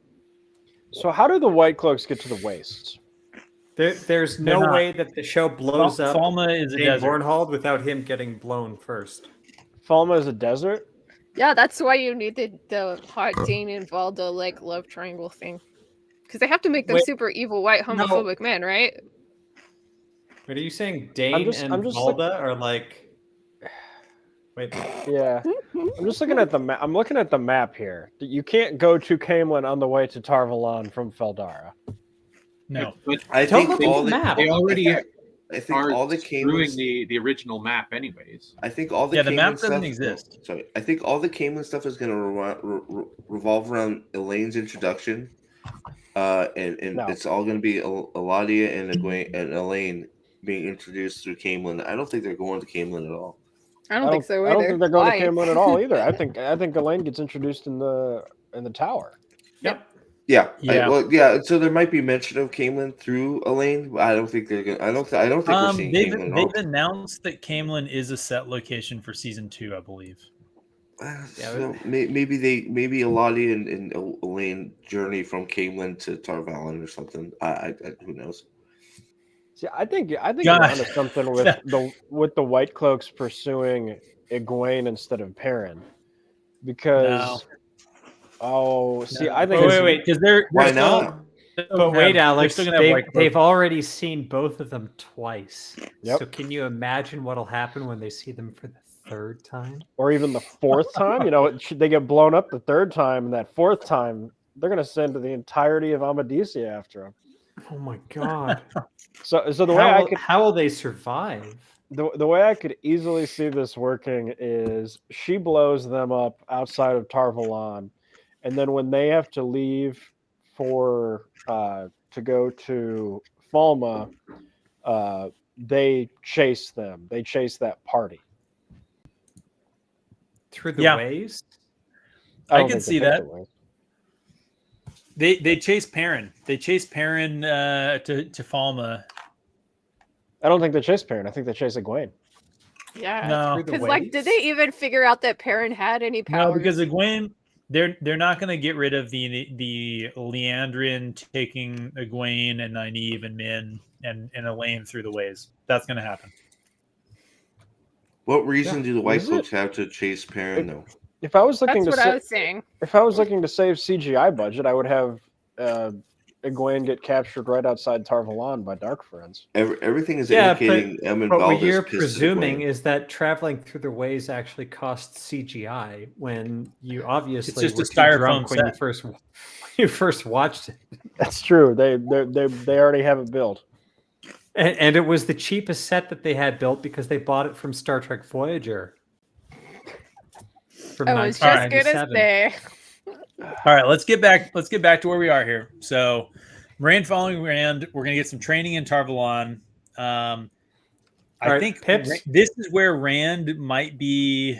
So how do the White Cloaks get to the wastes? There's no way that the show blows up Falma is a desert. Bornhold without him getting blown first. Falma is a desert? Yeah, that's why you need the hot Dane and Valda love triangle thing. Because they have to make them super evil white homophobic men, right? Wait, are you saying Dane and Valda are like? Wait. Yeah, I'm just looking at the map. I'm looking at the map here. You can't go to Camelin on the way to Tarvalon from Feldara. No, but I think all the map. They already. I think all the Camelin the original map, anyways. I think all the the map doesn't exist. Sorry, I think all the Camelin stuff is going to revolve around Elaine's introduction, and it's all going to be Eladia and Egwene and Elaine being introduced through Camelin. I don't think they're going to Camelin at all. I don't think so either. I don't think they're going to Camelin at all either. I think Elaine gets introduced in the tower. Yep. Yeah. So there might be mention of Camelin through Elaine, but I don't think they're gonna. I don't think we're seeing Camelin at all. They've announced that Camelin is a set location for season 2, I believe. So maybe Elodie and Elaine journey from Camelin to Tarvalon or something. I who knows. See, I think you're onto something with the White Cloaks pursuing Egwene instead of Perrin, because I think wait, because they're why not? But wait, Alex, they've already seen both of them twice. Yep. So can you imagine what'll happen when they see them for the third time, or even the fourth time? You know, they get blown up the third time, and that fourth time they're going to send the entirety of Amadisia after them. Oh my god! So the way how will they survive? The way I could easily see this working is she blows them up outside of Tarvalon, and then when they have to leave for to go to Falma, they chase them. They chase that party through the ways. I can see that. They chase Perrin. They chase Perrin to Falma. I don't think they chase Perrin. I think they chase Egwene. Yeah, no, because did they even figure out that Perrin had any powers? No, because Egwene, they're not going to get rid of the Leandrin taking Egwene and Nynaeve and Min and Elaine through the ways. That's going to happen. What reason do the White Cloaks have to chase Perrin though? If I was looking I was saying. If I was looking to save CGI budget, I would have Egwene get captured right outside Tarvalon by Darkfriends. Everything is indicating but what you're presuming is that traveling through the ways actually costs CGI when you obviously it's just a styrofoam when you first watched it. That's true. They already have it built. And it was the cheapest set that they had built because they bought it from Star Trek Voyager. From it's just good as they. All right, let's get back to where we are here. So, Rand following Rand, we're going to get some training in Tarvalon. I think Pips. This is where Rand might meet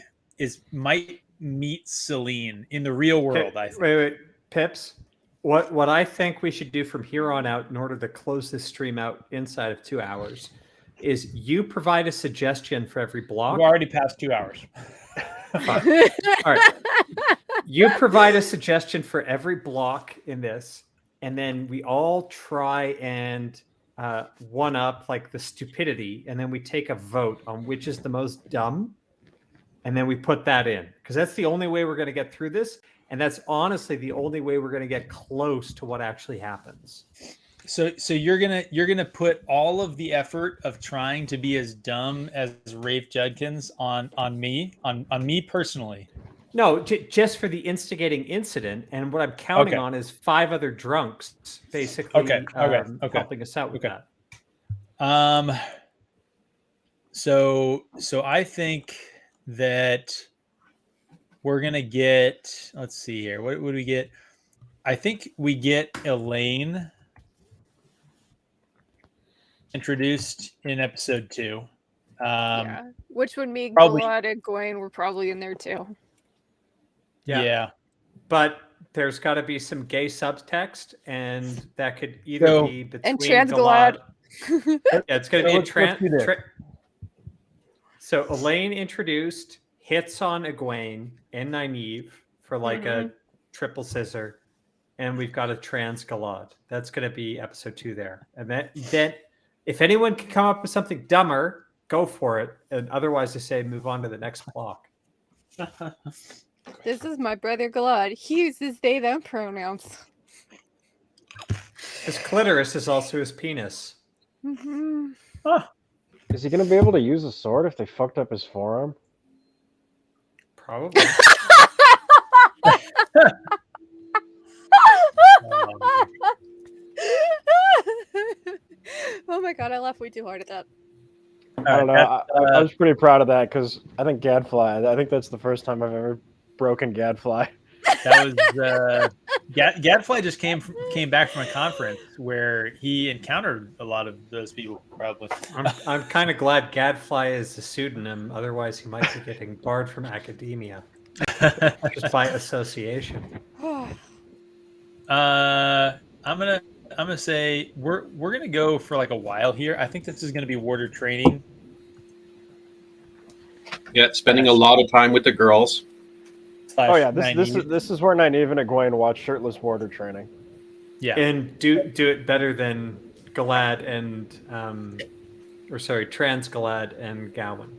Celine in the real world. I think. Wait, Pips. What I think we should do from here on out in order to close this stream out inside of 2 hours is you provide a suggestion for every block. We're already past 2 hours. All right. You provide a suggestion for every block in this, and then we all try and one up like the stupidity, and then we take a vote on which is the most dumb, and then we put that in because that's the only way we're going to get through this, and that's honestly the only way we're going to get close to what actually happens. So you're gonna put all of the effort of trying to be as dumb as Rafe Judkins on me personally. No, just for the instigating incident, and what I'm counting on is 5 other drunks basically helping us out with that. So I think that we're gonna get. Let's see here. What would we get? I think we get Elaine introduced in episode 2. Which would mean Galad and Egwene were probably in there too. Yeah. But there's got to be some gay subtext, and that could either be between and trans Galad. It's going to be So Elaine introduced, hits on Egwene and Nynaeve for like a triple scissor, and we've got a trans Galad. That's going to be episode 2 there. And then if anyone can come up with something dumber, go for it. And otherwise, I say move on to the next block. This is my brother Galad. He uses they them pronouns. His clitoris is also his penis. Mm-hmm. Is he going to be able to use a sword if they fucked up his forearm? Probably. Oh my god, I laughed way too hard at that. I don't know. I was pretty proud of that because I think Gadfly. I think that's the first time I've ever broken Gadfly. That was Gadfly just came back from a conference where he encountered a lot of those people. Probably. I'm kind of glad Gadfly is a pseudonym. Otherwise, he might be getting barred from academia just by association. I'm gonna say we're gonna go for like a while here. I think this is gonna be warder training. Yeah, spending a lot of time with the girls. Oh yeah, this is where Nynaeve and Egwene watch shirtless warder training. Yeah, and do it better than Galad and Trans Galad and Gawain.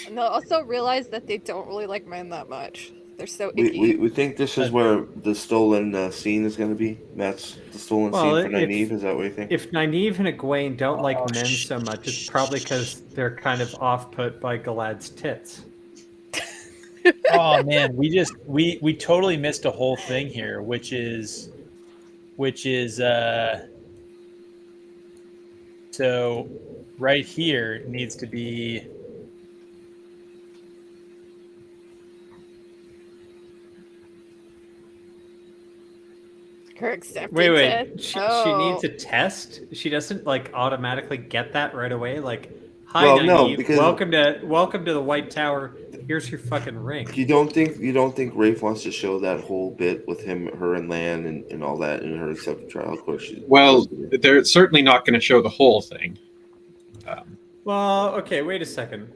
And they'll also realize that they don't really like men that much. They're so icky. We think this is where the stolen scene is going to be. That's the stolen scene for Nynaeve. Is that what you think? If Nynaeve and Egwene don't like men so much, it's probably because they're kind of off-put by Galad's tits. Oh man, we totally missed a whole thing here, which is so right here needs to be her acceptance. Wait. She needs a test. She doesn't like automatically get that right away. Like, hi, Nynaeve, no, because welcome to the White Tower. Here's your fucking ring. You don't think Rafe wants to show that whole bit with her and Lan and all that in her accepted trial? Of course. They're certainly not going to show the whole thing. Well, okay. Wait a second.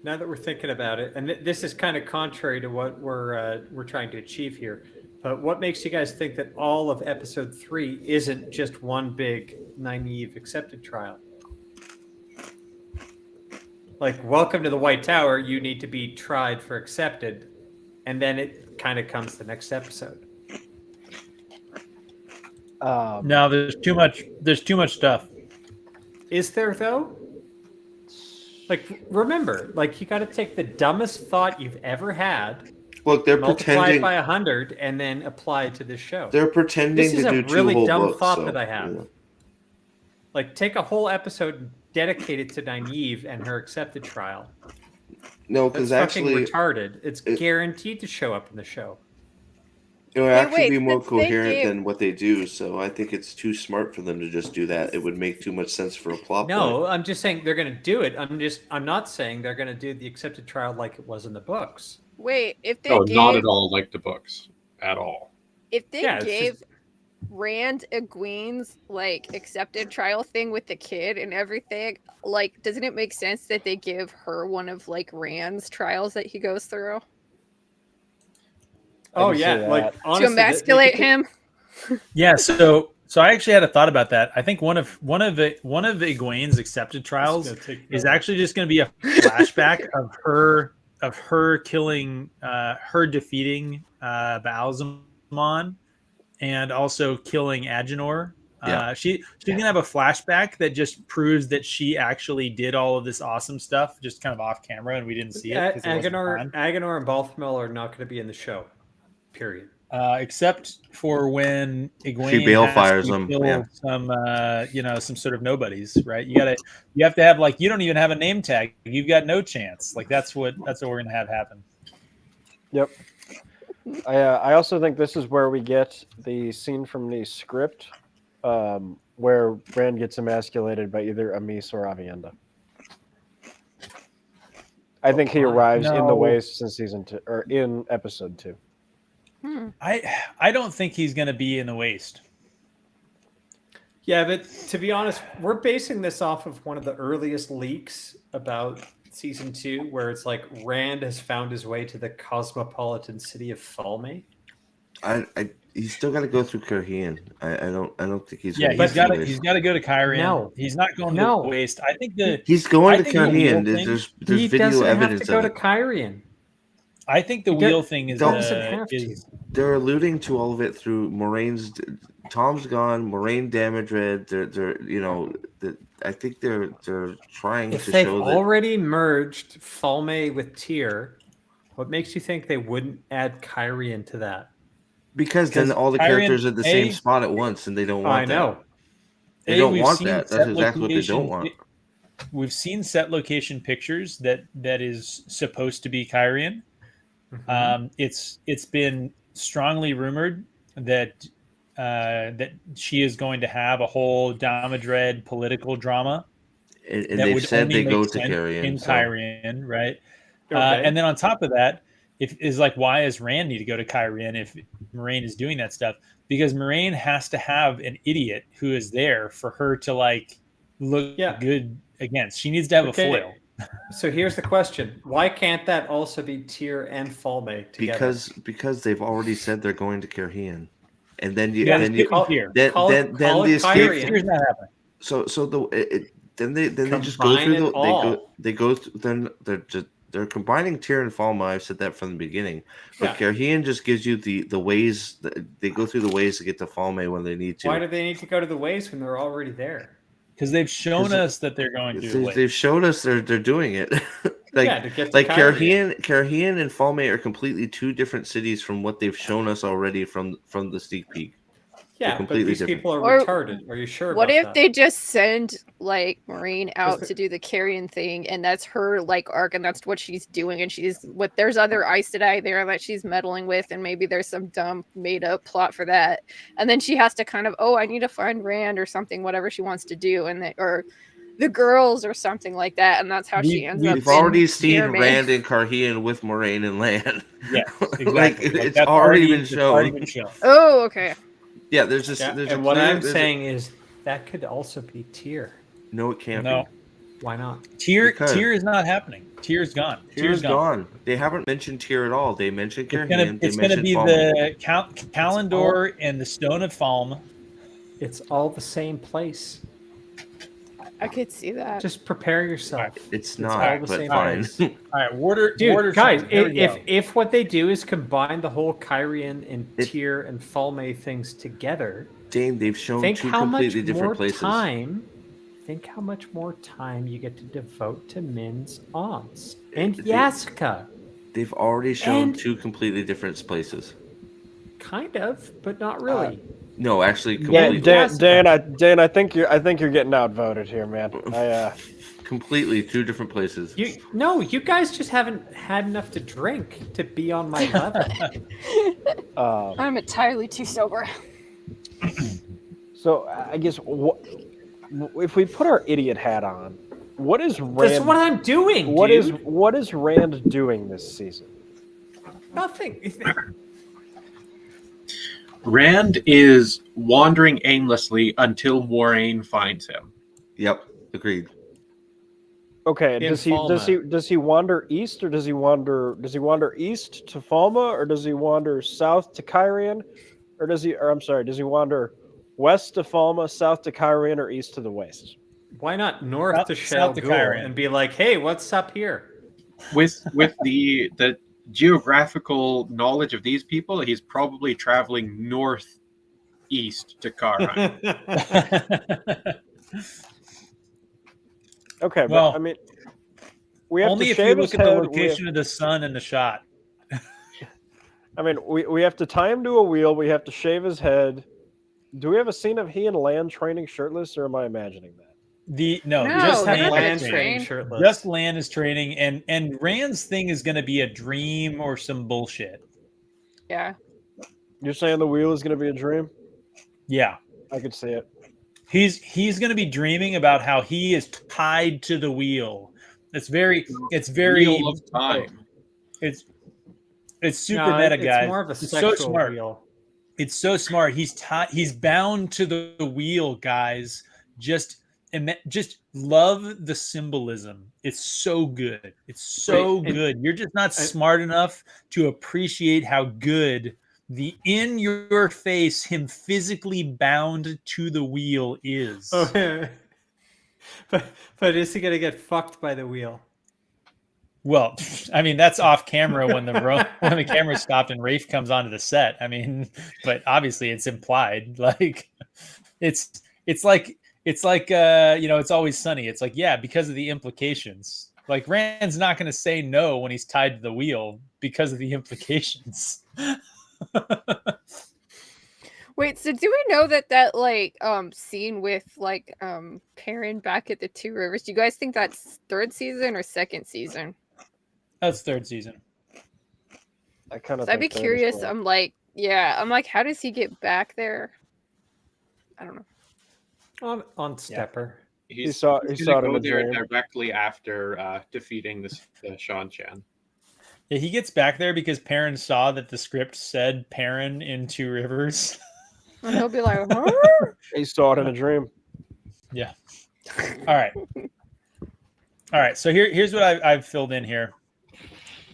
Now that we're thinking about it, and this is kind of contrary to what we're trying to achieve here, but what makes you guys think that all of episode 3 isn't just one big Nynaeve accepted trial? Like, welcome to the White Tower, you need to be tried for accepted, and then it kind of comes the next episode. No, there's too much stuff. Is there though? Like, remember, like, you got to take the dumbest thought you've ever had. Look, they're multiply pretending it by 100 and then apply it to this show. They're pretending to do 2 whole books. This is a really dumb thought that I have. Yeah. Like, take a whole episode dedicated to Nynaeve and her accepted trial. No, because actually retarded. It's guaranteed to show up in the show. It would actually be more coherent than what they do, so I think it's too smart for them to just do that. It would make too much sense for a plot. No, I'm just saying they're going to do it. I'm not saying they're going to do the accepted trial like it was in the books. Wait, if they not at all like the books at all. If they gave Rand Egwene's like accepted trial thing with the kid and everything, like, doesn't it make sense that they give her one of like Rand's trials that he goes through? Oh yeah, like honestly, to emasculate him. Yeah, so I actually had a thought about that. I think one of Egwene's accepted trials is actually just going to be a flashback of her killing, her defeating Baalzamon, and also killing Agenor. Yeah. She's gonna have a flashback that just proves that she actually did all of this awesome stuff, just kind of off camera, and we didn't see it. Agenor and Balthamel are not going to be in the show. Period. Except for when Egwene she balefires them, some sort of nobodies, right? You have to have, like, you don't even have a name tag. You've got no chance. Like, that's what we're gonna have happen. Yep. I also think this is where we get the scene from the script where Rand gets emasculated by either Amis or Avienda. I think he arrives in the waste in season 2 or in episode 2. I don't think he's going to be in the waste. Yeah, but to be honest, we're basing this off of one of the earliest leaks about season 2, where it's like Rand has found his way to the cosmopolitan city of Falme. He's still got to go through Cairhien. I don't think he's. Yeah, he's got to go to Cairhien. No, he's not going to the waste. I think he's going to Cairhien. There's video evidence. Have to go to Cairhien. I think the wheel thing is they're alluding to all of it through Moraine's. Tom's gone. Moraine damage red. I think they're trying to show that they've already merged Falme with Tyr. What makes you think they wouldn't add Cairhien to that? Because then all the characters are at the same spot at once, and they don't want that. I know. They don't want that. That's exactly what they don't want. We've seen set location pictures that is supposed to be Cairhien. Mm-hmm. It's been strongly rumored that she is going to have a whole Damodred political drama, and they've said they go to Cairhien, Cairhien, right? Okay. And then on top of that, is like, why does Rand need to go to Kyrian if Moraine is doing that stuff? Because Moraine has to have an idiot who is there for her to like look good against. She needs to have a foil. So here's the question: why can't that also be Tyr and Falme together? Because they've already said they're going to Carhian, and then the escape. Tyr's not happening. So then they just go through they're combining Tyr and Falme. I've said that from the beginning, but Carhian just gives you the ways. They go through the ways to get to Falme when they need to. Why do they need to go to the ways when they're already there? Because they've shown us that they're going to. They've showed us they're doing it. Carhian and Falme are completely two different cities from what they've shown us already from the sneak peek. Yeah, but these people are retarded. Are you sure? What if they just send like Moraine out to do the Carrion thing, and that's her like arc, and that's what she's doing, and there's other Aes Sedai there that she's meddling with, and maybe there's some dumb made up plot for that, and then she has to kind of I need to find Rand or something, whatever she wants to do, and or the girls or something like that, and that's how she ends up. We've already seen Rand and Carhian with Moraine and Lan. Yeah, exactly. It's already been shown. Oh, okay. Yeah, there's what I'm saying is that could also be Tyr. No, it can't be. Why not? Tyr is not happening. Tyr's gone. Tyr's gone. They haven't mentioned Tyr at all. They mentioned Carhian. It's going to be the Kalendor and the Stone of Falme. It's all the same place. I could see that. Just prepare yourself. It's not, but fine. All right, Dude, guys, if what they do is combine the whole Kyrian and Tyr and Falme things together, Dane, they've shown two completely different places. Think how much more time you get to devote to Min's aunts and Yasika. They've already shown two completely different places. Kind of, but not really. No, actually, completely. Dan, I think you're getting outvoted here, man. Completely two different places. You guys just haven't had enough to drink to be on my level. I'm entirely too sober. So I guess if we put our idiot hat on, what is Rand? That's what I'm doing. What is Rand doing this season? Nothing. Rand is wandering aimlessly until Moraine finds him. Yep, agreed. Okay, does he wander east, or does he wander east to Falme, or does he wander south to Kyrian, or does he wander west to Falme, south to Kyrian, or east to the west? Why not north to Shell and be like, hey, what's up here? With the geographical knowledge of these people, he's probably traveling northeast to Kara. Okay, well, I mean, we have only to if shave you look his at the head, location of the sun in the shot. I mean, we have to tie him to a wheel. We have to shave his head. Do we have a scene of he and Lan training shirtless, or am I imagining that? Just Lan training shirtless. Just Lan is training, and Rand's thing is going to be a dream or some bullshit. Yeah. You're saying the wheel is going to be a dream? Yeah, I could see it. He's going to be dreaming about how he is tied to the wheel. It's very wheel of time. It's super meta, guys. It's more of a sexual so smart. wheel. It's so smart. He's bound to the wheel, guys. Just love the symbolism. It's so good. It's so good. You're just not smart enough to appreciate how good the in your face him physically bound to the wheel is. Okay. But is he gonna get fucked by the wheel? Well, I mean, that's off camera when the camera stopped and Rafe comes onto the set. I mean, but obviously it's implied. Like it's like it's Always Sunny. It's like, yeah, because of the implications. Like Rand's not going to say no when he's tied to the wheel because of the implications. Wait, so do we know that like scene with like Perrin back at the Two Rivers? Do you guys think that's third season or second season? That's third season. I kind of. I'd be curious. Well. I'm like, how does he get back there? I don't know. On Stepper. Yeah. He saw it in go a there dream. directly after defeating the Shan Chan. Yeah, he gets back there because Perrin saw that the script said Perrin in Two Rivers. And he'll be like, huh? He saw it in a dream. Yeah. All right. So here's what I've filled in here.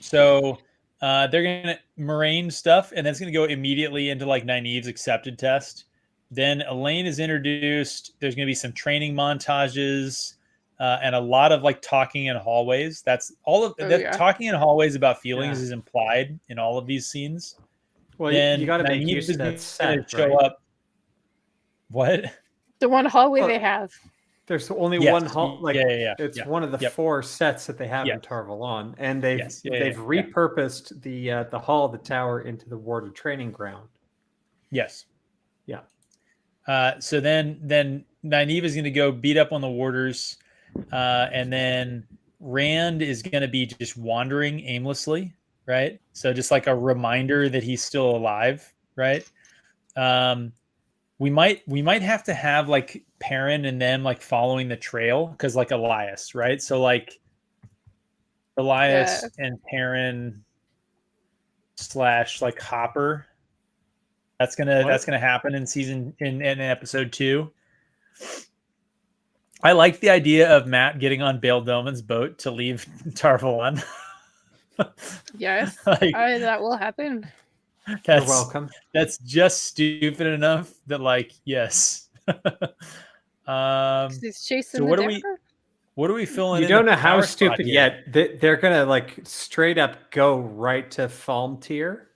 So they're gonna Moraine stuff, and that's gonna go immediately into like Nynaeve's accepted test. Then Elaine is introduced. There's gonna be some training montages. And a lot of like talking in hallways. That's all of that. Talking in hallways about feelings is implied in all of these scenes. Well, then you got to make Nynaeve use of that set, show right? up. What? The one hallway they have. There's only one hall. Like it's one of the 4 sets that they have in Tar Valon, and they've repurposed the hall of the tower into the warded training ground. Yes. Yeah. So then Nynaeve is going to go beat up on the warders. And then Rand is going to be just wandering aimlessly, right? So just like a reminder that he's still alive, right? We might have to have like Perrin and them like following the trail because like Elias, right? So like Elias and Perrin / like Hopper. That's gonna happen in episode 2. I like the idea of Matt getting on Bail Doman's boat to leave Tar Valon. Yes, that will happen. You're welcome. That's just stupid enough that, like, yes. He's chasing so what are we filling? You don't know how stupid yet. They're gonna like straight up go right to Falmtyr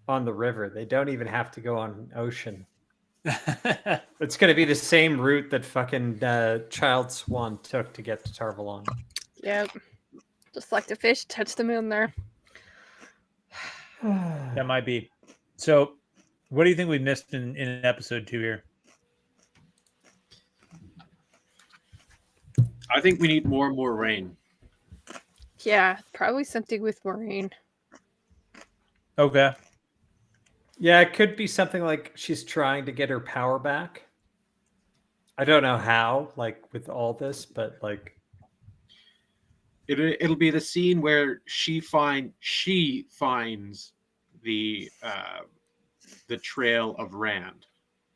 on the river. They don't even have to go on an ocean. It's going to be the same route that fucking Child Swan took to get to Tar Valon. Yep. Just like the fish, touch the moon there. That might be. So, what do you think we missed in episode 2 here? I think we need more and more rain. Yeah, probably something with Moraine. Okay. Yeah, it could be something like she's trying to get her power back. I don't know how, like with all this, but like it'll be the scene where she finds the trail of Rand.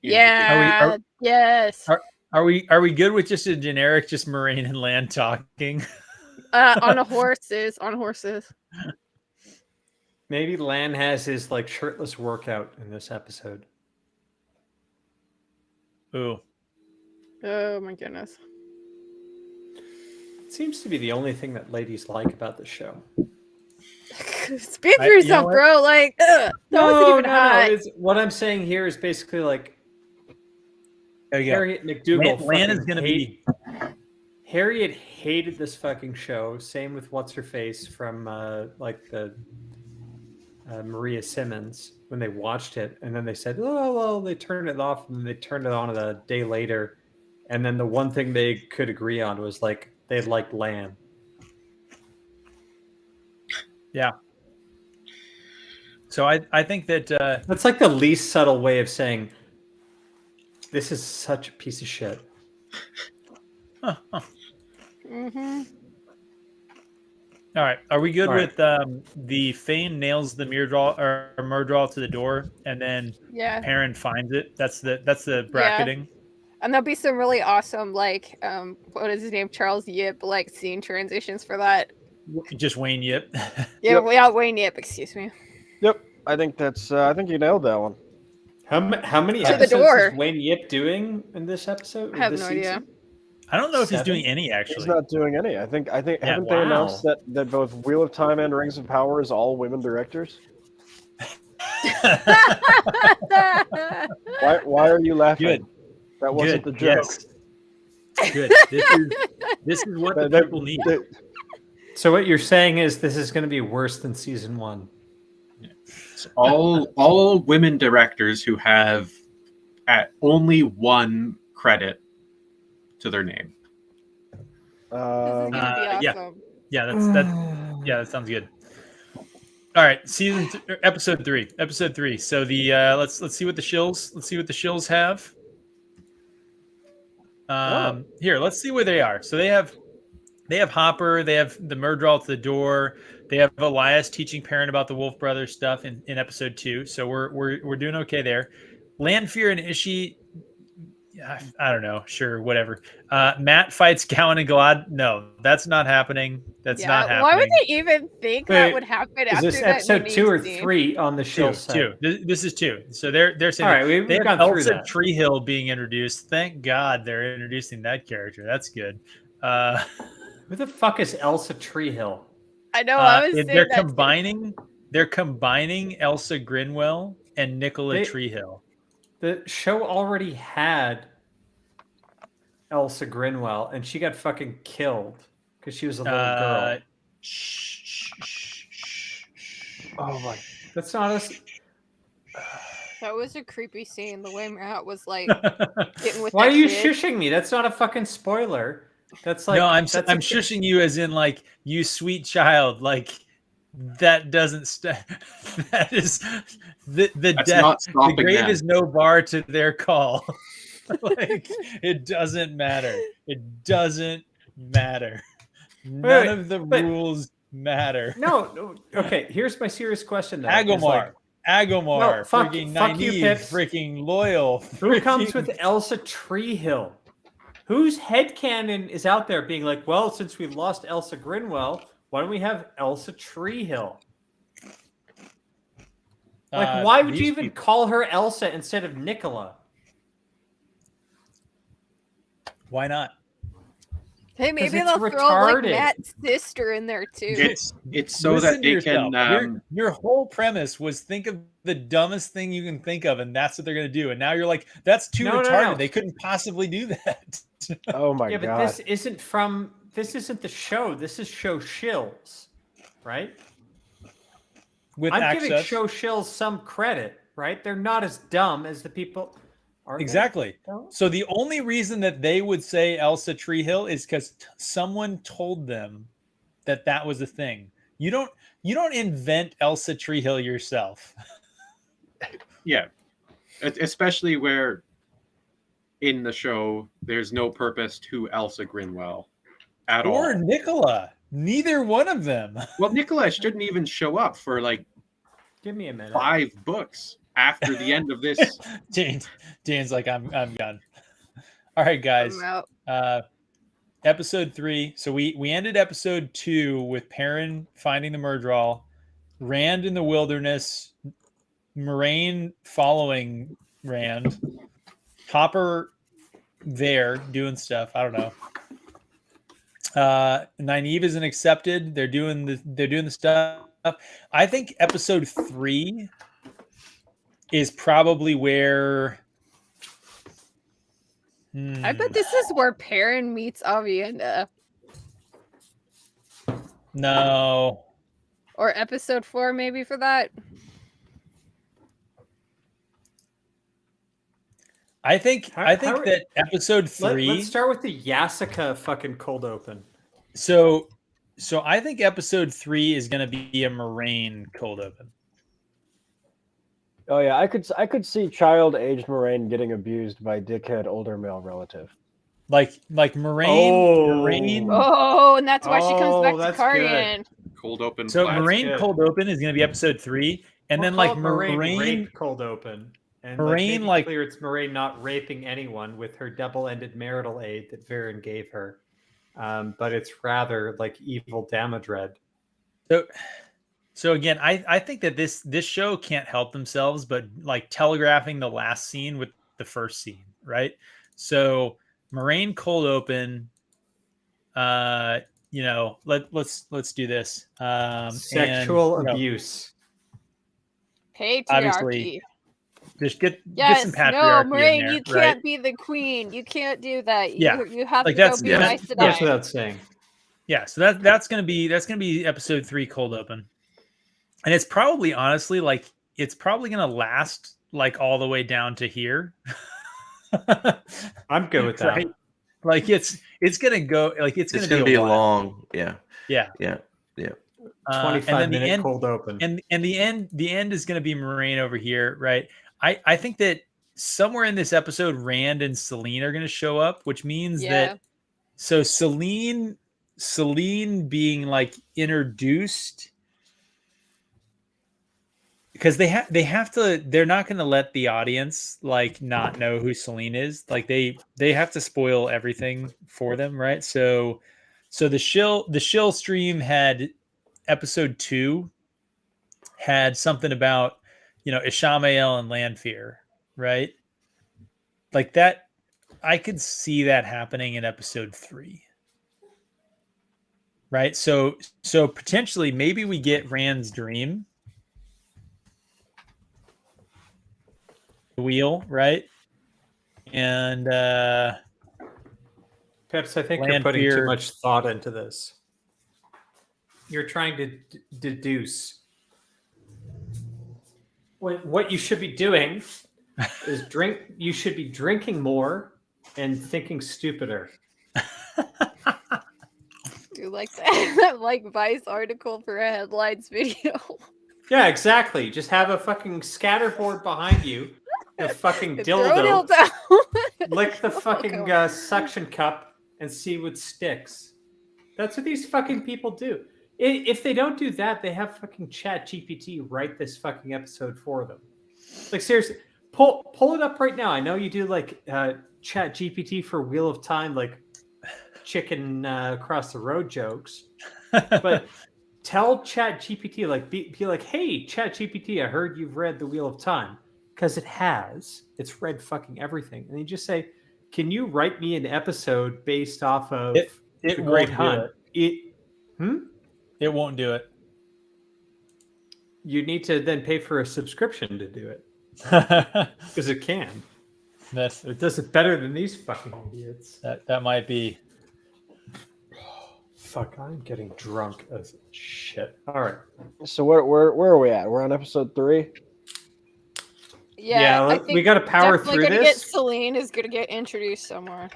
Yeah. Yes. Are we good with just a generic just Moraine and Land talking? On horses. Maybe Lan has his like shirtless workout in this episode. Ooh. Oh my goodness. It seems to be the only thing that ladies like about the show. Speak for yourself, bro. Like, that wasn't even hot. No. What I'm saying here is basically like Harriet McDougal. Lan is going to be. Harriet hated this fucking show. Same with what's her face from like the Maria Simmons when they watched it, and then they said, "Oh well," they turned it off, and then they turned it on a day later, and then the one thing they could agree on was like they liked Lan. Yeah. So I think that that's like the least subtle way of saying this is such a piece of shit. Mm-hmm. All right. Are we good with the Fane nails the Myrddraal to the door, and then Perrin finds it? That's the bracketing. Yeah. And there'll be some really awesome, like, what is his name? Charles Yip, like, scene transitions for that. Just Wayne Yip. Yeah, Wayne Yip, excuse me. Yep. I think you nailed that one. How many to episodes the door. is Wayne Yip doing in this episode? I have no idea. I don't know if he's doing any, actually. He's not doing any. I think haven't they announced that both Wheel of Time and Rings of Power is all women directors? Why are you laughing? Good. That wasn't the joke. Yes. Good. This is what the people need. So what you're saying is this is going to be worse than season 1. So all women directors who have only one credit to their name. This is gonna be awesome. Yeah, that sounds good. All right, episode 3. So the let's see what the shills have. Here, let's see where they are. So they have they have Hopper, they have the Murdral to the door, they have Elias teaching Perrin about the Wolf Brothers stuff in episode 2. So we're doing okay there. Lanfear and Ishii, I don't know. Sure, whatever. Matt fights Gowan and Galad. No, that's not happening. That's not happening. Why would they even think that would happen after this that? Episode 2 or 3 on the show? Two. This is 2. So they're saying all right. We've they gone have through Elsa that. Treehill being introduced. Thank God they're introducing that character. That's good. Who the fuck is Elsa Treehill? I know. I was saying they're that combining. They're combining Elsa Grinwell and Nicola Treehill. The show already had Elsa Grinwell, and she got fucking killed because she was a little girl. Oh my! That's not us. That was a creepy scene. The way Matt was like getting with. Why are you kid. shushing me? That's not a fucking spoiler. That's like no. I'm shushing you as in like you sweet child. Like that doesn't. That is the death. The grave is no bar to their call. Like it doesn't matter. It doesn't matter. None of the rules matter. No. Okay. Here's my serious question. Though. Agomar, freaking naive, you, freaking loyal. Who comes with Elsa Treehill? Whose headcanon is out there being like, well, since we've lost Elsa Grinwell, why don't we have Elsa Treehill? Like, why would you even call her Elsa instead of Nicola? Why not? Hey, maybe they'll throw like Matt's sister in there too. It's so that they can. Your whole premise was think of the dumbest thing you can think of, and that's what they're going to do. And now you're like, that's too retarded. No. They couldn't possibly do that. Oh my god! Yeah, but this isn't the show. This is Show Shills, right? I'm giving Show Shills some credit, right? They're not as dumb as the people. Exactly. So the only reason that they would say Elsa Treehill is because someone told them that was a thing. You don't invent Elsa Treehill yourself. Yeah, especially where in the show there's no purpose to Elsa Grinwell at all. Or Nicola. Neither one of them. Well, Nicola shouldn't even show up for like. Give me a minute. 5 books. After the end of this, Jane's like, I'm gone. All right, guys. Episode 3. So we ended episode 2 with Perrin finding the Murdral, Rand in the wilderness, Moraine following Rand, Hopper there doing stuff. I don't know. Nynaeve isn't accepted. They're doing the stuff. I think episode 3 is probably where I bet this is where Perrin meets Avienda. No. Or episode 4 maybe for that. I think that episode 3. Let's start with the Yasica fucking cold open. So I think episode 3 is going to be a Moraine cold open. Oh yeah, I could see child-aged Moraine getting abused by dickhead older male relative. Like Moraine. Oh, and that's why she comes back to Cardian. Cold open. So Moraine cold open is going to be episode 3, and then like Moraine rape cold open. And Moraine clear it's Moraine not raping anyone with her double-ended marital aid that Perrin gave her, but it's rather like evil Damodred. So again, I think that this show can't help themselves, but like telegraphing the last scene with the first scene, right? So Moraine cold open, let's do this. Sexual abuse. Patriarchy. Obviously, just get some patriarchy. No, Moraine, in there, you can't be the queen. You can't do that. Yeah, you have like to go be nice to That's what that's saying. Yeah, so that's gonna be episode 3 cold open. And it's probably honestly like it's probably gonna last like all the way down to here. I'm good with that. Right? Like it's gonna go like it's gonna be a long, yeah. 25-minute cold open. And the end is gonna be Moraine over here, right? I think that somewhere in this episode, Rand and Selene are gonna show up, which means that so Selene Selene being like introduced, because they have to, they're not going to let the audience like not know who Selene is. Like they have to spoil everything for them, right? So the shill stream had episode 2 had something about, Ishamael and Lanfear, right? Like that, I could see that happening in episode 3. Right? So potentially maybe we get Rand's dream. The wheel, right? And Peps, I think you're putting too much thought into this. You're trying to deduce. What you should be doing is drink. You should be drinking more and thinking stupider. You like that like Vice article for a headlines video. Yeah, exactly. Just have a fucking scatterboard behind you, a fucking dildo, lick the fucking suction cup, and see what sticks. That's what these fucking people do. If they don't do that, they have fucking Chat GPT write this fucking episode for them. Like seriously, pull it up right now. I know you do like Chat GPT for Wheel of Time, like chicken across the road jokes, but tell Chat GPT, like be like, hey Chat GPT, I heard you've read the Wheel of Time, because it has. It's read fucking everything, and you just say, can you write me an episode based off of The Great Hunt? It won't do it. You need to then pay for a subscription to do it, because it can. It does it better than these fucking idiots. That might be. Fuck, I'm getting drunk as shit. All right. So where are we at? We're on episode 3. Yeah, we got to power through this. Selene is gonna get introduced somewhere.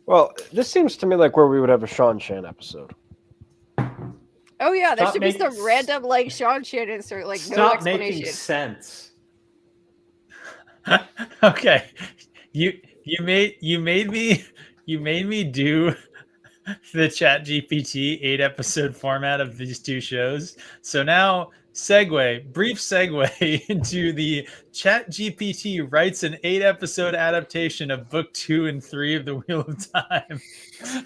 Well, this seems to me like where we would have a Sean Shan episode. Oh yeah, there should be some random like Sean Shan insert, like no explanation. Making sense. Okay, you made me do the Chat GPT 8-episode format of these 2 shows. So now brief segue into the Chat GPT writes an 8-episode adaptation of book 2 and 3 of the Wheel of Time.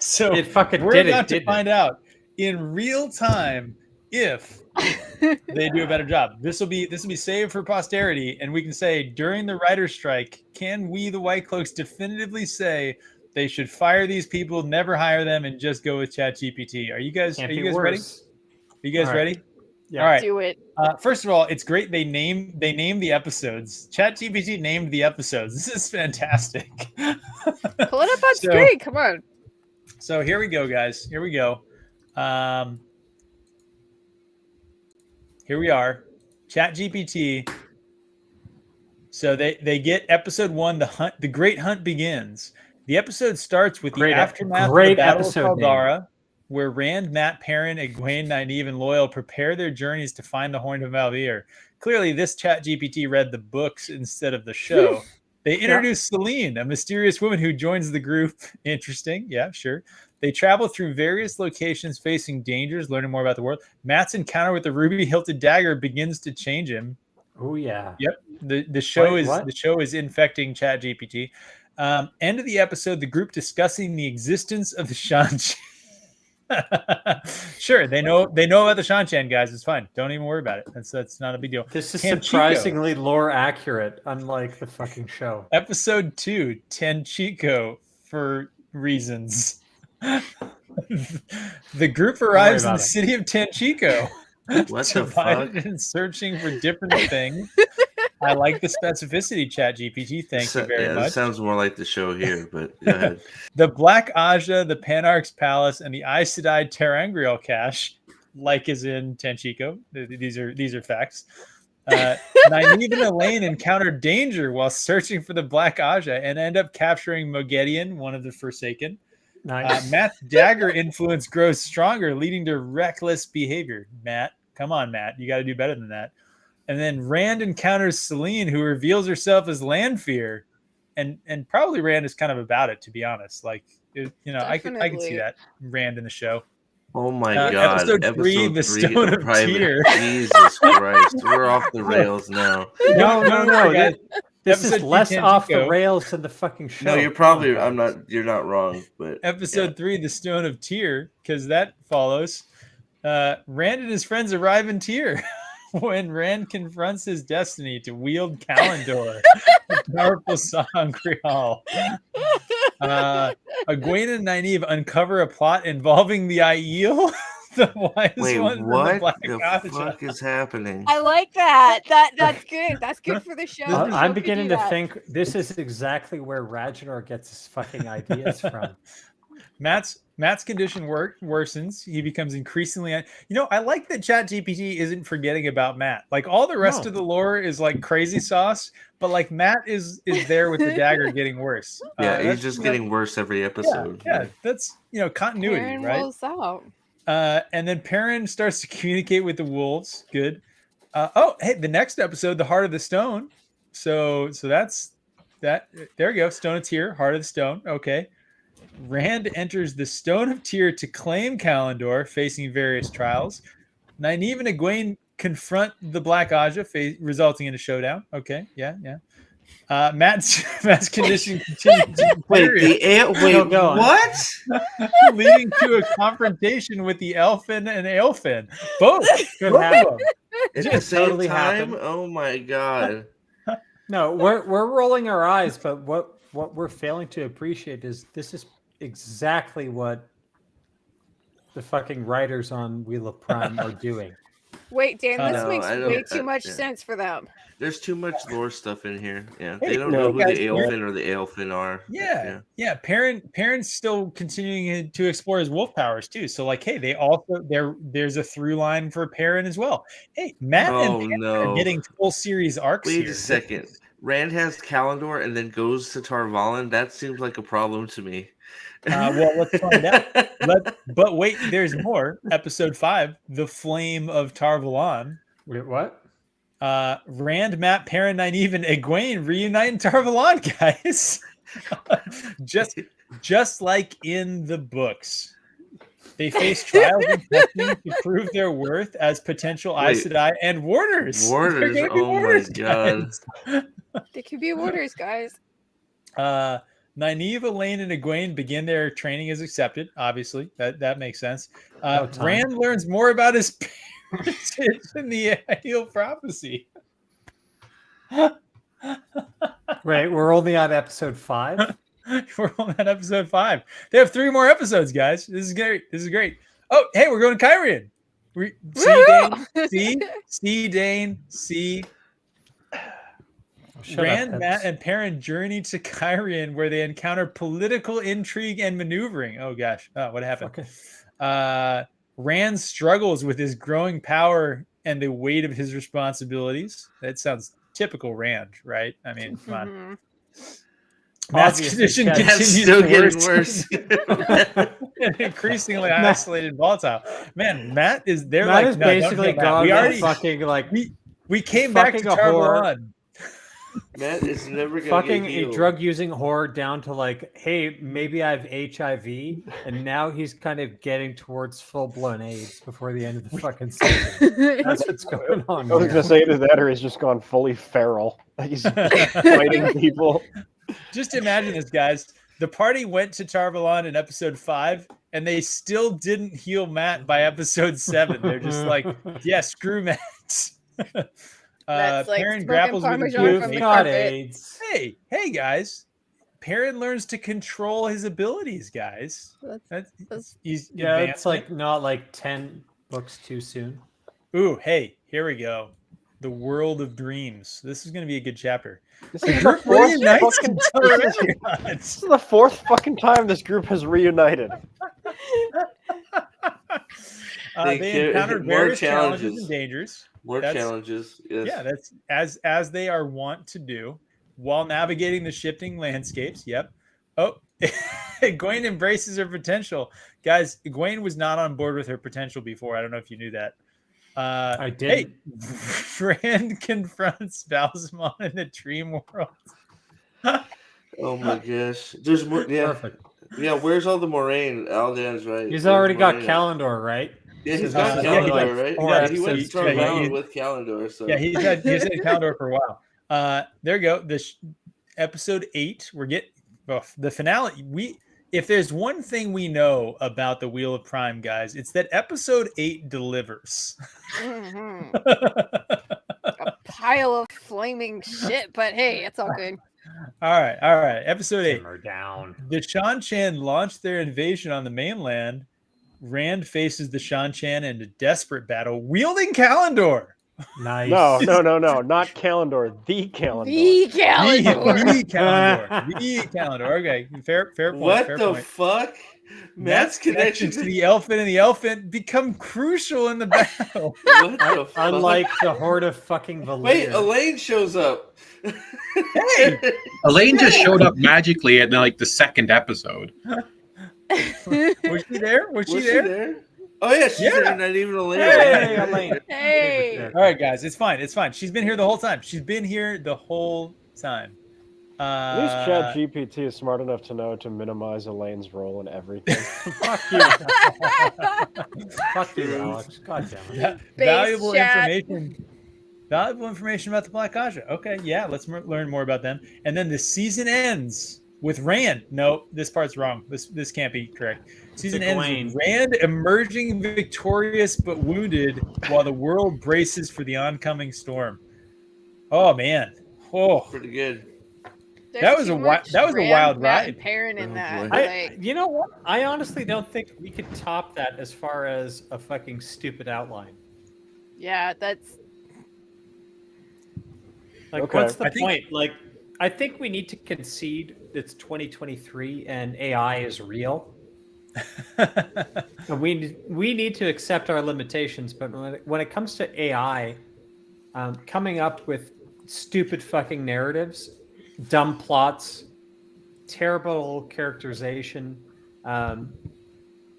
So we're about to find out in real time if they do a better job. This will be saved for posterity, and we can say during the writer's strike, can we, the White Cloaks, definitively say they should fire these people, never hire them, and just go with Chat GPT? Are you guys ready? Are you guys ready? Yeah. All right. Do it. First of all, it's great they name the episodes. Chat GPT named the episodes. This is fantastic. Pull it up on screen. Come on. So here we go, guys. Here we go. Here we are. Chat GPT. So they get episode 1, the Great Hunt begins. The episode starts with the aftermath of the Battle of Caldara, where Rand, Matt, Perrin, Egwene, Nynaeve, and Loyal prepare their journeys to find the Horn of Valdir. Clearly, this Chat GPT read the books instead of the show. They introduce Selene, a mysterious woman who joins the group. Interesting. Yeah, sure. They travel through various locations facing dangers, learning more about the world. Matt's encounter with the ruby-hilted dagger begins to change him. Oh yeah. Yep. The show is infecting Chat GPT. End of the episode, the group discussing the existence of the Shan-Chan. Sure, they know about the Shan-Chan, guys. It's fine. Don't even worry about it. That's not a big deal. This is surprisingly lore accurate, unlike the fucking show. Episode 2, Tenchiko, for reasons. The group arrives in the city of Tenchiko. What the fuck? And searching for different things. I like the specificity, Chat GPT. Thank you very much. It sounds more like the show here, but go ahead. The Black Aja, the Panarch's Palace, and the Aes Sedai Terangriel cache, like is in Tenchiko. These are facts. Nynaeve and Elaine encounter danger while searching for the Black Aja and end up capturing Moghedien, one of the Forsaken. Nice. Matt's dagger influence grows stronger, leading to reckless behavior. Matt, come on, Matt. You got to do better than that. And then Rand encounters Selene, who reveals herself as Lanfear. And probably Rand is kind of about it, to be honest. Like, I could see that Rand in the show. Oh my God! Episode 3, the Stone of Tyr. Jesus Christ, we're off the rails now. No, guys. This is less off the rails than the fucking show. No, you're probably. You're not wrong, but episode 3, the Stone of Tyr, because that follows. Rand and his friends arrive in Tyr when Rand confronts his destiny to wield Kalendor, a powerful sangreal. Egwene and Nynaeve uncover a plot involving the Aiel, the wise one. What the fuck is happening? I like that. That's good. That's good for the show. I'm beginning to think this is exactly where Ragnar gets his fucking ideas from. Matt's condition worsens. He becomes increasingly. I like that ChatGPT isn't forgetting about Matt. Like all the rest of the lore is like crazy sauce, but like Matt is there with the dagger getting worse. Yeah, he's just getting worse every episode. Yeah, that's continuity, Perrin right? rolls out. And then Perrin starts to communicate with the wolves. Good. The next episode, the Heart of the Stone. So that's that. There we go. Stone of Tyr, Heart of the Stone. Okay. Rand enters the Stone of Tyr to claim Kalendor, facing various trials. Nynaeve and Egwene confront the Black Aja, resulting in a showdown. Okay, yeah. Matt's condition continues to what? leading to a confrontation with the Elfin and Aelfin. Both could happen. At the same time? Oh my God. No, we're rolling our eyes, but what we're failing to appreciate is this is exactly what the fucking writers on Wheel of Prime are doing. Wait, Dan, this makes way too much sense for them. There's too much lore stuff in here. Yeah, they don't know who the Aelfin or the Aelfin are. Yeah. Perrin's still continuing to explore his wolf powers too. So like, hey, there's a through line for Perrin as well. Hey, Matt and Perrin are getting full series arcs. Wait a second. Rand has Kalendor and then goes to Tarvalin. That seems like a problem to me. Well, let's find out. But wait, there's more. Episode 5, The Flame of Tarvalon. Wait, what? Rand, Matt, Perrin, Nynaeve, and Egwene reunite in Tarvalon, guys. just like in the books. They face trials and testing to prove their worth as potential Aes Sedai and warders. Warders, my God. They could be warders, guys. Nynaeve, Elaine, and Egwene begin their training as accepted. Obviously, that makes sense. Rand learns more about his parentage in the Aiel prophecy. Wait, we're only on episode 5? We're on that episode 5. They have 3 more episodes, guys. This is great. Oh, hey, we're going to Kyrian. See Dane. Rand, Matt, and Perrin journey to Kyrian, where they encounter political intrigue and maneuvering. Oh gosh, what happened? Okay. Rand struggles with his growing power and the weight of his responsibilities. That sounds typical Rand, right? I mean, come on. Matt's condition continues to get worse. And increasingly isolated and volatile. Man, Matt is there. Matt is basically gone. We came back to Tarvalon. Matt is never gonna fucking a drug-using whore down to like, hey, maybe I have HIV, and now he's kind of getting towards full-blown AIDS before the end of the fucking season. That's what's going on. I was gonna say either that or he's just gone fully feral. He's fighting people. Just imagine this, guys. The party went to Tarvalon in episode 5, and they still didn't heal Matt by episode 7. They're just like, yeah, screw Matt. Perrin grapples with AIDS. Hey, guys. Perrin learns to control his abilities, guys. It's like not like 10 books too soon. Ooh, hey, here we go. The World of Dreams. This is going to be a good chapter. This is the fourth fucking time this group has reunited. They encountered various challenges and dangers. Challenges. Yes. Yeah, that's as they are wont to do while navigating the shifting landscapes. Yep. Oh, Egwene embraces her potential. Guys, Egwene was not on board with her potential before. I don't know if you knew that. I did. Hey, Rand confronts Balsamon in the dream world. Oh my gosh. There's more. Yeah. Perfect. Yeah, where's all the Moraine? Aldan's right. He's Where's already got Moraine? Calendar, right? Yeah, he's So got this is Calendar, only right? four Yeah, he went episodes to turn to around go. with Calendar. So Yeah, he's had Calendar for a while. There you go. Episode 8. We're getting the finale. If there's one thing we know about the Wheel of Prime, guys, it's that episode 8 delivers. Mm-hmm. A pile of flaming shit, but hey, it's all good. All right. Episode 8. Simmer down. The Shan-Chan launched their invasion on the mainland. Rand faces the Shan-Chan in a desperate battle, wielding Calendar. Nice. No, not Calendar. The Calendar. The Calendar. The Calendar. The Calendar. Okay, fair point. what fair the point. fuck? Matt's connection to the elephant and the elephant become crucial in the battle. What the fuck? Unlike the Horde of fucking Valyr. Wait, Elaine shows up. Hey, Elaine just showed up magically at like the second episode. was she there? Was she there? Oh yeah, she's Yeah. there. Not even Elaine. Hey, Elaine. Hey. All right, guys, it's fine. She's been here the whole time. At least ChatGPT is smart enough to know to minimize Elaine's role in everything. Fuck you. Fuck you, Alex. God damn it. Valuable chat. information. Valuable information about the Black Aja. Okay, yeah, let's learn more about them. And then the season ends with Rand. No, this part's wrong. This can't be correct. Season ends with Rand emerging victorious but wounded while the world braces for the oncoming storm. Oh man. Oh, Pretty good. That was a wild ride. And Perrin in that. I, you know what? I honestly don't think we could top that as far as a fucking stupid outline. Yeah, that's like, Okay. what's the point? Like, I think we need to concede it's 2023 and AI is real. And we need to accept our limitations. But when it comes to AI, coming up with stupid fucking narratives, dumb plots, terrible characterization,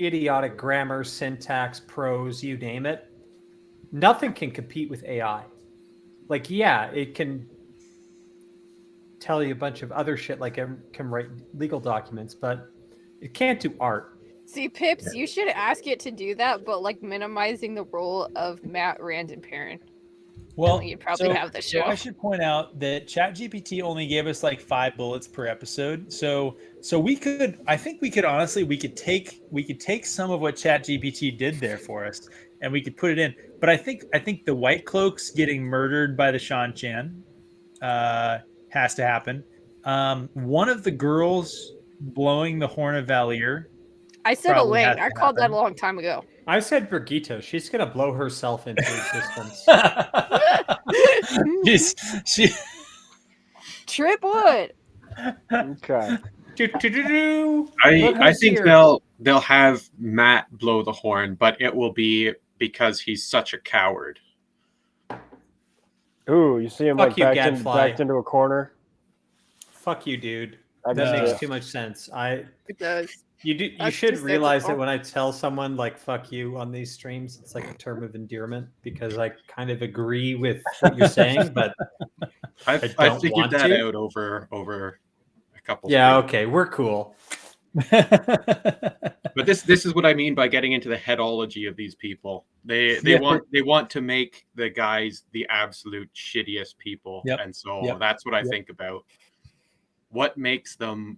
idiotic grammar, syntax, prose, you name it. Nothing can compete with AI. Like, yeah, it can tell you a bunch of other shit, like it can write legal documents, but it can't do art. See, Pips, you should ask it to do that, but like minimizing the role of Matt, Rand, and Perrin. Well, you'd probably have the show. So I should point out that ChatGPT only gave us like 5 bullets per episode. So we could, I think we could honestly, we could take some of what ChatGPT did there for us, and we could put it in. But I think the White Cloaks getting murdered by the Shan-Chan has to happen. One of the girls blowing the Horn of Valyr. I said Elaine. I called that a long time ago. I said Brigitte. She's gonna blow herself into existence. she Trip would. Okay. I think they'll have Matt blow the horn, but it will be because he's such a coward. Ooh, you see him Fuck like you, backed into a corner. Fuck you, dude. I That just- makes too much sense. It does. You That's should just realize that typical. when I tell someone like "fuck you" on these streams, it's like a term of endearment because I kind of agree with what you're saying, but I don't figured want that to. out over a couple. yeah, streams. okay, we're cool. But this is what I mean by getting into the headology of these people. They want to make the guys the absolute shittiest people, Yep. and so Yep. that's what I Yep. think about. What makes them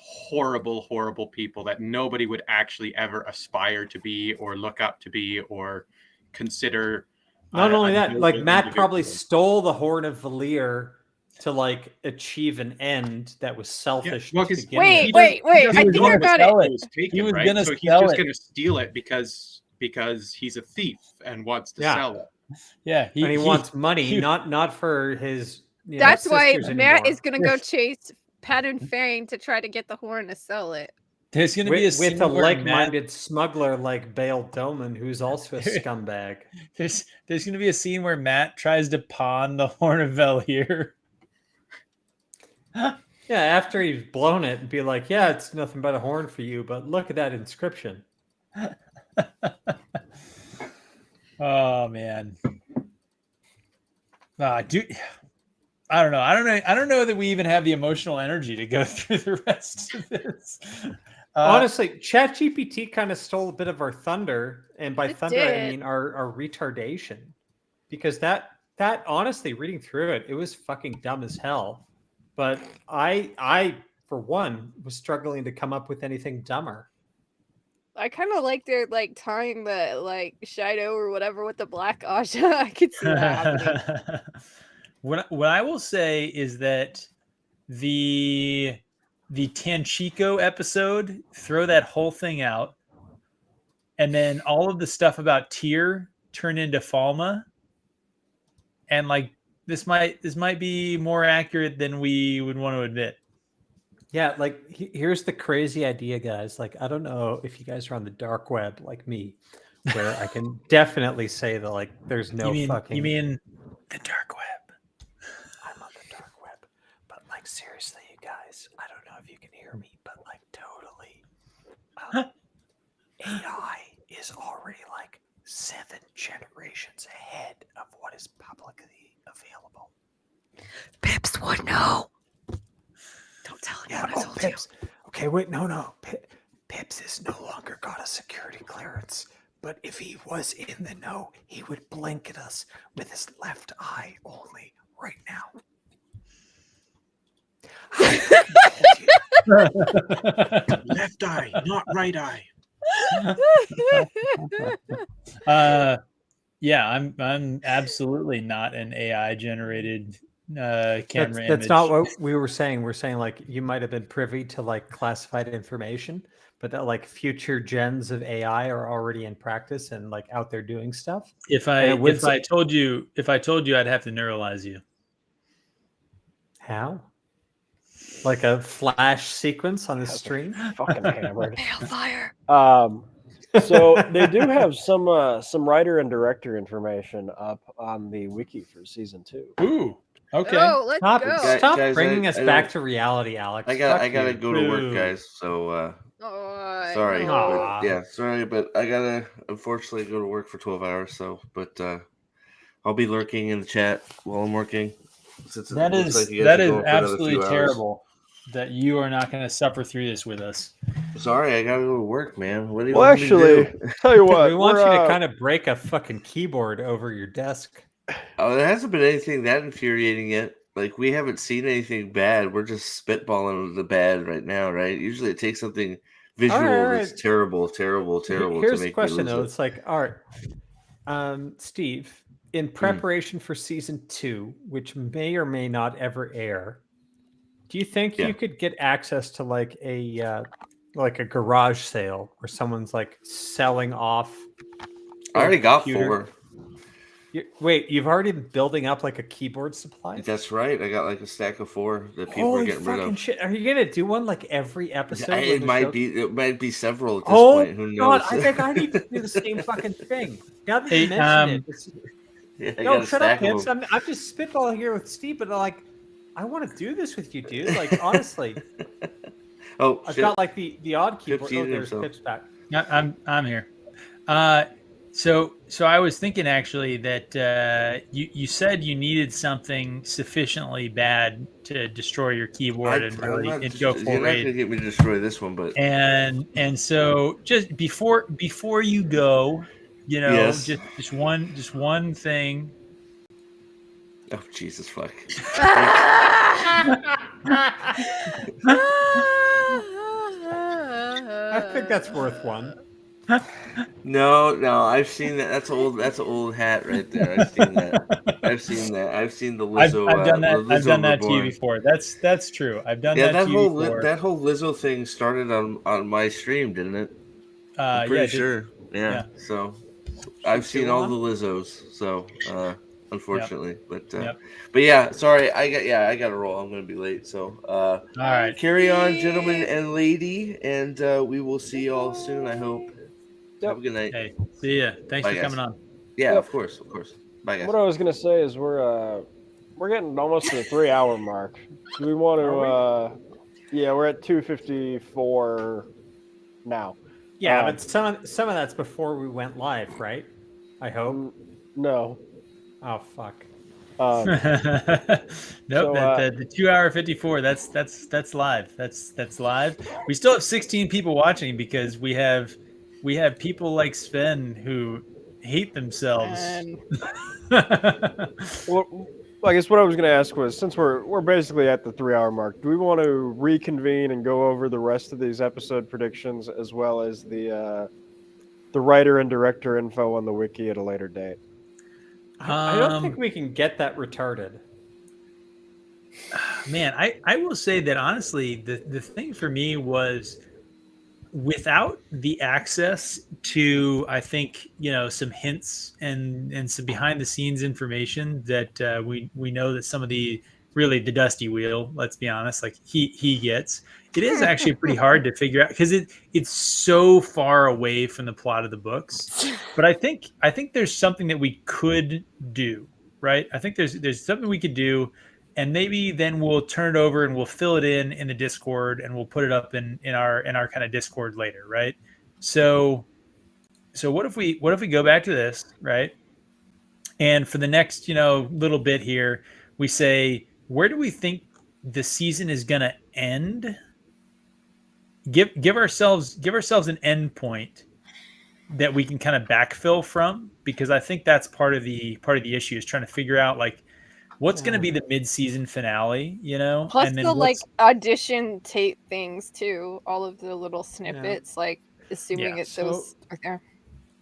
horrible people that nobody would actually ever aspire to be or look up to be or consider. Not only that, like noble Matt probably individual. stole the Horn of Valyr to like achieve an end that was selfish. well, to 'cause- begin Wait, with. wait, wait. He I was think I gonna got sell it. it. was taken, He was right? gonna So he's sell just it. going to steal it because he's a thief and wants to Yeah. sell it. Yeah, And he wants money, not for his. That's why sisters Matt anymore. is going to go chase Pat and Fang to try to get the horn to sell it. There's going to be a with scene a where like-minded smuggler like Bale Doman, who's also a scumbag. There's going to be a scene where Matt tries to pawn the Horn of Valyr. Yeah, after he's blown it, and be like, "Yeah, it's nothing but a horn for you, but look at that inscription." Oh man, dude, I don't know. I don't know that we even have the emotional energy to go through the rest of this. Honestly, ChatGPT kind of stole a bit of our thunder, and by thunder I mean our retardation, because that honestly, reading through it, it was fucking dumb as hell. But I for one was struggling to come up with anything dumber. I kind of like their like tying the like Shido or whatever with the black Aja. I could see that happening. What I will say is that the Tanchico episode, throw that whole thing out, and then all of the stuff about Tyr turn into Falma, and like this might be more accurate than we would want to admit. Yeah, like here's the crazy idea, guys. Like, I don't know if you guys are on the dark web like me, where I can definitely say that like there's no fucking. You mean the dark web? I'm on the dark web, but like seriously, you guys, I don't know if you can hear me, but like totally, AI is already like 7 generations ahead of what is publicly available. Pips would know. Don't tell anyone I told Pips. You. Okay, wait, no. Pips has no longer got a security clearance, but if he was in the know, he would blink at us with his left eye only right now. Left eye, not right eye. Yeah, I'm absolutely not an AI generated camera image. That's not what we were saying. We're saying like you might have been privy to like classified information, but that like future gens of AI are already in practice and like out there doing stuff. If I told you I'd have to neuralize you. How? Like a flash sequence on the stream? Fucking hammered. Hellfire. So they do have some writer and director information up on the wiki for season 2. Ooh. Okay. Oh, let's go. Stop bringing us back to reality, Alex. I gotta go to work, guys. So sorry, but sorry, but I gotta unfortunately go to work for 12 hours. So, but I'll be lurking in the chat while I'm working. That is absolutely terrible that you are not going to suffer through this with us. Sorry, I gotta go to work, man. What do you want me to do? Tell you what, we want you to kind of break a fucking keyboard over your desk. Oh, there hasn't been anything that infuriating yet. Like, we haven't seen anything bad. We're just spitballing the bad right now, right? Usually it takes something visual that's terrible Here's to make the question, though. It's like, all right, Steve, in preparation for season 2, which may or may not ever air, do you think you could get access to like a garage sale where someone's like selling off? I already got 4. Wait, you've already been building up like a keyboard supply? That's right. I got like a stack of 4 that people are getting rid of. Shit. Are you gonna do one like every episode? It might be several at this point. Who knows? God, I think I need to do the same fucking thing. Now that you mentioned it. No, shut up, Pips. I'm just spitballing here with Steve, but like, I want to do this with you, dude. Like, honestly. I've got like the odd keyboard. There's Pips back. I'm here. So I was thinking actually that you said you needed something sufficiently bad to destroy your keyboard and go full raid. You're not gonna get me to destroy this one, but and so just before you go, just one thing. Oh, Jesus fuck. I think that's worth one. No, I've seen that. That's an old hat right there. I've seen that. I've seen the Lizzo. I've done that. I've done that to you before. That's true. I've done that to you before. That whole Lizzo thing started on my stream, didn't it? I'm pretty sure. Yeah. So I've seen all the Lizzos. So unfortunately, but yeah. Sorry, I got to roll. I'm going to be late. So all right. Carry on, gentlemen and lady, and we will see you all soon. I hope. Have a good night. Hey, see ya. Thanks for coming on. Yeah, of course. Bye, guys. What I was gonna say is we're getting almost to the 3-hour mark. Do we want to? Yeah, we're at 2:54 now. Yeah, but some of that's before we went live, right? I hope. No. Oh fuck. Nope, the 2 hour 54. That's live. That's live. We still have 16 people watching because we have people like Sven who hate themselves. Well, I guess what I was going to ask was, since we're basically at the 3 hour mark, do we want to reconvene and go over the rest of these episode predictions as well as the writer and director info on the wiki at a later date? I don't think we can get that retarded. Man, I will say that honestly, the thing for me was without the access to, I think, some hints and some behind the scenes information that we know that some of the Dusty Wheel, let's be honest, like he gets. It is actually pretty hard to figure out because it's so far away from the plot of the books. But I think there's something that we could do, right? I think there's something we could do, and maybe then we'll turn it over and we'll fill it in the Discord and we'll put it up in our kind of Discord later, right? So what if we go back to this, right? And for the next little bit here, we say, where do we think the season is going to end? Give ourselves an end point that we can kind of backfill from, because I think that's part of the issue is trying to figure out like what's going to be the mid-season finale, Plus and then the like audition tape things too, all of the little snippets, like assuming those are there.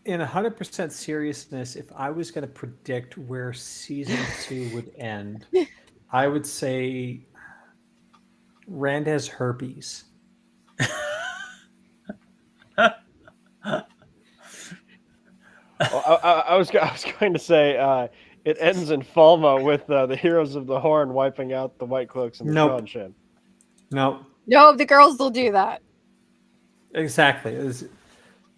In 100% seriousness, if I was going to predict where season 2 would end, I would say Rand has herpes. I was going to say it ends in Falma with the heroes of the Horn wiping out the White Cloaks and the Shanshan. No, the girls will do that. Exactly. It's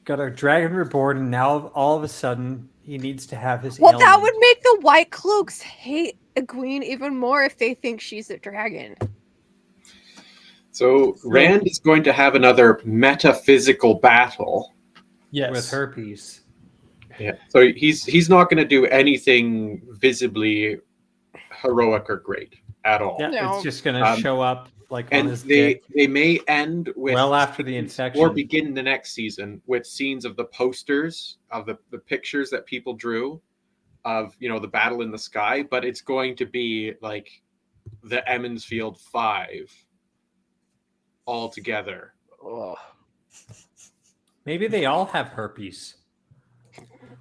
got a dragon reborn, and now all of a sudden he needs to have his. Well, that would make the White Cloaks hate Egwene even more if they think she's a dragon. So Rand is going to have another metaphysical battle. Yes. With herpes. Yeah. So he's not going to do anything visibly heroic or great at all. Yeah, it's just going to show up like on his dick. They may end with after the infection, or begin the next season with scenes of the posters of the pictures that people drew of the battle in the sky, but it's going to be like the Emmonsfield 5 all together. Oh. Maybe they all have herpes.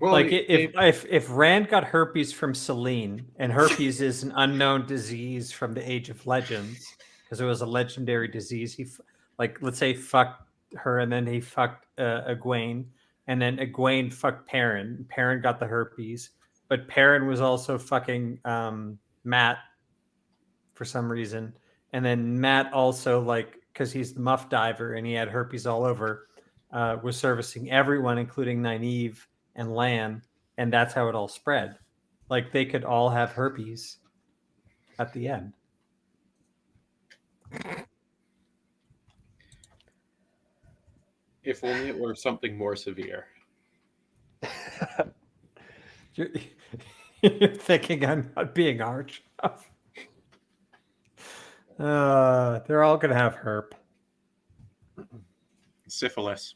Well, like if Rand got herpes from Selene, and herpes is an unknown disease from the Age of Legends because it was a legendary disease. He let's say fucked her, and then he fucked Egwene, and then Egwene fucked Perrin. Perrin got the herpes, but Perrin was also fucking Matt for some reason, and then Matt also because he's the muff diver and he had herpes all over, was servicing everyone, including Nynaeve and Lan, and that's how it all spread. Like they could all have herpes at the end. If only it were something more severe. You're thinking I'm not being harsh enough. They're all gonna have herp. Syphilis.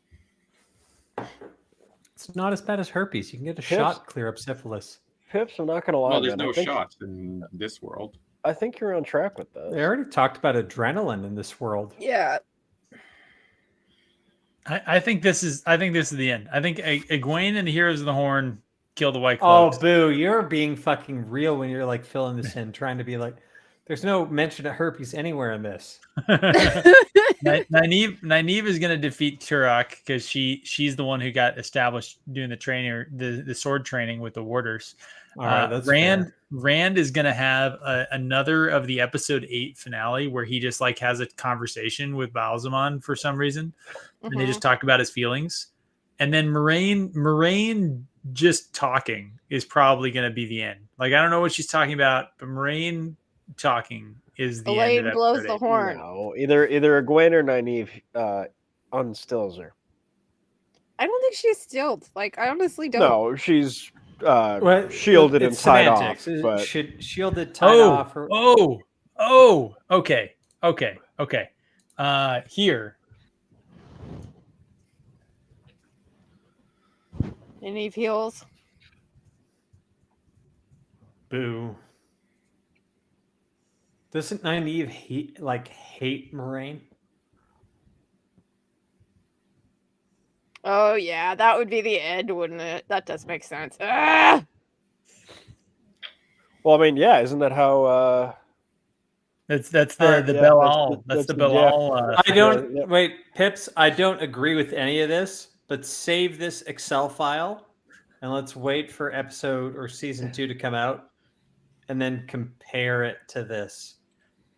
It's not as bad as herpes. You can get a shot, clear up syphilis. Pips, I'm not gonna lie. Well, there's no shots in this world. I think you're on track with that. They already talked about adrenaline in this world. Yeah. I think this is the end. I think Egwene and the Heroes of the Horn kill the White Cloaks. Oh, boo! You're being fucking real when you're filling this in, trying to be like, there's no mention of herpes anywhere in this. Nynaeve is going to defeat Turok because she's the one who got established doing the training, or the sword training with the warders. All right, that's Rand fair. Rand is going to have another of the episode 8 finale where he just has a conversation with Balsamon for some reason, and they just talk about his feelings. And then Moraine just talking is probably going to be the end. I don't know what she's talking about, but Moraine talking is the end. Elaine blows the horn. No, either Egwene or Nynaeve unstills her. I don't think she's stilled. I honestly don't. No, she's shielded and tied off. But shielded, tied off. Okay. Here. Nynaeve heals. Boo. Doesn't Nynaeve hate Moraine? Oh yeah, that would be the end, wouldn't it? That does make sense. Ah! Well, I mean, yeah, isn't that how? That's the Belle. That's the Belle. I don't wait, Pips. I don't agree with any of this, but save this Excel file and let's wait for episode or season 2 to come out, and then compare it to this.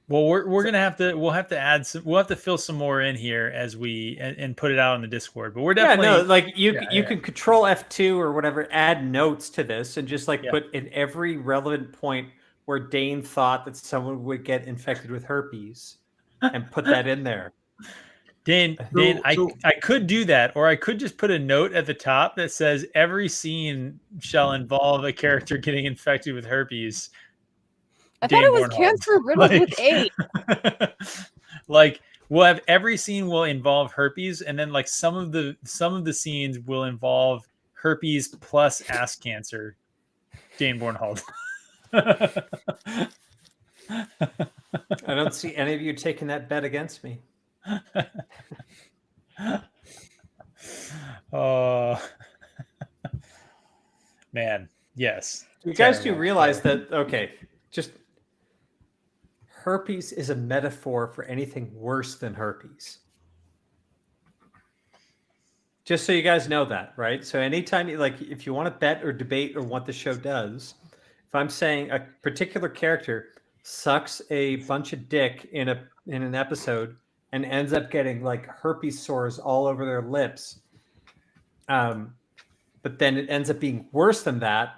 Well, we'll have to add some. We'll have to fill some more in here as we and put it out on the Discord. But we're definitely you can control F2 or whatever, add notes to this, and just put in every relevant point where Dane thought that someone would get infected with herpes, and put that in there. Dane, I could do that, or I could just put a note at the top that says every scene shall involve a character getting infected with herpes. I thought it was cancer riddled with AIDS. We'll have every scene will involve herpes, and then some of the scenes will involve herpes plus ass cancer. Dane Bornhold. I don't see any of you taking that bet against me. Oh man, yes. You guys do realize that? Okay, just herpes is a metaphor for anything worse than herpes. Just so you guys know that, right? So anytime if you want to bet or debate on what the show does, if I'm saying a particular character sucks a bunch of dick in an episode and ends up getting herpes sores all over their lips, but then it ends up being worse than that,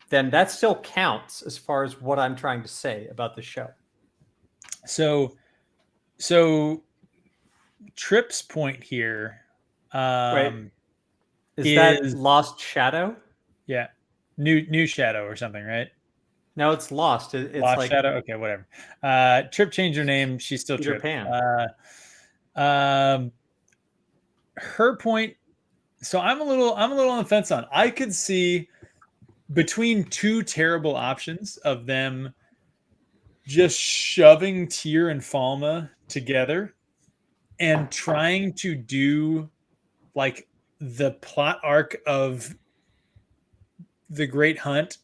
then that still counts as far as what I'm trying to say about the show. So Trip's point here is that Lost Shadow? Yeah, new Shadow or something, right? No, it's Lost. It's Lost Shadow. Okay, whatever. Trip changed her name. She's still Peter Trip. Pan. Her point. So I'm a little on the fence on. I could see between two terrible options of them just shoving Tyr and Falma together and trying to do the plot arc of the Great Hunt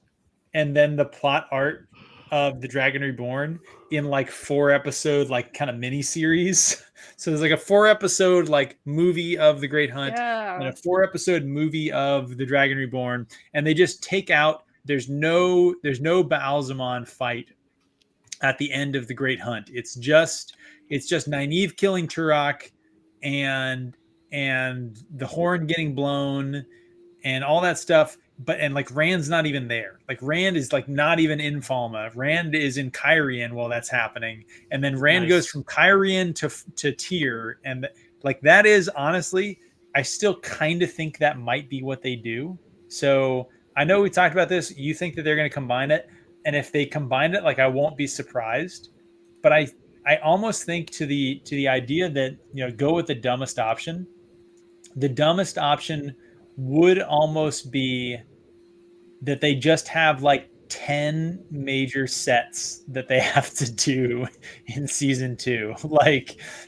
and then the plot arc of the Dragon Reborn in 4 episode kind of mini series. So there's a 4 episode movie of the Great Hunt and a 4 episode movie of the Dragon Reborn, and they just take out. There's no Baalzamon fight at the end of the Great Hunt. It's just Nynaeve killing Turok and the horn getting blown and all that stuff. But Rand's not even there. Rand is not even in Falma. Rand is in Kyrian while that's happening, and then Rand goes from Kyrian to Tyr, and that is honestly, I still kind of think that might be what they do. So I know we talked about this. You think that they're going to combine it, and if they combine it, I won't be surprised. But I almost think to the idea that go with the dumbest option. The dumbest option would almost be that they just have 10 major sets that they have to do in season 2.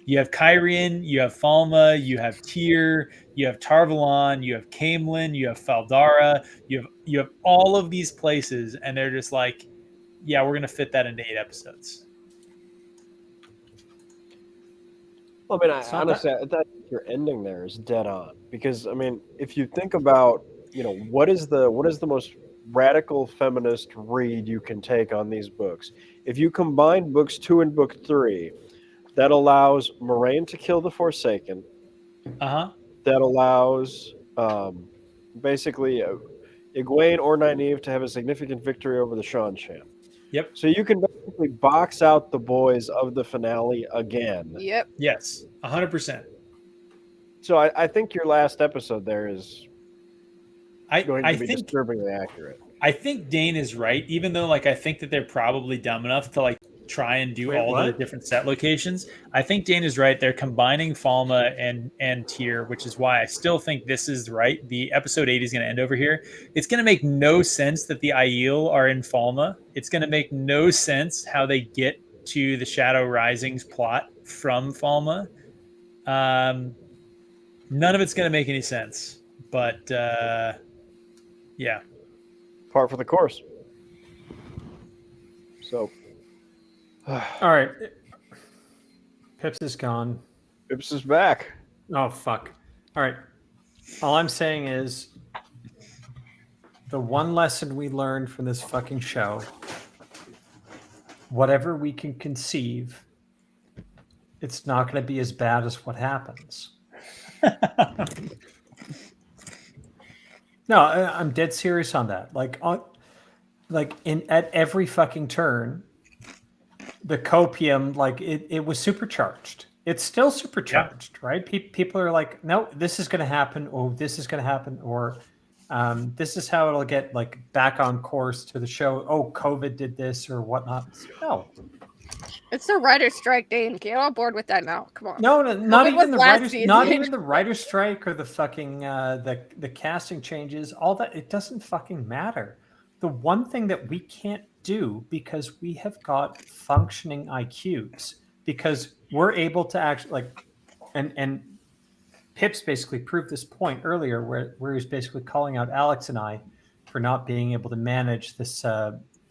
You have Kyrian, you have Falma, you have Tyr, you have Tarvalon, you have Caemlyn, you have Faldara, you have all of these places, and they're just yeah, we're gonna fit that into 8 episodes. Well, I mean, honestly, I think your ending there is dead on, because if you think about what is the most radical feminist read you can take on these books, if you combine books 2 and book 3, that allows Moraine to kill the Forsaken. That allows basically Egwene or Nynaeve to have a significant victory over the Seanchan. Yep. So you can basically box out the boys of the finale again. Yep. Yes, 100%. So I think your last episode there is. going to be disturbingly accurate. I think Dane is right, even though like I think that they're probably dumb enough to like try and do the different set locations. I think Dane is right. They're combining Falma and Tyr, which is why I still think this is right. The episode 8 is going to end over here. It's going to make no sense that the Aiel are in Falma. It's going to make no sense how they get to the Shadow Risings plot from Falma. None of it's going to make any sense. But yeah. Par for the course. So all right. Pips is gone. Pips is back. Oh, fuck. All right. All I'm saying is the one lesson we learned from this fucking show, whatever we can conceive, it's not going to be as bad as what happens. No, I'm dead serious on that. At every fucking turn, the copium, like it was supercharged. It's still supercharged, right? People are like, no, this is going to happen. Oh, this is going to happen. Or this is how it'll get like back on course to the show. Oh, COVID did this or whatnot. No. It's the writer's strike, Dane. Get on board with that now. Come on. No, not even the writer's strike or the fucking the casting changes. All that, it doesn't fucking matter. The one thing that we can't do, because we have got functioning IQs, because we're able to actually and Pips basically proved this point earlier where he was basically calling out Alex and I for not being able to manage this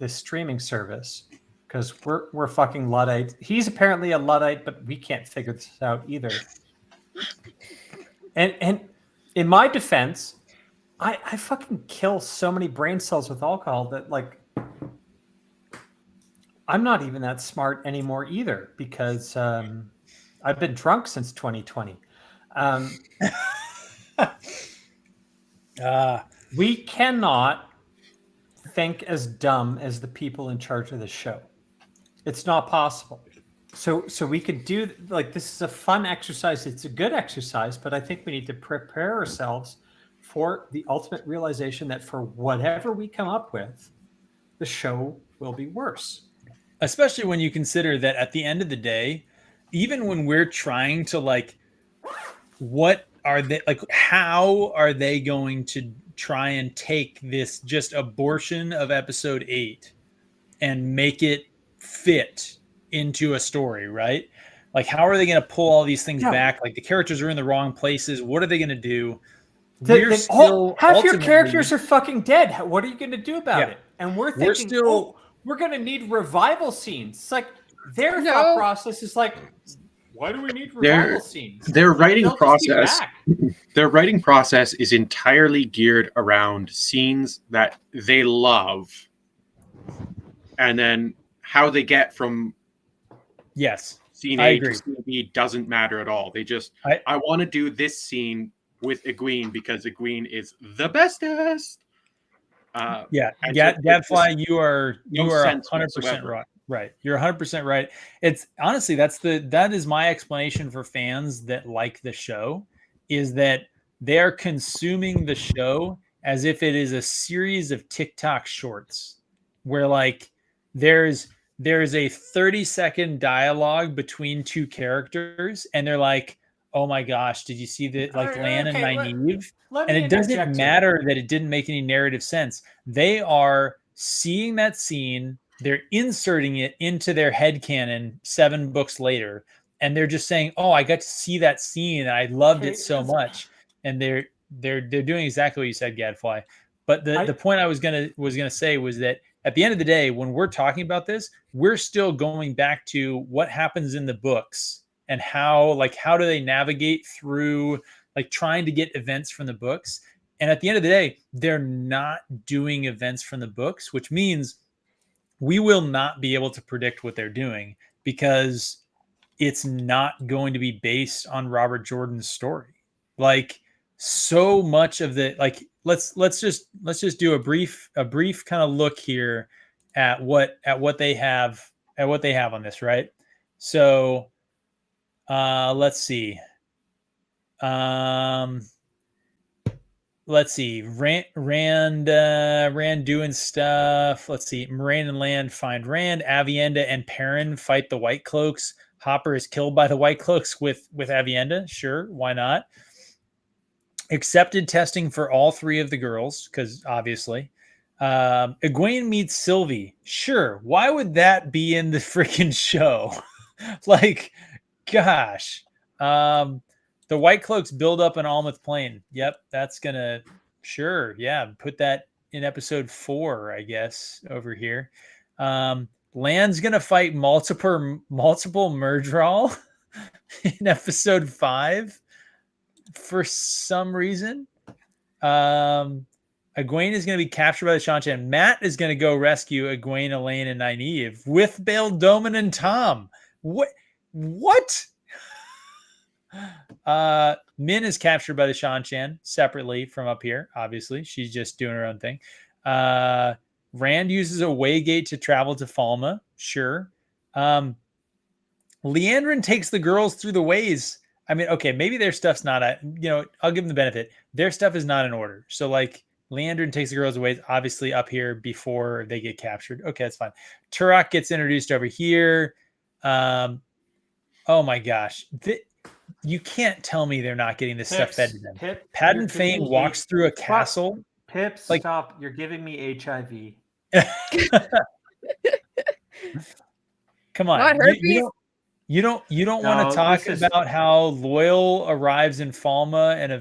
streaming service because we're fucking Luddites. He's apparently a Luddite, but we can't figure this out either. And in my defense, I fucking kill so many brain cells with alcohol that like I'm not even that smart anymore either because I've been drunk since 2020. We cannot think as dumb as the people in charge of the show. It's not possible. So we could do like this is a fun exercise. It's a good exercise, but I think we need to prepare ourselves for the ultimate realization that for whatever we come up with, the show will be worse. Especially when you consider that at the end of the day, even when we're trying to like, what are they like? How are they going to try and take this just abortion of episode 8 and make it fit into a story, right? Like, how are they going to pull all these things back? Like, the characters are in the wrong places. What are they going to do? Half your characters are fucking dead. What are you going to do about it? And we're thinking, we're going to need revival scenes. It's like their thought process is like, why do we need revival scenes? Their writing process is entirely geared around scenes that they love, and then how they get from scene A to scene B doesn't matter at all. They just I want to do this scene with Egwene because Egwene is the bestest. Gadfly, you are 100% right. Right, you're 100% right. It's honestly that is my explanation for fans that like the show, is that they are consuming the show as if it is a series of TikTok shorts, where like there's a 30-second dialogue between two characters, and they're like, "Oh my gosh, did you see that? Like Lan and Nynaeve?" And it doesn't matter that it didn't make any narrative sense. They are seeing that scene. They're inserting it into their headcanon 7 books later, and they're just saying, "Oh, I got to see that scene, and I loved it so much." And they're doing exactly what you said, Gadfly. But the point I was gonna say was that at the end of the day, when we're talking about this, we're still going back to what happens in the books and how do they navigate through like trying to get events from the books. And at the end of the day, they're not doing events from the books, which means we will not be able to predict what they're doing because it's not going to be based on Robert Jordan's story. Like so much of the let's just do a brief kind of look here at what they have on this, right? So let's see. let's see, Rand doing stuff. Let's see, Moraine and Land find Rand. Avienda and Perrin fight the White Cloaks. Hopper is killed by the White Cloaks with Avienda. Sure, why not? Accepted testing for all three of the girls, because obviously. Egwene meets Sylvie. Sure, why would that be in the freaking show? Like, gosh. The White Cloaks build up an Almouth Plain. Yep, that's gonna put that in episode 4, I guess, over here. Land's gonna fight multiple Murdral in episode 5 for some reason. Egwene is going to be captured by the Shan-Chan. Matt is going to go rescue Egwene, Elaine, and Nynaeve with Bail Doman and Tom. What? Min is captured by the Shan-Chan separately from up here. Obviously, she's just doing her own thing. Rand uses a waygate to travel to Falma. Sure. Leandrin takes the girls through the ways. I mean, okay, maybe their stuff's not I'll give them the benefit. Their stuff is not in order. So like Leandrin takes the girls away, obviously up here before they get captured. Okay, that's fine. Turok gets introduced over here. Oh my gosh. You can't tell me they're not getting this stuff fed to them. Padden Fane walks through a castle. Pip, stop. You're giving me HIV. Come on. You don't want to talk about how Loyal arrives in Falma and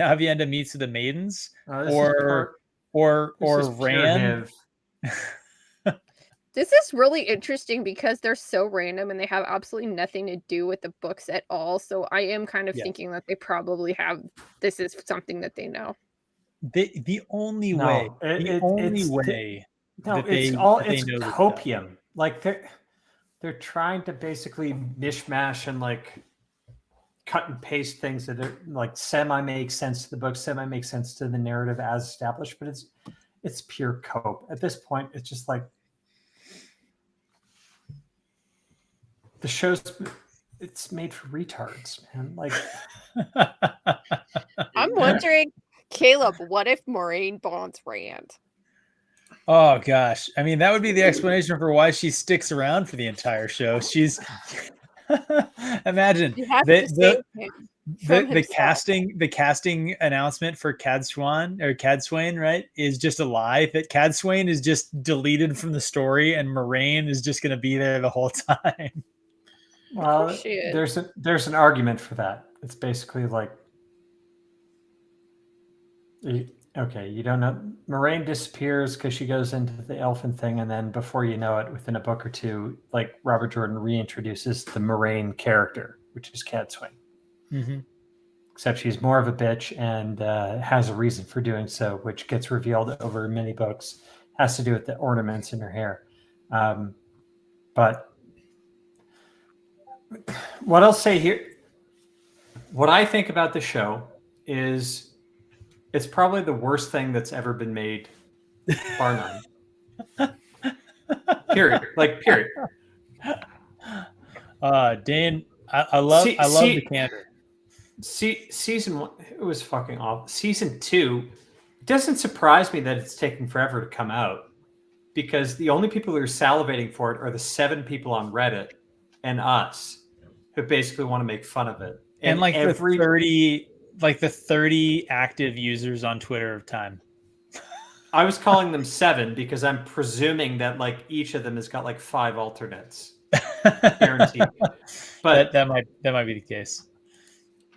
Avienda meets the maidens, or Rand. This is really interesting because they're so random and they have absolutely nothing to do with the books at all. So I am kind of thinking that they probably have. This is something that they know. The only way. It's copium. Like they're trying to basically mishmash and like cut and paste things that are like semi make sense to the book, semi make sense to the narrative as established, but it's pure cope. At this point, it's just like the show's it's made for retards, man. Like I'm wondering, Caleb, what if Moraine bonds Rand? Oh gosh. I mean, that would be the explanation for why she sticks around for the entire show. She's imagine the casting announcement for Cadswain, right, is just a lie. That Cadswain is just deleted from the story and Moraine is just gonna be there the whole time. Well, there's an argument for that. It's basically like okay, you don't know. Moraine disappears because she goes into the elfin thing, and then before you know it, within a book or two, like Robert Jordan reintroduces the Moraine character, which is Cadswain. Mm-hmm. Except she's more of a bitch and has a reason for doing so, which gets revealed over many books. Has to do with the ornaments in her hair. But what I'll say here, what I think about the show is it's probably the worst thing that's ever been made, bar none. Period. Like, period. Dane, I love the candor. Season 1, it was fucking awful. Season 2, it doesn't surprise me that it's taking forever to come out because the only people who are salivating for it are the 7 people on Reddit and us who basically want to make fun of it. And like the 30 active users on Twitter of time. I was calling them 7 because I'm presuming that like each of them has got like 5 alternates. Guaranteed. But that might be the case.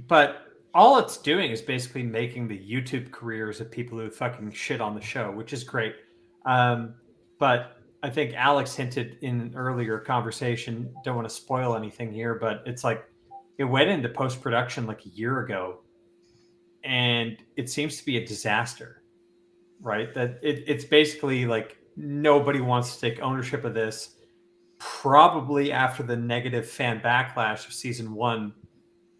But all it's doing is basically making the YouTube careers of people who fucking shit on the show, which is great. But I think Alex hinted in an earlier conversation, don't want to spoil anything here, but it's like it went into post-production like a year ago. And it seems to be a disaster, right? That it's basically like nobody wants to take ownership of this. Probably after the negative fan backlash of season 1,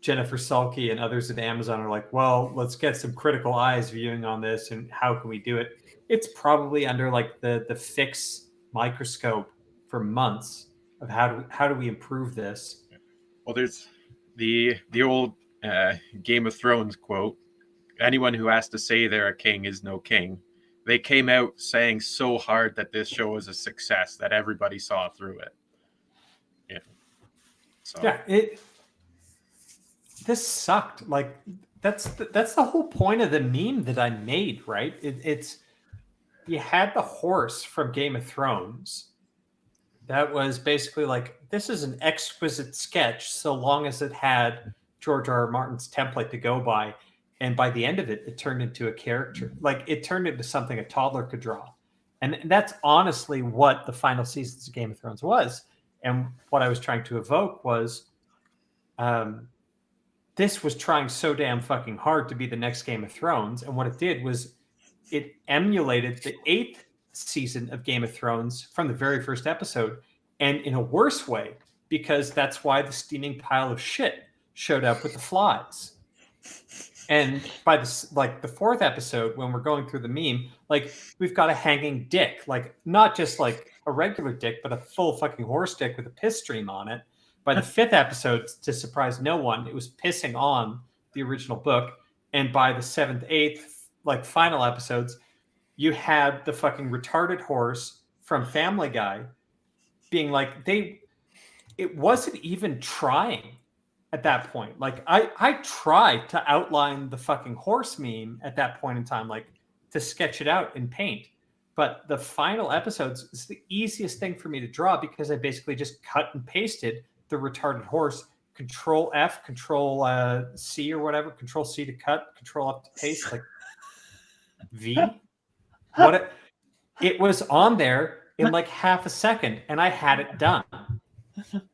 Jennifer Sulky and others at Amazon are like, well, let's get some critical eyes viewing on this and how can we do it? It's probably under like the fix microscope for months of how do we improve this? Well, there's the old Game of Thrones quote. anyone who has to say they're a king is no king. They came out saying so hard that this show was a success that everybody saw through it. Yeah. So this sucked. Like that's the whole point of the meme that I made, right? It's you had the horse from Game of Thrones. That was basically like, this is an exquisite sketch so long as it had George R. R. Martin's template to go by. And by the end of it, it turned into a character. Like, it turned into something a toddler could draw. And that's honestly what the final seasons of Game of Thrones was. And what I was trying to evoke was this was trying so damn fucking hard to be the next Game of Thrones. And what it did was it emulated the 8th season of Game of Thrones from the very first episode, and in a worse way, because that's why the steaming pile of shit showed up with the flies. And by the 4th episode, when we're going through the meme, like, we've got a hanging dick, like, not just like a regular dick, but a full fucking horse dick with a piss stream on it. By the 5th episode, to surprise no one, it was pissing on the original book. And by the 7th, 8th, like, final episodes, you had the fucking retarded horse from Family Guy being like, it wasn't even trying at that point. Like, I tried to outline the fucking horse meme at that point in time, like, to sketch it out in paint. But the final episodes is the easiest thing for me to draw, because I basically just cut and pasted the retarded horse, Control F, Control C or whatever, Control C to cut, Control F to paste, like V. It was on there in like half a second, and I had it done.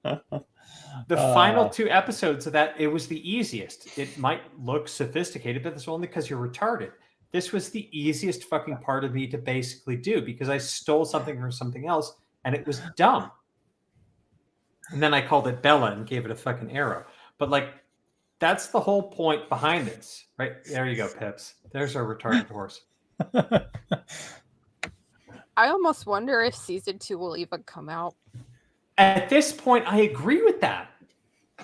The final 2 episodes of that, it was the easiest. It might look sophisticated, but that's only because you're retarded. This was the easiest fucking part of me to basically do, because I stole something from something else, and it was dumb. And then I called it Bella and gave it a fucking arrow. But like, that's the whole point behind this, right? There you go, Pips. There's our retarded horse. I almost wonder if season 2 will even come out. At this point, I agree with that.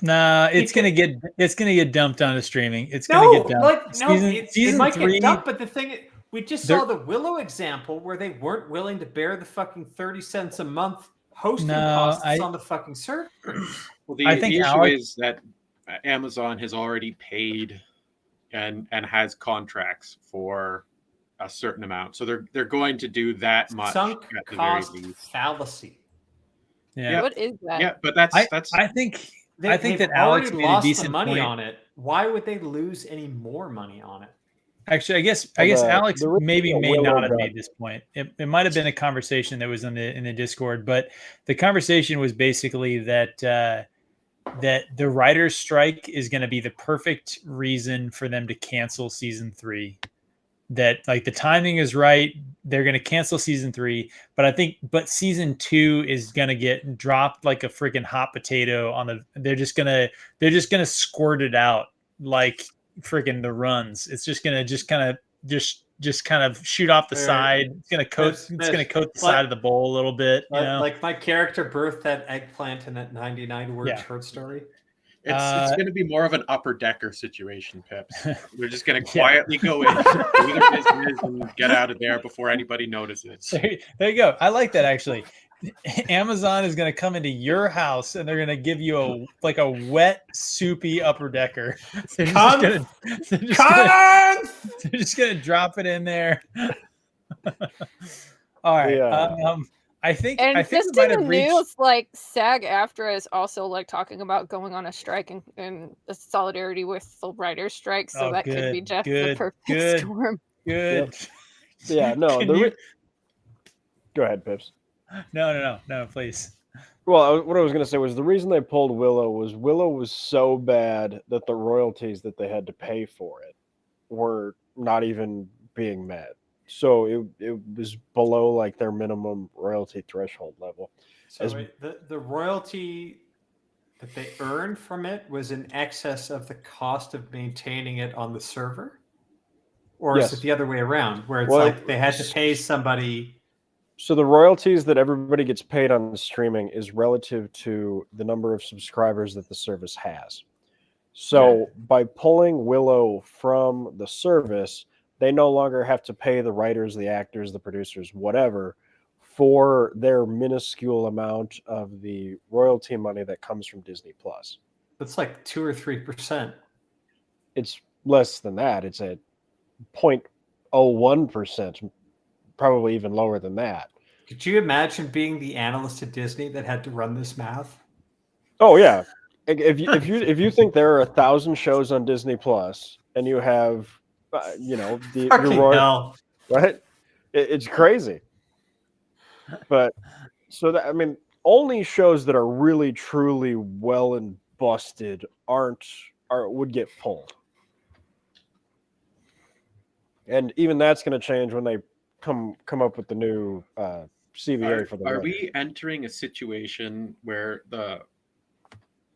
Nah, it's gonna get dumped onto streaming. It's gonna get dumped. It might get dumped. But the thing, we just saw the Willow example where they weren't willing to bear the fucking 30 cents a month hosting costs on the fucking server. Well, the issue is that Amazon has already paid and has contracts for a certain amount, so they're going to do that much. Sunk cost fallacy. Yeah. What is that? Yeah, but that's I think that Alex made a decent money point on it. Why would they lose any more money on it? Actually, I guess Alex may not have made this point. It might have been a conversation that was in the Discord, but the conversation was basically that that the writers' strike is going to be the perfect reason for them to cancel season 3. That, like, the timing is right. They're going to cancel season 3, but season 2 is going to get dropped like a freaking hot potato on the. They're just gonna squirt it out like freaking the runs. It's just gonna kind of shoot off the side. It's gonna coat the side of the bowl a little bit. Like my character birthed that eggplant in that 99-word short story. It's going to be more of an upper decker situation, Pips. We're just going to quietly go in, do their business, and get out of there before anybody notices. There you go. I like that, actually. Amazon is going to come into your house and they're going to give you a wet, soupy upper decker. They're just going to drop it in there. All right. Yeah. I think just in the news, like, SAG-AFTRA is also like talking about going on a strike and solidarity with the writers' strike, so that could be just the perfect storm. Good. Yep. Yeah. No. Go ahead, Pips. No, please. Well, what I was going to say was the reason they pulled Willow was so bad that the royalties that they had to pay for it were not even being met. So it was below like their minimum royalty threshold level. So the royalty that they earned from it was in excess of the cost of maintaining it on the server? Or is it the other way around, where it's like they had to pay somebody? So the royalties that everybody gets paid on the streaming is relative to the number of subscribers that the service has. So by pulling Willow from the service, they no longer have to pay the writers, the actors, the producers, whatever, for their minuscule amount of the royalty money that comes from Disney Plus. That's like 2 or 3%. It's less than that. It's at 0.01%, probably even lower than that. Could you imagine being the analyst at Disney that had to run this math? Oh yeah. If you think there are 1,000 shows on Disney Plus and you have, your royal, right? It's crazy. But so that, I mean, only shows that are really truly well and busted would get pulled. And even that's going to change when they come up with the new CBA for the. Are we entering a situation where the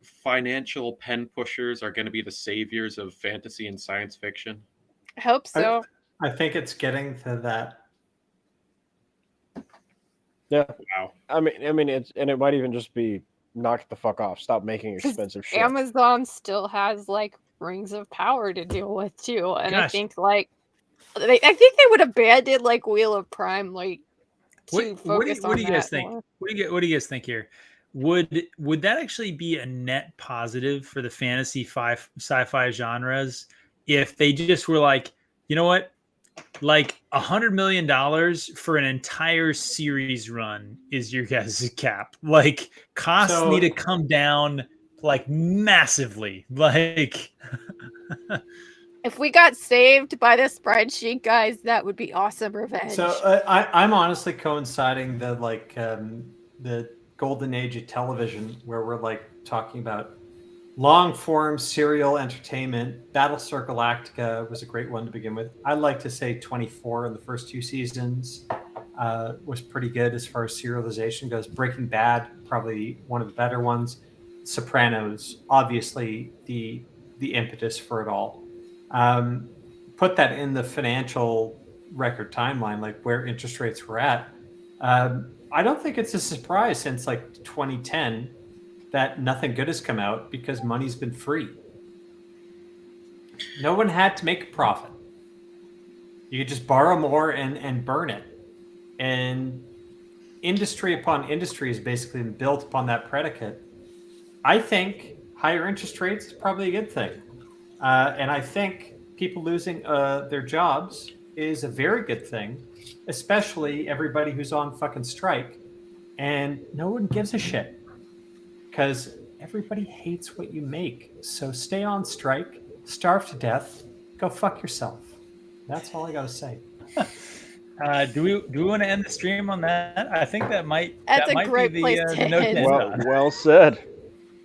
financial pen pushers are going to be the saviors of fantasy and science fiction? I hope so. I think it's getting to that. Yeah. Wow. I mean, it might even just be knock the fuck off. Stop making expensive shit. Amazon still has like Rings of Power to deal with too, and I think I think they would abandon like Wheel of Prime, like to focus on. What do you guys think? More. What do you guys think here? Would that actually be a net positive for the fantasy sci-fi genres if they just were like, you know what, like $100 million for an entire series run is your guys' cap? Like costs need to come down like massively. Like if we got saved by the spreadsheet, guys, that would be awesome revenge. So I'm honestly coinciding the golden age of television where we're like talking about long form serial entertainment. Battlestar Galactica was a great one to begin with. I'd like to say 24 in the first 2 seasons was pretty good as far as serialization goes. Breaking Bad, probably one of the better ones. Sopranos, obviously the impetus for it all. Put that in the financial record timeline, like where interest rates were at. I don't think it's a surprise since like 2010 that nothing good has come out because money's been free. No one had to make a profit. You could just borrow more and burn it. And industry upon industry has basically been built upon that predicate. I think higher interest rates is probably a good thing. And I think people losing their jobs is a very good thing, especially everybody who's on fucking strike. And no one gives a shit because everybody hates what you make. So stay on strike, starve to death, go fuck yourself. That's all I got to say. Do we want to end the stream on that? I think that might great be place to end. Well said.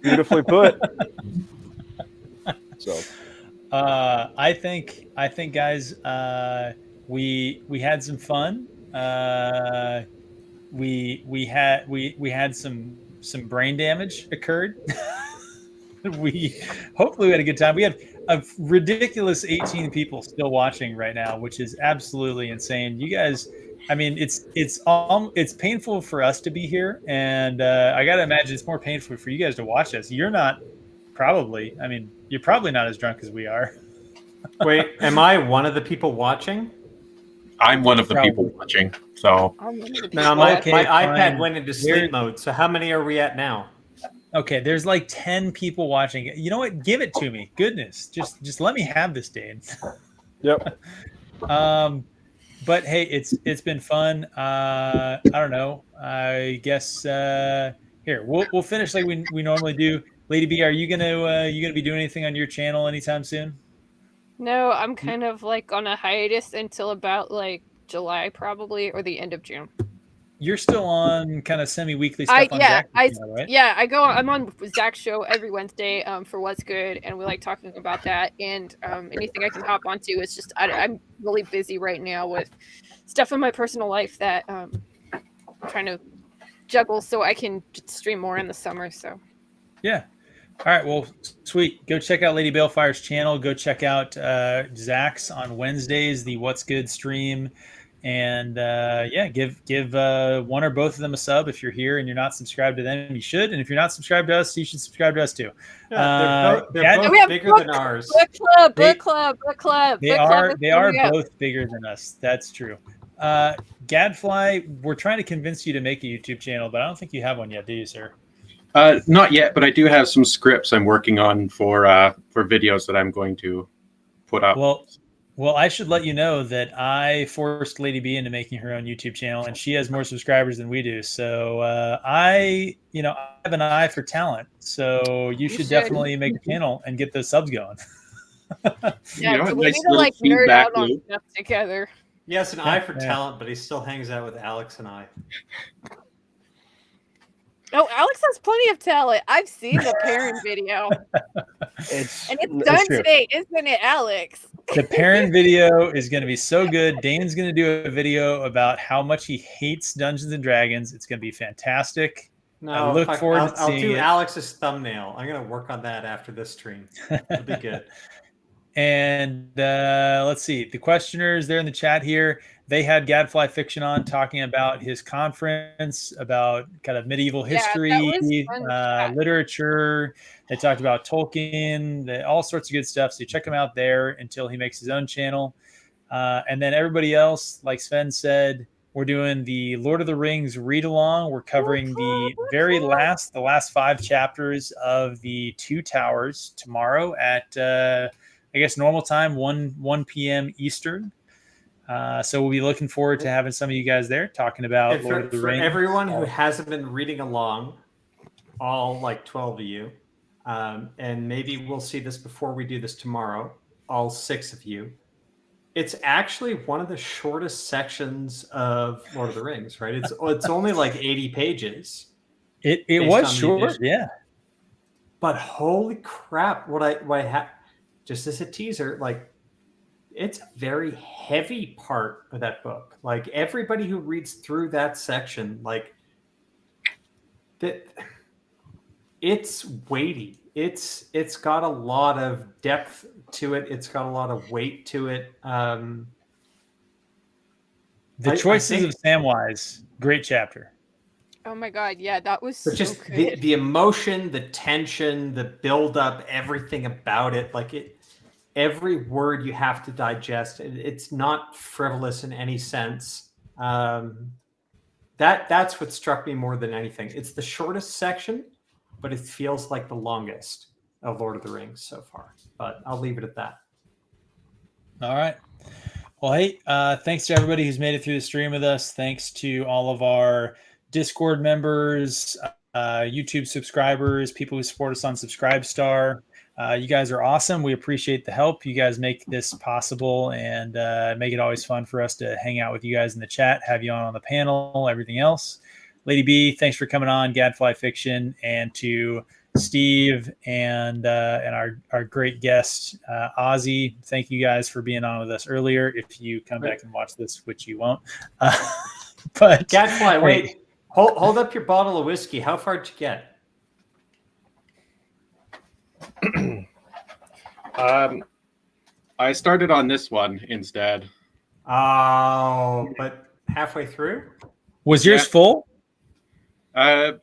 Beautifully put. So I think guys, we had some fun. We had some brain damage occurred. Hopefully we had a good time. We have a ridiculous 18 people still watching right now, which is absolutely insane. You guys, I mean, it's painful for us to be here, and I gotta imagine it's more painful for you guys to watch us. You're probably not as drunk as we are. Wait, am I one of the people watching? I'm one of the people watching. So no, my iPad went into sleep mode. So how many are we at now? Okay, there's like 10 people watching. You know what? Give it to me. Goodness, just let me have this, Dane. Yep. But hey, it's been fun. I don't know. I guess here we'll finish like we normally do. Lady B, are you gonna be doing anything on your channel anytime soon? No, I'm kind of like on a hiatus until about like July probably, or the end of June. You're still on kind of semi-weekly stuff on Zach's channel, right? Yeah, I'm on Zach's show every Wednesday for What's Good, and we like talking about that. And anything I can hop onto, it's just I'm really busy right now with stuff in my personal life that I'm trying to juggle so I can stream more in the summer. So yeah. All right, well, sweet. Go check out Lady Balefire's channel. Go check out Zach's on Wednesdays, the What's Good stream. And give one or both of them a sub. If you're here and you're not subscribed to them, you should. And if you're not subscribed to us, you should subscribe to us too. Yeah, they're both bigger than ours. Book club. They are both bigger than us. That's true. Gadfly, we're trying to convince you to make a YouTube channel, but I don't think you have one yet, do you, sir? Not yet, but I do have some scripts I'm working on for videos that I'm going to put up. Well, I should let you know that I forced Lady B into making her own YouTube channel, and she has more subscribers than we do. So I have an eye for talent. So you should definitely make a channel and get those subs going. Yeah, we need to nerd out on stuff together. He has an eye for talent, but he still hangs out with Alex and I. Oh, Alex has plenty of talent. I've seen the Perrin video. It's done today, isn't it, Alex? The Perrin video is going to be so good. Dane's going to do a video about how much he hates Dungeons and Dragons. It's going to be fantastic. No, I look forward to seeing I'll do it. Alex's thumbnail. I'm going to work on that after this stream. It'll be good. And let's see. The questioners, they're in the chat here. They had Gadfly Fiction on talking about his conference, about kind of medieval history, literature. They talked about Tolkien, all sorts of good stuff. So check him out there until he makes his own channel. And then everybody else, like Sven said, we're doing the Lord of the Rings read along. We're covering the last 5 chapters of the Two Towers tomorrow at I guess normal time, 1 p.m. Eastern. So we'll be looking forward to having some of you guys there talking about Lord of the Rings. For everyone who hasn't been reading along, all like 12 of you, and maybe we'll see this before we do this tomorrow, all 6 of you. It's actually one of the shortest sections of Lord of the Rings, right? It's only like 80 pages. It was short, yeah. But holy crap, what I have, just as a teaser, like, it's a very heavy part of that book. Like, everybody who reads through that section, like, it's weighty. It's got a lot of depth to it. It's got a lot of weight to it. The choices of Samwise, great chapter. Oh my god, yeah, that was so just good. The emotion, the tension, the build-up, everything about it, like every word you have to digest. It's not frivolous in any sense. That's what struck me more than anything. It's the shortest section, but it feels like the longest of Lord of the Rings so far. But I'll leave it at that. All right. Well, hey, thanks to everybody who's made it through the stream with us. Thanks to all of our Discord members, YouTube subscribers, people who support us on Subscribestar. You guys are awesome. We appreciate the help. You guys make this possible and make it always fun for us to hang out with you guys in the chat, have you on the panel, everything else. Lady B, thanks for coming on, Gadfly Fiction, and to Steve and our great guest, Ozzy. Thank you guys for being on with us earlier. If you come back and watch this, which you won't. But Gadfly, wait. Hold up your bottle of whiskey. How far did you get? I started on this one instead. Oh, but halfway through? Was yours full? I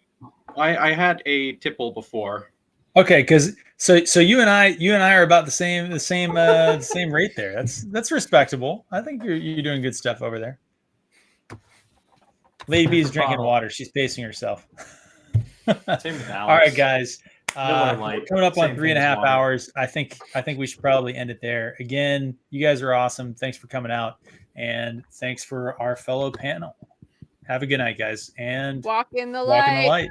had a tipple before. Okay, because so you and I are about the same rate there. That's respectable. I think you're doing good stuff over there. Lady B's drinking water. She's pacing herself. Same with Alex. All right, guys. We're coming up on 3.5 hours. I think we should probably end it there. Again, you guys are awesome. Thanks for coming out, and thanks for our fellow panel. Have a good night, guys, and walk in the light.